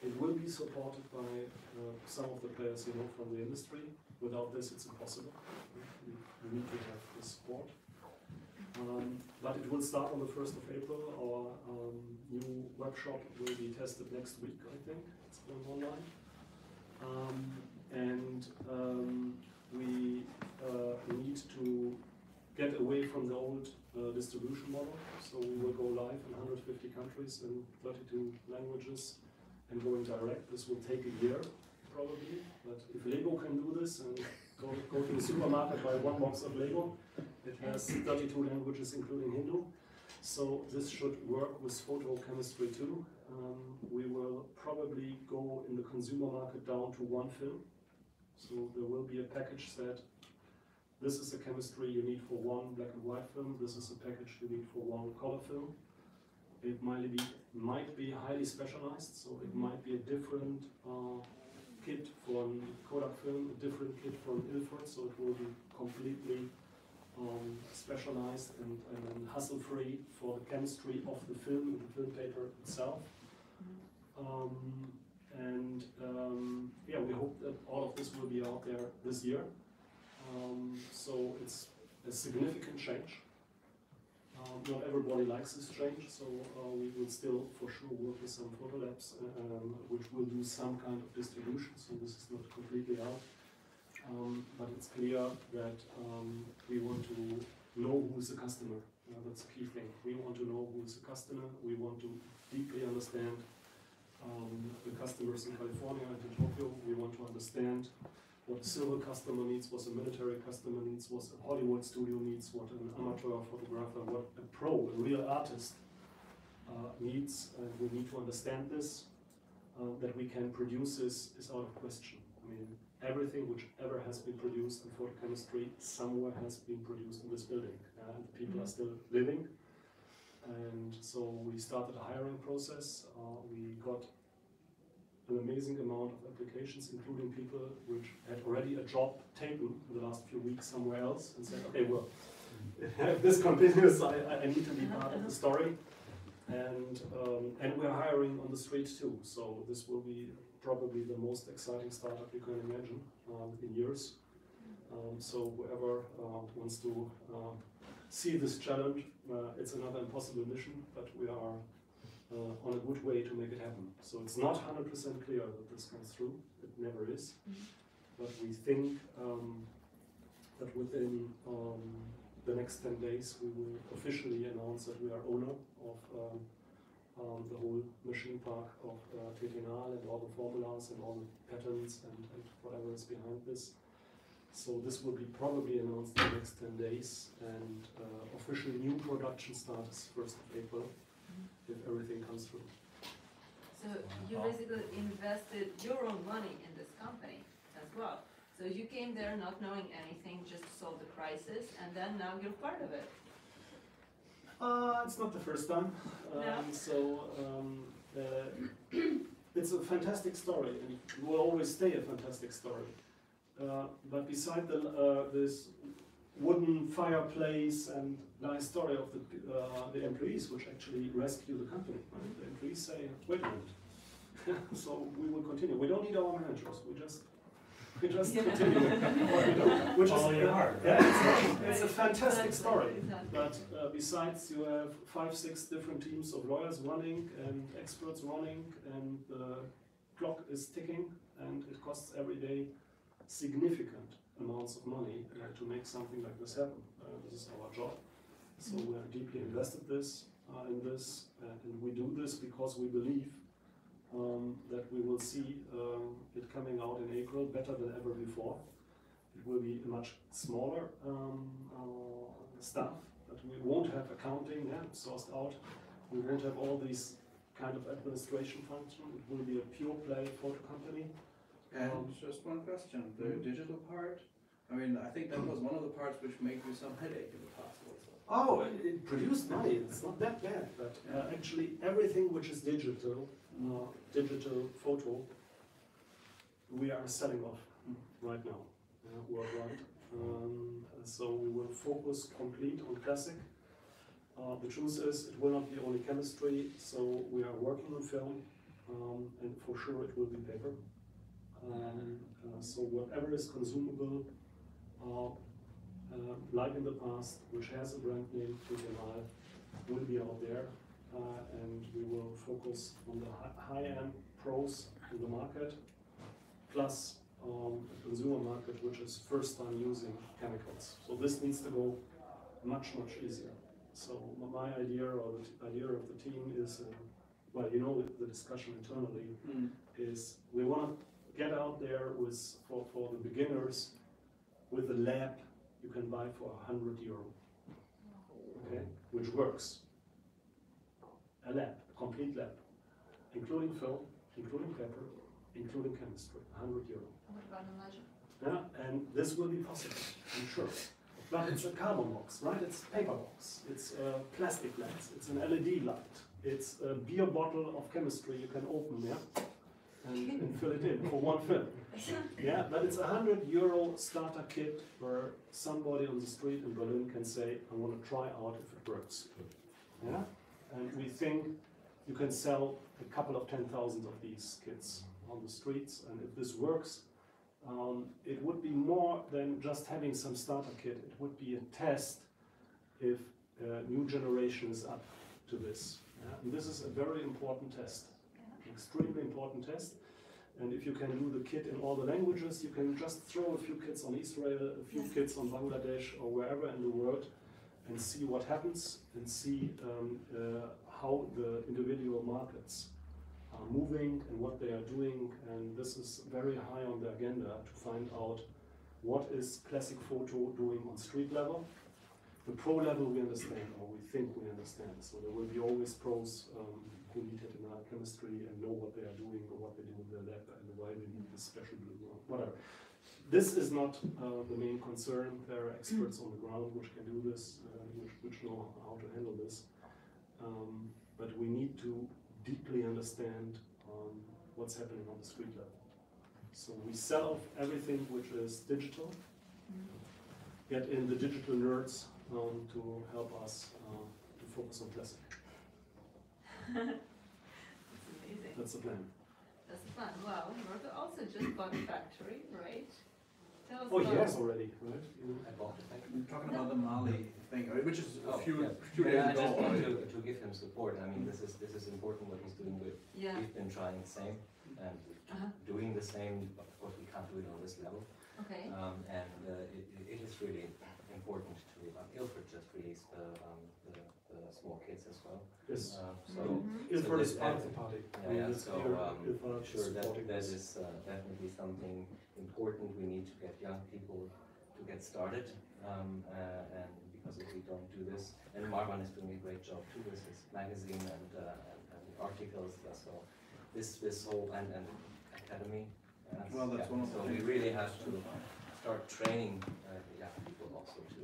It will be supported by some of the players you know from the industry. Without this, it's impossible. We need to have the support. But it will start on the 1st of April. Our new webshop will be tested next week, I think. It's going online. We need to get away from the old distribution model. So we will go live in 150 countries in 32 languages and going direct. This will take a year, probably. But if Lego can do this and go to the supermarket, buy one box of Lego, it has 32 languages, including Hindu. So this should work with photochemistry too. We will probably go in the consumer market down to one film. So there will be a package that this is the chemistry you need for one black and white film. This is a package you need for one color film. It might be highly specialized, so it might be a different kit for Kodak film, a different kit for Ilford, so it will be completely specialized and hassle-free for the chemistry of the film and the film paper itself. We hope that all of this will be out there this year. So it's a significant change. Not everybody likes this change, so we will still for sure work with some photo labs which will do some kind of distribution, so this is not completely out. But it's clear that we want to know who is the customer. That's a key thing. We want to know who is the customer. We want to deeply understand the customers in California and in Tokyo. We want to understand what a civil customer needs, what a military customer needs, what a Hollywood studio needs, what an amateur photographer, what a pro, a real artist needs. And we need to understand this. That we can produce this is out of question. I mean, everything which ever has been produced in photochemistry somewhere has been produced in this building, and people are still living. And so we started a hiring process. We got an amazing amount of applications, including people which had already a job taken in the last few weeks somewhere else and said, okay, well, if this continues, I need to be part of the story. And we're hiring on the street too. So this will be probably the most exciting startup you can imagine in years. So whoever wants to see this challenge, it's another impossible mission, but we are on a good way to make it happen. So it's not 100% clear that this comes through. It never is. But we think that within the next 10 days we will officially announce that we are owner of the whole machine park of Tetinal and all the formulas and all the patents and whatever is behind this. So this will be probably announced in the next 10 days, and official new production starts 1st of April, if everything comes through. So you basically invested your own money in this company as well. So you came there not knowing anything, just to solve the crisis, and then now you're part of it. It's not the first time. It's a fantastic story, and it will always stay a fantastic story. But beside this wooden fireplace and nice story of the employees, which actually rescue the company, right? The employees say, wait a minute. So we will continue. We don't need our managers. We just continue what we do, which is it's a fantastic story. But besides, you have 5-6 different teams of lawyers running and experts running, and the clock is ticking, and it costs every day significant amounts of money to make something like this happen. This is our job. So we are deeply invested in this, and we do this because we believe that we will see it coming out in April better than ever before. It will be a much smaller staff, but we won't have accounting sourced out. We won't have all these kind of administration functions. It will be a pure play photo company. And just one question, the digital part, I mean, I think that was one of the parts which made you some headache in the past also. Oh, it produced money, it's not that bad, but actually everything which is digital, digital photo, we are selling off right now, worldwide. So we will focus complete on classic. The truth is, it will not be only chemistry, so we are working on film, and for sure it will be paper. So whatever is consumable, like in the past, which has a brand name, Tetinal, will be out there, and we will focus on the high-end pros in the market, plus the consumer market, which is first time using chemicals. So this needs to go much easier. So my idea, or the idea of the team is, well, you know, the discussion internally is we want to get out there with for the beginners with a lab you can buy for €100, okay, which works. A lab, a complete lab, including film, including paper, including chemistry, €100. What about Elijah? Yeah, and this will be possible, I'm sure. But it's a carbon box, right? It's a paper box. It's a plastic lens. It's an LED light. It's a beer bottle of chemistry you can open, and fill it in for one film. Yeah, but it's €100 starter kit where somebody on the street in Berlin can say, I want to try out if it works. Yeah, and we think you can sell a couple of 10,000 of these kits on the streets, and if this works, it would be more than just having some starter kit. It would be a test if a new generation is up to this. Yeah? And this is a very important test. Extremely important test, and if you can do the kit in all the languages, you can just throw a few kits on Israel, a few kits on Bangladesh or wherever in the world, and see what happens, and see how the individual markets are moving and what they are doing. And this is very high on the agenda, to find out what is classic photo doing on street level. The pro level we understand, or we think we understand, so there will be always pros who need Tetinal chemistry and know what they are doing or what they do in their lab and why they need this special blue, whatever. This is not the main concern. There are experts on the ground which can do this, which know how to handle this. But we need to deeply understand what's happening on the street level. So we sell off everything which is digital, get in the digital nerds to help us to focus on classic. That's amazing. That's the plan. That's the plan. Wow, Roberto also just bought a factory, right? Tell us Oh, about yes, already, right? I bought the factory. You're talking about the Mali thing, which is a few Yeah, days I ago. just want to give him support. I mean, this is important what he's doing with. Yeah. We've been trying the same and doing the same. Of course, we can't do it on this level. Okay. And it is really important to. Ilford just released the small kits as well. Yes. So Ilford is part of the party. Yeah, so sure, that is definitely something important. We need to get young people to get started, and because if we don't do this, and Marwan is doing a great job too with his magazine and articles. So this whole and academy. Well, that's one of the so we really have to start training young people also to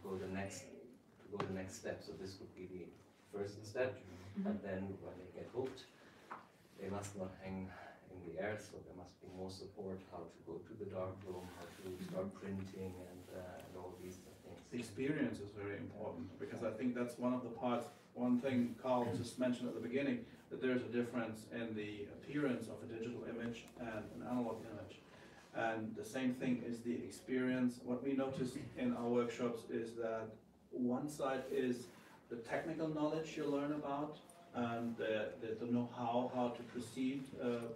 go the next step. So this would be the first step, and then when they get hooked, they must not hang in the air. So there must be more support, how to go to the darkroom, how to start printing, and all these things. The experience is very important, because I think that's one of the parts. One thing Carl just mentioned at the beginning, that there's a difference in the appearance of a digital image and an analog image. And the same thing is the experience. What we noticed in our workshops is that one side is the technical knowledge you learn about, and the know-how, how to proceed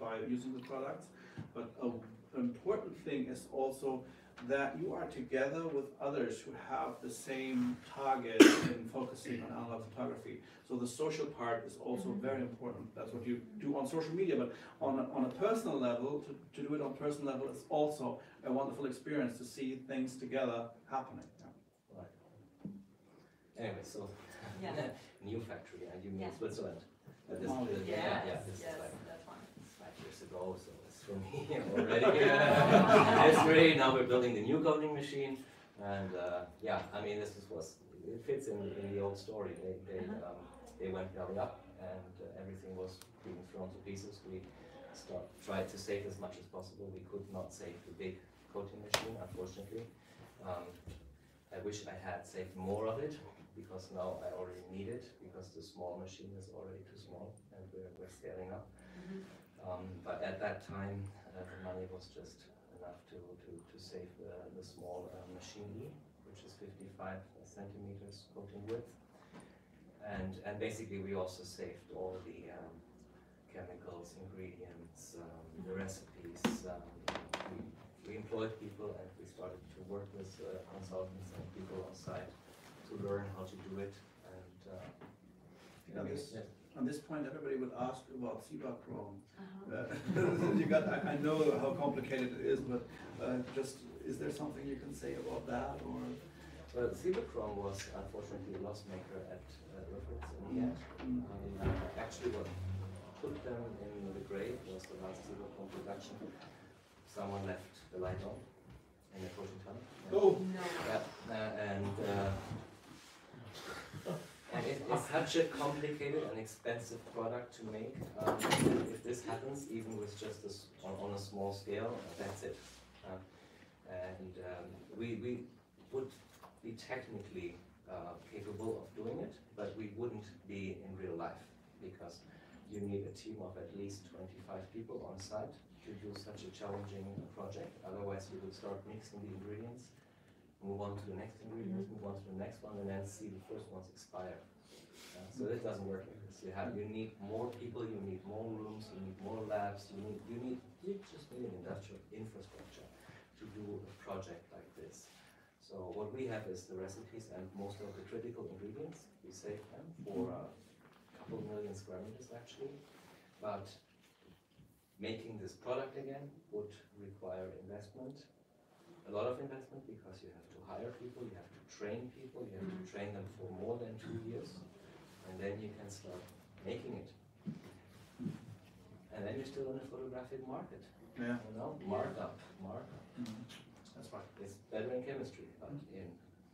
by using the products. But an important thing is also that you are together with others who have the same target in focusing on analog photography. So the social part is also very important. That's what you do on social media, but on a personal level, to do it on a personal level is also a wonderful experience to see things together happening. Yeah. Right. Anyway, so new factory, and you mean Switzerland. This is like 5 years ago, so it's for me already history. Now we're building the new coating machine, and I mean it fits in the old story. They went belly up, and everything was being thrown to pieces. We tried to save as much as possible. We could not save the big coating machine, unfortunately. I wish I had saved more of it, because now I already need it, because the small machine is already too small, and we're scaling up. But at that time, the money was just enough to save the small machine E, which is 55 centimeters coating width. And basically we also saved all the chemicals, ingredients, the recipes. We employed people, and we started to work with consultants and people on site to learn how to do it. And on this point, everybody would ask about Cibachrome. I know how complicated it is, but is there something you can say about that? Or well, Cibachrome was unfortunately a loss maker at Riffel's in the end. Actually, what put them in the grave was the last Cibachrome production. Someone left the light on in the coating tunnel. Oh no! Yeah, and it's such a complicated and expensive product to make. If this happens, even with just on a small scale, that's it. We would be technically capable of doing it, but we wouldn't be in real life, because you need a team of at least 25 people on site to do such a challenging project. Otherwise, you would start mixing the ingredients, move on to the next ingredients, move on to the next one, and then see the first ones expire. So it doesn't work like this. You need more people, you need more rooms, you need more labs, you just need an industrial infrastructure to do a project like this. So what we have is the recipes and most of the critical ingredients. We save them for a couple million square meters actually, but making this product again would require investment, a lot of investment, because you have to hire people, you have to train people, you have to train them for more than 2 years, and then you can start making it. And then you're still in the photographic market. Yeah. You know, markup. That's right. It's better in chemistry, but in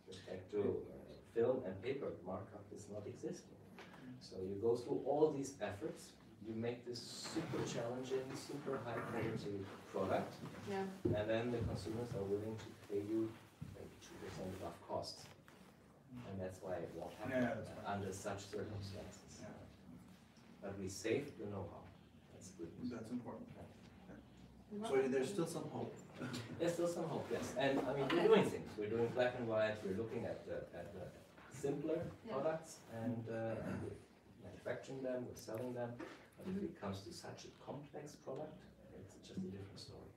respect to film and paper, markup is not existing. So you go through all these efforts, you make this super challenging, super high quality product, and then the consumers are willing to pay you maybe 2% above costs. And that's why it won't happen under such circumstances. But we saved the know-how. That's good news. That's important. So there's still some hope. There's still some hope, yes. And I mean, we're doing things. We're doing black and white. We're looking at the simpler products, and we're manufacturing them. We're selling them. But if it comes to such a complex product, it's just a different story.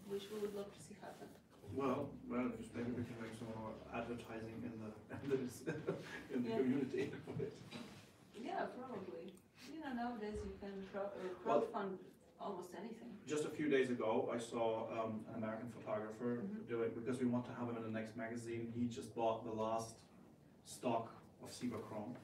Which we would love to see happen. Well, just maybe we can make some more advertising in the community. Yeah, probably. You know, nowadays you can crowdfund almost anything. Just a few days ago, I saw an American photographer do it because we want to have him in the next magazine. He just bought the last stock of Cibachrome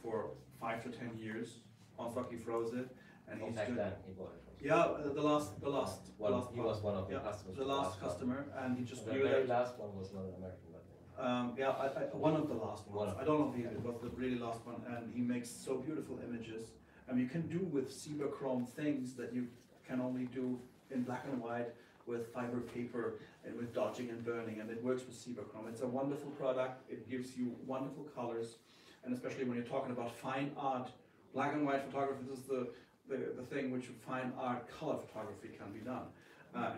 for 5 to 10 years. On stock, he froze it, and he's back doing. then he bought it. Yeah, the last. He was one of the customers. The last customer, and he just the knew very that. last one was not an American, but one of the last ones. I don't know if it was the really last one, and he makes so beautiful images. And you can do with Cibachrome things that you can only do in black and white with fiber paper and with dodging and burning, and it works with Cibachrome. It's a wonderful product. It gives you wonderful colors, and especially when you're talking about fine art, black and white photography. This is the thing which fine art color photography can be done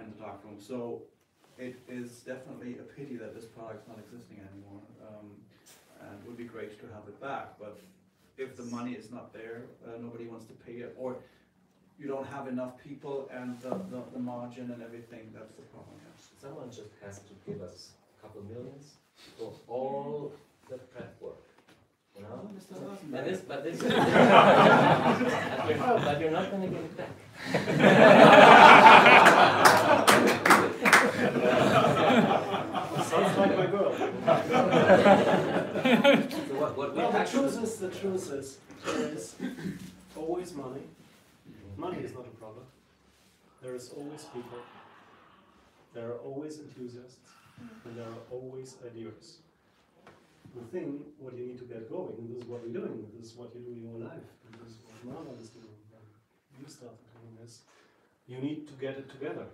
in the darkroom. So it is definitely a pity that this product's not existing anymore, and it would be great to have it back. But if the money is not there, nobody wants to pay it, or you don't have enough people and the margin and everything, that's the problem. Yeah. Someone just has to give us a couple millions for all the prep work. You know? But you're not going to get it back. Sounds like my girl. So what well, the truth is, there is always money. Money is not a problem. There is always people. There are always enthusiasts, and there are always ideas. The thing, what you need to get going, and this is what we're doing, this is what you do in your life, and this is what Marlon is doing, you started doing this, you need to get it together.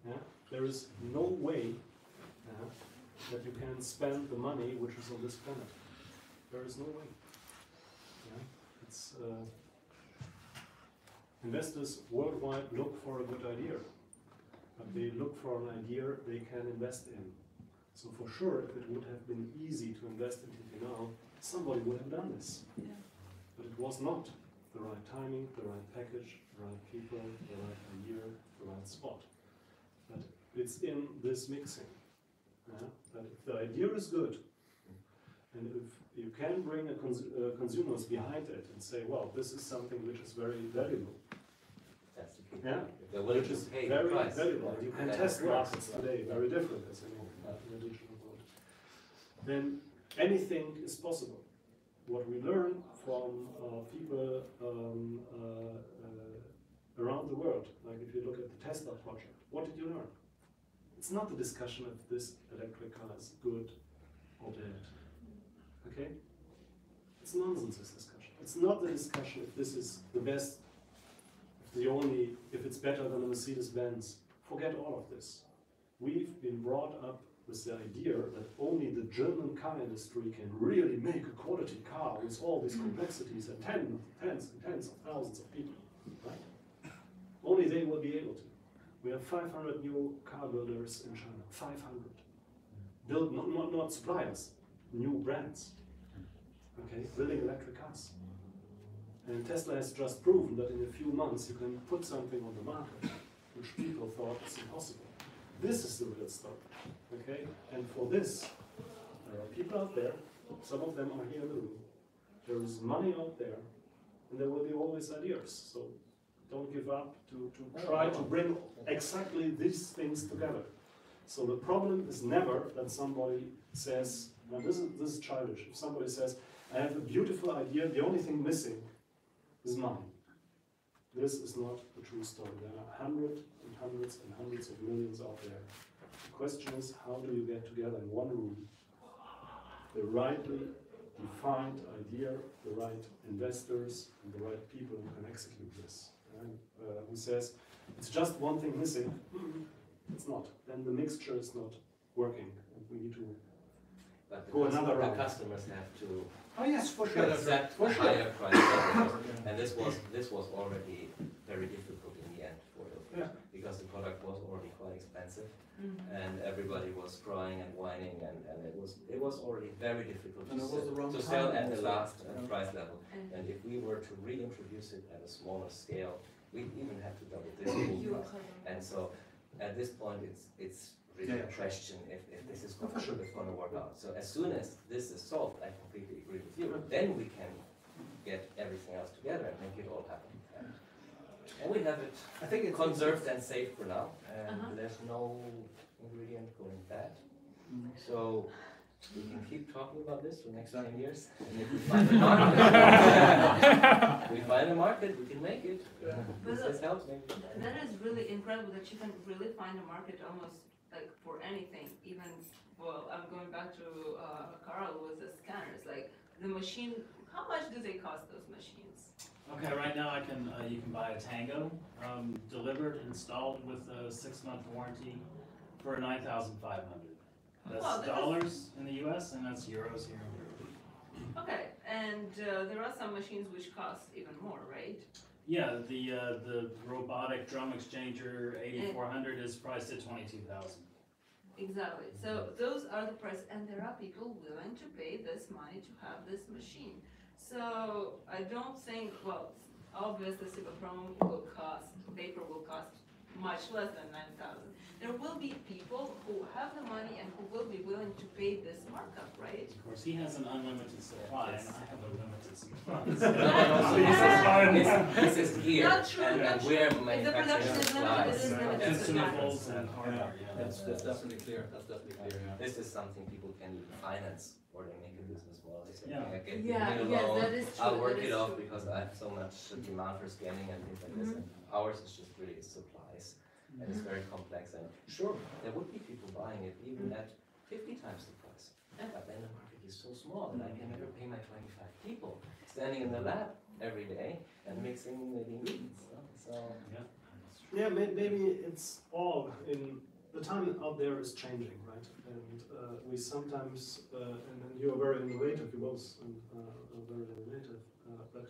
Yeah? There is no way that you can spend the money which is on this planet. There is no way. Yeah? It's, investors worldwide look for a good idea, but they look for an idea they can invest in. So for sure, if it would have been easy to invest in Tifinagh, somebody would have done this. Yeah. But it was not the right timing, the right package, the right people, the right idea, the right spot. But it's in this mixing. That if the idea is good, and if you can bring consumers behind it and say, well, this is something which is very valuable. That's the key. Yeah, they're willing which to is pay very the price. valuable. You can That test works. markets today, very different as in the digital world. Then anything is possible. What we learn from people around the world, like if you look at the Tesla project, what did you learn? It's not the discussion of this electric car is good or bad. Okay? It's nonsense, this discussion. It's not the discussion if this is the best, if it's better than a Mercedes-Benz. Forget all of this. We've been brought up with the idea that only the German car industry can really make a quality car with all these complexities and tens of thousands of people. Right? Only they will be able to. We have 500 new car builders in China. 500. Build not suppliers, new brands. Okay, building electric cars. And Tesla has just proven that in a few months you can put something on the market which people thought was impossible. This is the real story. Okay? And for this, there are people out there, some of them are here in the room. There is money out there, and there will be always ideas. So don't give up to try to bring exactly these things together. So the problem is never that somebody says, now this is childish. If somebody says, I have a beautiful idea, the only thing missing is money. This is not the true story. There are hundreds and hundreds and hundreds of millions out there. The question is, how do you get together in one room the rightly defined idea, the right investors, and the right people who can execute this? Who says, it's just one thing missing? It's not. Then the mixture is not working. And we need to go another round. The customers have to accept a higher price. And this was already very difficult in the end for them, because the product was already quite expensive, and everybody was crying and whining, and it was already very difficult to sell at the last price level. And if we were to reintroduce it at a smaller scale, we even had to double this. And so at this point it's really a question if this is going to work out. So as soon as this is solved, I completely agree with you. Then we can get everything else together and make it all happen. And we have it, I think it's conserved and safe for now, and there's no ingredient going bad. So we can keep talking about this for the next 10 years. And if we find a market, we can make it. This helps maybe. That is really incredible that you can really find a market almost like for anything. Even, well, I'm going back to Carl with the scanners. Like the machine, how much do they cost, those machines? Okay, right now you can buy a Tango delivered, installed with a 6-month warranty for $9,500. That's dollars in the US, and that's euros here in Europe. Okay, and there are some machines which cost even more, right? Yeah, the robotic drum exchanger 8400 is priced at $22,000. Exactly. So those are the prices, and there are people willing to pay this money to have this machine. So I don't think, well, obviously Silverchrome will cost, paper will cost much less than 9,000. There will be people who have the money and who will be willing to pay this markup, right? Of course, he has an unlimited supply, and I have a limited supply. This is here, not true, and we're manufacturing supplies. Consumables and hardware. That's definitely clear. That's definitely clear. This is something people can even finance, or they make a business model. They say, Yeah. I get Yeah, that is true. I'll work it off because I have so much demand for scanning and things like this. And ours is just really supplies, and it's very complex. And sure, there would be people buying it even at 50 times the price. But then the market is so small that I can never pay my 25 people standing in the lab every day and mixing the ingredients. So yeah, maybe it's all in the time out there is changing, right? And we sometimes, and you are very innovative, you both are very innovative, but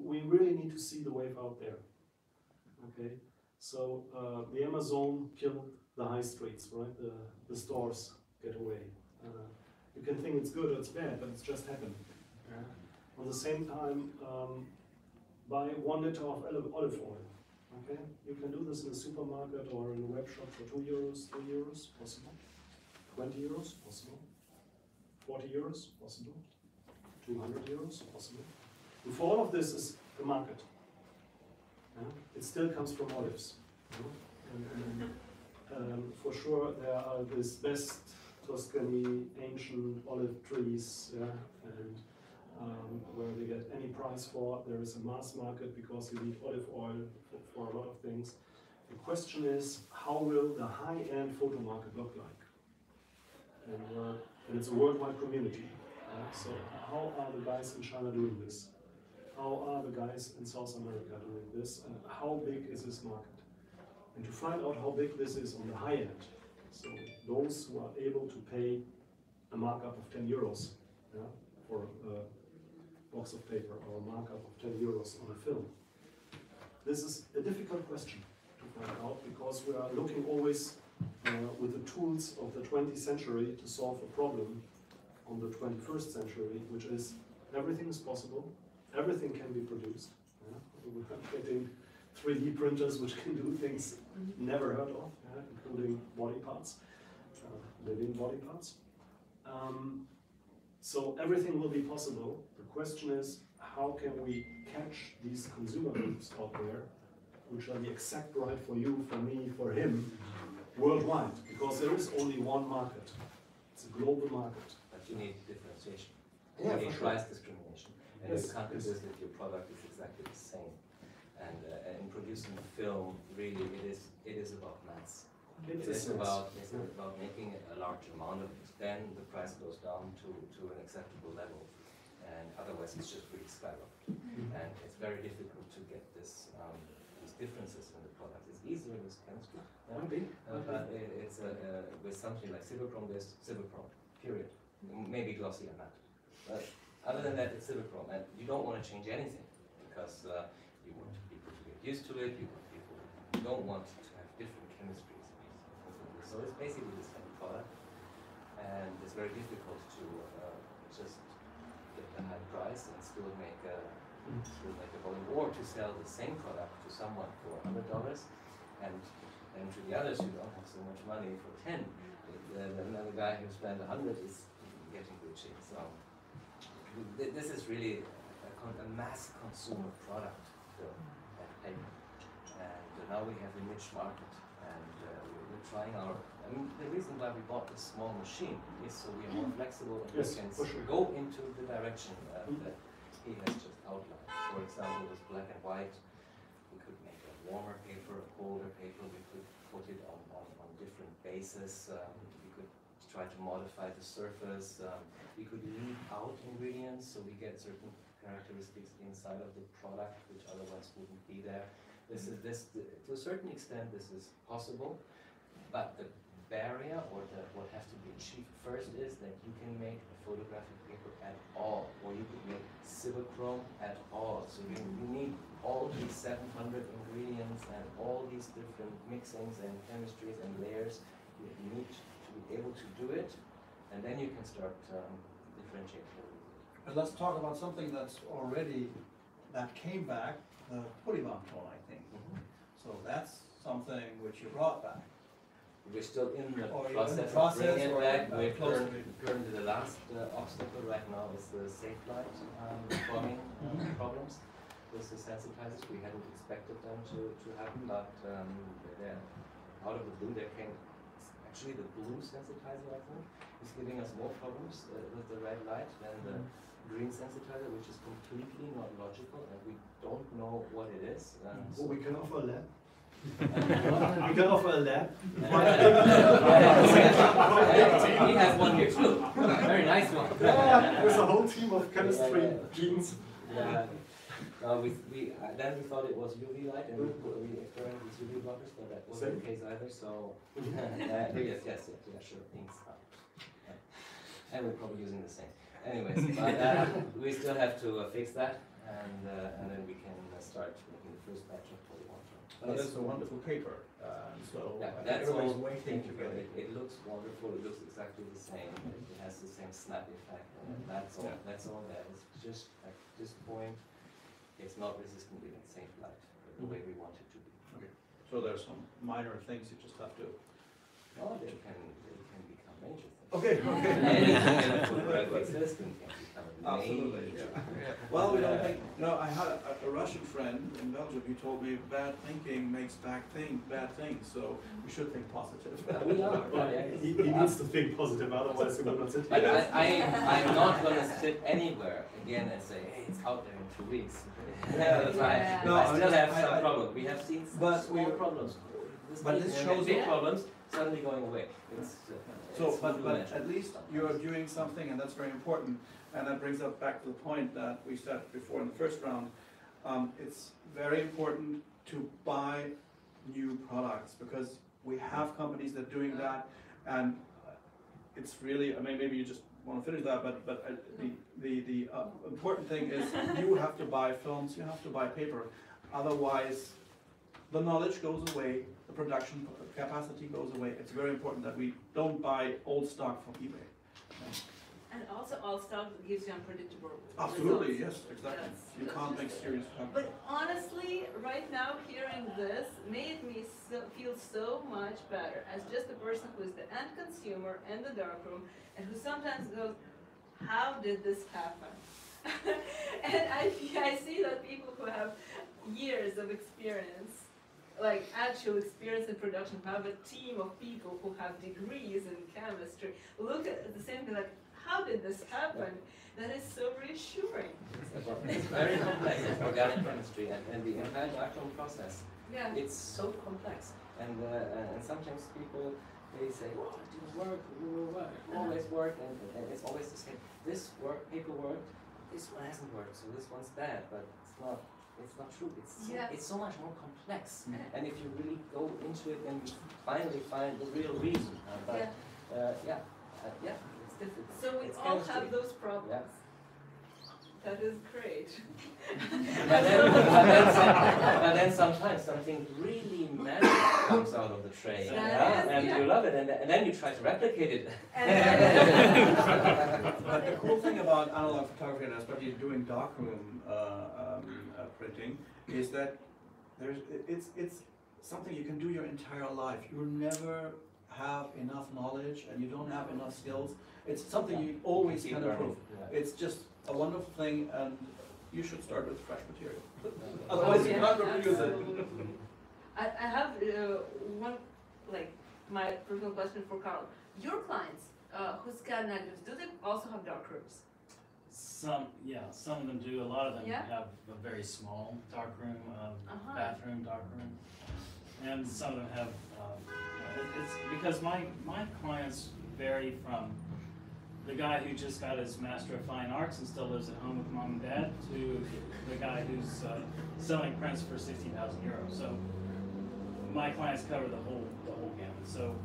we really need to see the wave out there. Okay, so the Amazon killed the high streets, right? The stores get away. You can think it's good or it's bad, but it's just happened. At the same time, buy 1 liter of olive oil. Okay, you can do this in a supermarket or in a web shop for €2, €3, possible. 20 euros, possible. 40 euros, possible. 200 euros, possible. And for all of this is the market. It still comes from olives. And for sure, there are these best Tuscany ancient olive trees, and where they get any price for. There is a mass market because you need olive oil for a lot of things. The question is, how will the high-end photo market look like? And it's a worldwide community. So how are the guys in China doing this? How are the guys in South America doing this? And how big is this market? And to find out how big this is on the high end, so those who are able to pay a markup of 10 euros for a box of paper, or a markup of 10 euros on a film. This is a difficult question to find out, because we are looking always with the tools of the 20th century to solve a problem on the 21st century, which is everything is possible, everything can be produced. We're getting 3D printers which can do things never heard of, including body parts, living body parts. So everything will be possible. The question is, how can we catch these consumer groups out there, which are the exact right for you, for me, for him, worldwide? Because there is only one market. It's a global market. But you need differentiation. Yeah, you need for sure. price discrimination. And you can't do this if your product is exactly the same. And in producing a film, really, it is about mass. It is about making a large amount of it. Then the price goes down to an acceptable level, and otherwise it's just really skyrocketing. And it's very difficult to get this these differences in the product. It's easier with chemistry, but it's with something like Silverchrome. There's Silverchrome, period. Maybe glossy or not. But other than that, it's Silverchrome, and you don't want to change anything because you want people to get used to it. You don't want to have different chemistries. So it's basically the same product, and it's very difficult to just get the high price and still make a volume, or to sell the same product to someone for $100 and And to the others who don't have so much money for 10, another guy who spent 100 is getting Gucci. So this is really a mass consumer product, film and paper. And now we have a niche market, and we're trying our. I mean, the reason why we bought this small machine is so we are more flexible and we can go into the direction that he has just outlined. For example, with black and white, we could make a warmer paper, a colder paper. We could put it on different bases. We could try to modify the surface. We could leave out ingredients, so we get certain characteristics inside of the product which otherwise wouldn't be there. To a certain extent, this is possible, but the barrier or what has to be achieved first is that you can make a photographic paper at all, or you could make Silverchrome at all. So you need all these 700 ingredients and all these different mixings and chemistries and layers. You need to be able to do it, and then you can start differentiating. But let's talk about something that's already, that came back, the polymer tool, I think. So that's something which you brought back. We're still in the process of bringing it back. We're currently the last obstacle right now is the safe light plumbing problems with the sensitizers. We hadn't expected them to happen, but out of the blue there came actually the blue sensitizer, I think, is giving us more problems with the red light than the green sensitizer, which is completely not logical, and we don't know what it is. Well, we can offer a lab. We can offer a lab. We have one here too. Very nice one. Yeah, with a whole team of chemistry genes. Yeah. Then we thought it was UV light, and we experimented with UV blockers, but that wasn't the case either. So yes, sure, things. And we're probably using the same. Anyways, but we still have to fix that, and then we can start making the first batch of polywater. That's a wonderful paper. So that's everybody's all waiting to get it. It looks wonderful. It looks exactly the same. It has the same snap effect, and that's all. That's all there. It's just at this point, it's not resistant within safe light the way we want it to be. Okay. So there's some minor things you just have to. No, they can become major things. Okay. Absolutely. Yeah. Well, we don't think. No, I had a Russian friend in Belgium. He told me bad thinking makes bad things. So we should think positive. He needs to think positive, otherwise he will not sit here. But I'm not going to sit anywhere again and say, hey, it's out there in 2 weeks. No, I still have some problems. We have seen small problems. But this shows big problems suddenly going away. But at least you're doing something, and that's very important. And that brings us back to the point that we said before in the first round. It's very important to buy new products, because we have companies that are doing that, and it's really. I mean, maybe you just want to finish that, but the important thing is you have to buy films, you have to buy paper, otherwise the knowledge goes away, the production capacity goes away. It's very important that we don't buy old stock from eBay. And also, old stock gives you unpredictable Absolutely, results. yes, exactly. You can't make serious progress. But honestly, right now, hearing this made me feel so much better as just a person who is the end consumer in the darkroom and who sometimes goes, how did this happen? And I see that people who have years of experience, like actual experience in production, who have a team of people who have degrees in chemistry, look at the same thing like, how did this happen? That is so reassuring. It's very complex, organic chemistry, and the entire darkroom process. Yeah. It's so complex, and sometimes people they say, "Oh, it didn't work. It will work. It always worked," and it's always the same. This paper worked. This one hasn't worked, so this one's bad. But it's not true. It's so much more complex. And if you really go into it, then you finally find the real reason. It's difficult. So we all have those problems. Yeah. That is great. but then sometimes something really magic comes out of the tray, and you love it, and then you try to replicate it. But the cool thing about analog photography, and especially doing darkroom printing, is that it's something you can do your entire life. You never have enough knowledge and you don't have enough skills. It's something you always can improve. It's just a wonderful thing, and you should start with fresh material. Otherwise, you can't reproduce it. I have one, like, my personal question for Carl. Your clients who scan negatives, do they also have dark rooms? Some of them do. A lot of them have a very small dark room, bathroom dark room, and some of them have. It's because my clients vary from the guy who just got his Master of Fine Arts and still lives at home with mom and dad to the guy who's selling prints for 60,000 euros. So my clients cover the whole gamut. So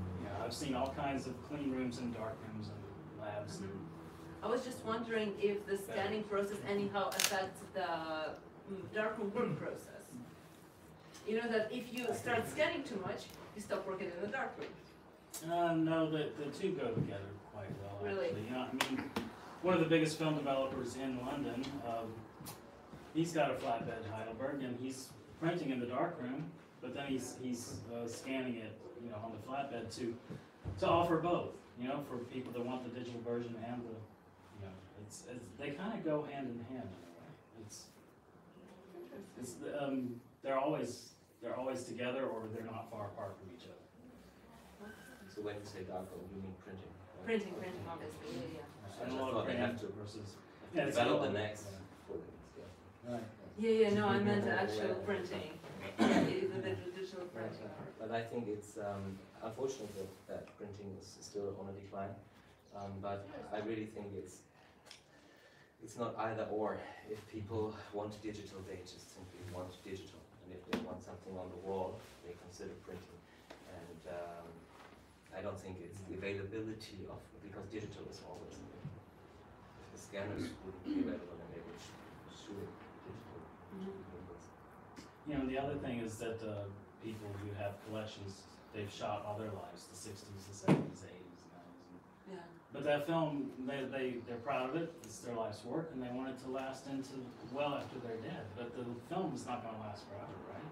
I've seen all kinds of clean rooms and dark rooms and labs. I was just wondering if the scanning process anyhow affects the darkroom work process. You know that if you start scanning too much, you stop working in the darkroom. No, the two go together quite well. Really? Actually. I mean, one of the biggest film developers in London, he's got a flatbed Heidelberg, and he's printing in the darkroom, but then he's scanning it, on the flatbed to offer both. For people that want the digital version and the, they kind of go hand in hand in a way. They're always together, or they're not far apart from each other. So when you say darkroom, you mean printing? Right? Printing, obviously, yeah. I thought they have to versus develop the next. Right. Yeah, no, I meant actual printing. The digital printing. But I think it's unfortunate that printing is still on a decline. But I really think it's not either or. If people want digital, they just simply want digital. And if they want something on the wall, they consider printing. And I don't think it's the availability of, because digital is always available. If the scanners wouldn't be available, then they would sue digital. The other thing is that people who have collections, they've shot all their lives, the 60s, the 70s, 80s, 90s. But that film, they're proud of it, it's their life's work, and they want it to last into well after they're dead. But the film is not going to last forever, right?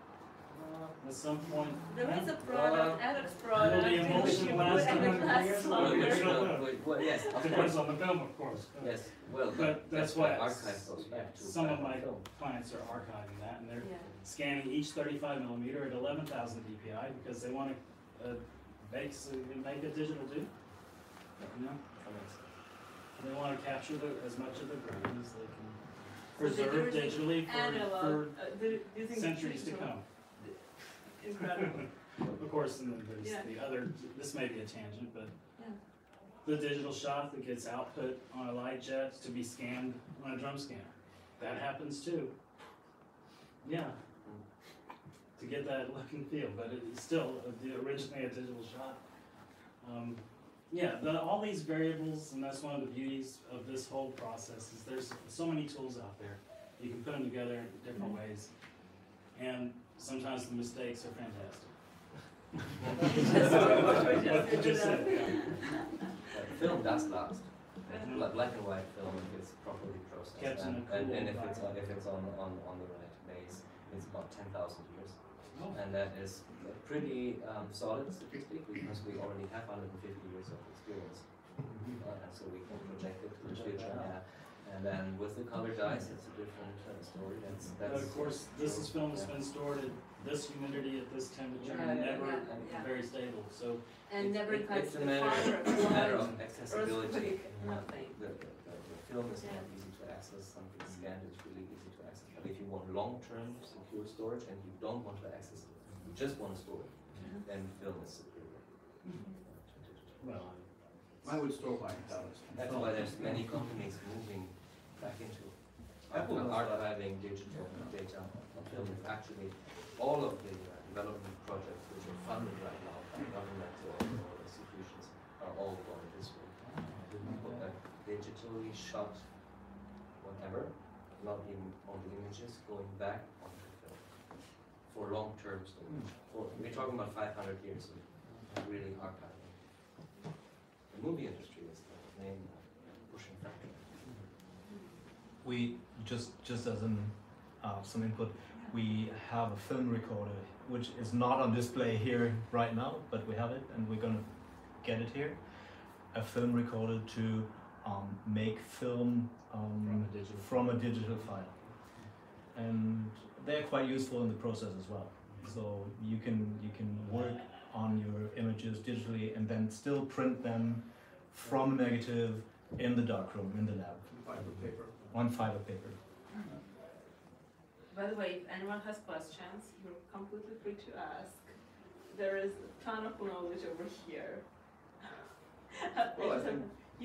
At some point, there is a product, Adam's product. It'll be emotional lasting 100 years longer. Well, yes. Depends on the film, of course. Yes, well, but that's why archive goes back to some of my clients are archiving that, and they're scanning each 35mm at 11,000 dpi because they want to make a digital do. They want to capture as much of the grain as they can preserve digitally for centuries to come. Incredible. Of course, and then there's the other, this may be a tangent, but the digital shot that gets output on a light jet to be scanned on a drum scanner. That happens too. Yeah. To get that look and feel, but it's still originally a digital shot. All these variables, and that's one of the beauties of this whole process, is there's so many tools out there. You can put them together in different ways, and sometimes the mistakes are fantastic. Film does last. Black and white film, if it's properly processed, and if it's on the right base, it's about 10,000 years, and that is a pretty solid statistic because we already have 150 years of experience, and so we can project it to the future. And then with the color dyes, it's a different story. That's of course, this film has been stored at this humidity, at this temperature, and never very stable. So it's a matter of accessibility. The film is not easy to access. Something scanned is really easy to access. But if you want long-term secure storage and you don't want to access it, you just want to store it, then film is superior. Well, I would store my dollars. That's why there's many companies moving back into archiving digital data on film. Actually, all of the development projects which are funded right now by government or institutions are all going this way. Digitally shot whatever, not even on the images, going back onto film for long-term storage. We're talking about 500 years of really archiving. The movie industry is the main pushing factor. We just as some input. we have a film recorder, which is not on display here right now, but we have it and we're gonna get it here. A film recorder to make film from a digital file. And they're quite useful in the process as well. So you can work on your images digitally and then still print them from negative in the darkroom, in the lab. Fiber paper. On fiber paper. By the way, if anyone has questions, you're completely free to ask. There is a ton of knowledge over here.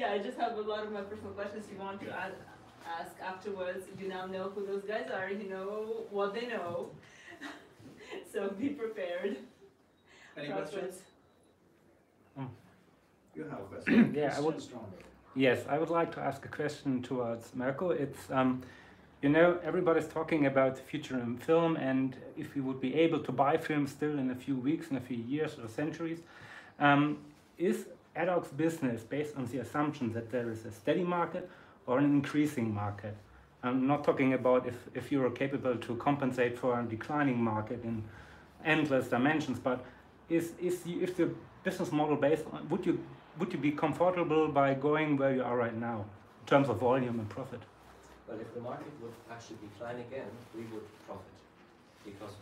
I just have a lot of my personal questions you want to ask afterwards. You now know who those guys are, you know what they know. So be prepared. Any questions? You have a question. Yeah, I would like to ask a question towards Mirko. It's you know, everybody's talking about the future in film, and if we would be able to buy film still in a few weeks, in a few years or centuries, is ad hoc's business based on the assumption that there is a steady market or an increasing market? I'm not talking about if you're capable to compensate for a declining market in endless dimensions, but if the business model based on, would you be comfortable by going where you are right now in terms of volume and profit? Well, if the market would actually decline again, we would profit, because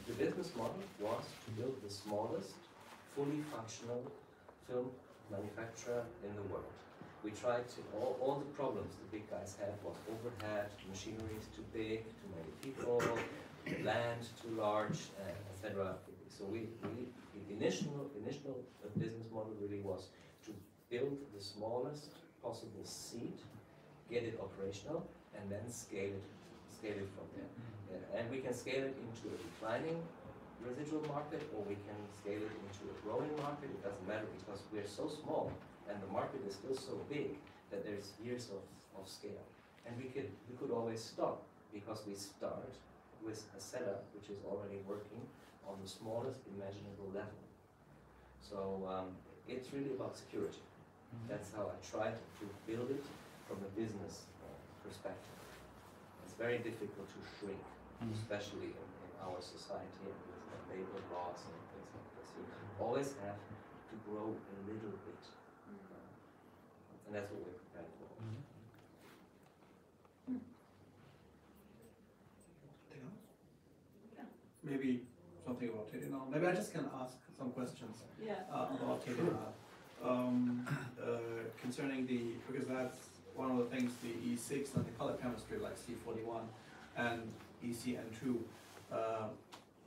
the business model was to build the smallest, fully functional film manufacturer in the world. We tried to, all the problems the big guys had was overhead, machinery is too big, too many people, land too large, etc. So the initial business model really was to build the smallest possible seed, get it operational, and then scale it from there. And we can scale it into a declining residual market, or we can scale it into a growing market. It doesn't matter, because we're so small and the market is still so big that there's years of scale. And we could always stop, because we start with a setup which is already working on the smallest imaginable level. So it's really about security. That's how I tried to build it from a business perspective. It's very difficult to shrink, especially in our society with labor laws and things like this. You always have to grow a little bit. And that's what we're prepared for. Maybe something about Telenor. Maybe I just can ask some questions about Telenor. Concerning because that's one of the things, the E6 and the color chemistry like C41 and ECN2.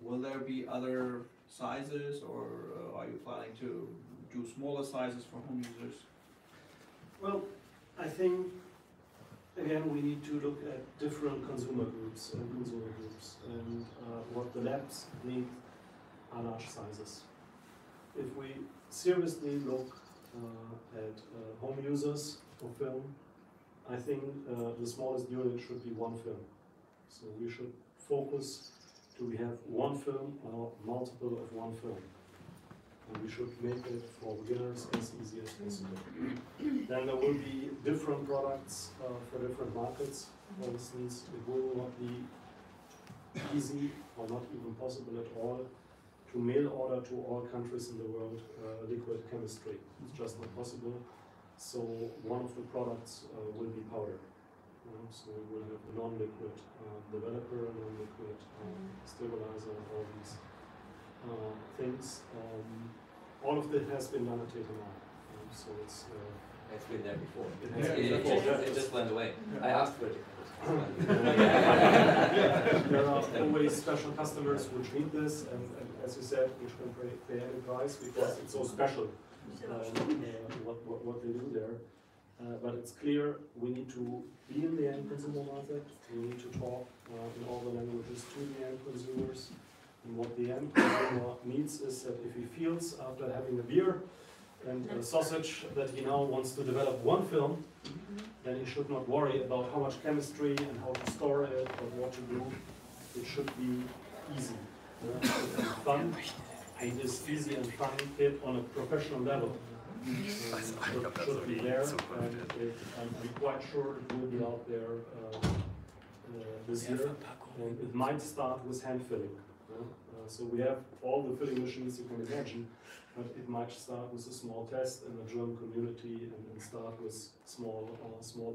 Will there be other sizes, or are you planning to do smaller sizes for home users? Well, I think, again, we need to look at different consumer groups, and what the labs need are large sizes. If we seriously look at home users for film, I think the smallest unit should be one film. So we should focus to we have one film or multiple of one film. And we should make it for beginners as easy as possible. Then there will be different products for different markets. For instance, it will not be easy or not even possible at all to mail order to all countries in the world liquid chemistry. It's just not possible. So one of the products will be powder. So we will have a non-liquid developer, non-liquid stabilizer, all these things. All of that has been done at Telenor. So it's been there before. It just went away. I asked for it. There are always special customers which need this, and as you said, which can pay any price because it's so special what they do there. But it's clear we need to be in the end consumer market. We need to talk in all the languages to the end consumers. And what the end consumer needs is that if he feels after having a beer and a sausage that he now wants to develop one film, then he should not worry about how much chemistry and how to store it or what to do. It should be easy and fun. It is easy and fun hit on a professional level. Should be there, and I'm quite sure it will be out there this year, and it might start with hand filling. So we have all the filling machines you can imagine, but it might start with a small test in the German community and start with small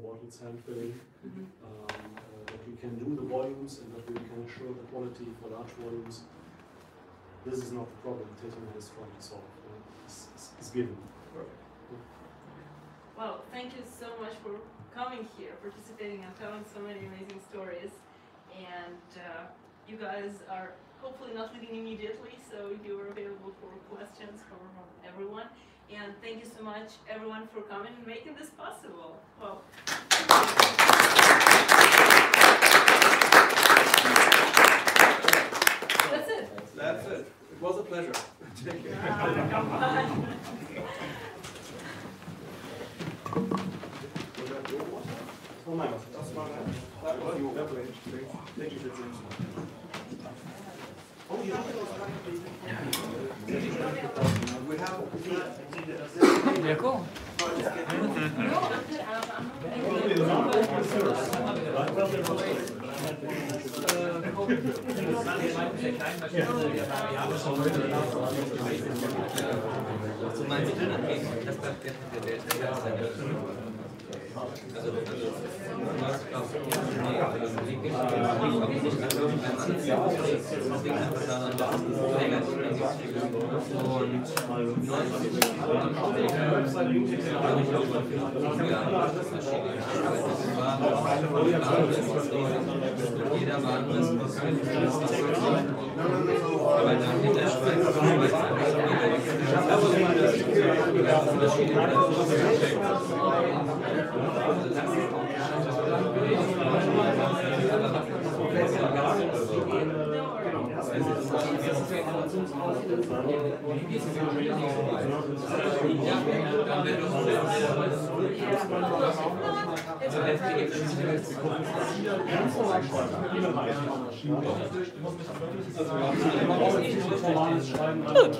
bottles hand filling. That we can do the volumes and that we can assure the quality for large volumes. This is not the problem Tetramed is trying to solve. It's given. Well, thank you so much for coming here, participating and telling so many amazing stories. And you guys are hopefully not leaving immediately, so you are available for questions from everyone. And thank you so much, everyone, for coming and making this possible. Well. That's it. That's it. It was a pleasure. Take care. Come on. Oh nein, das war die Oberfläche. Thank you for doing Oh, yeah. We have. Yeah, cool. Gut.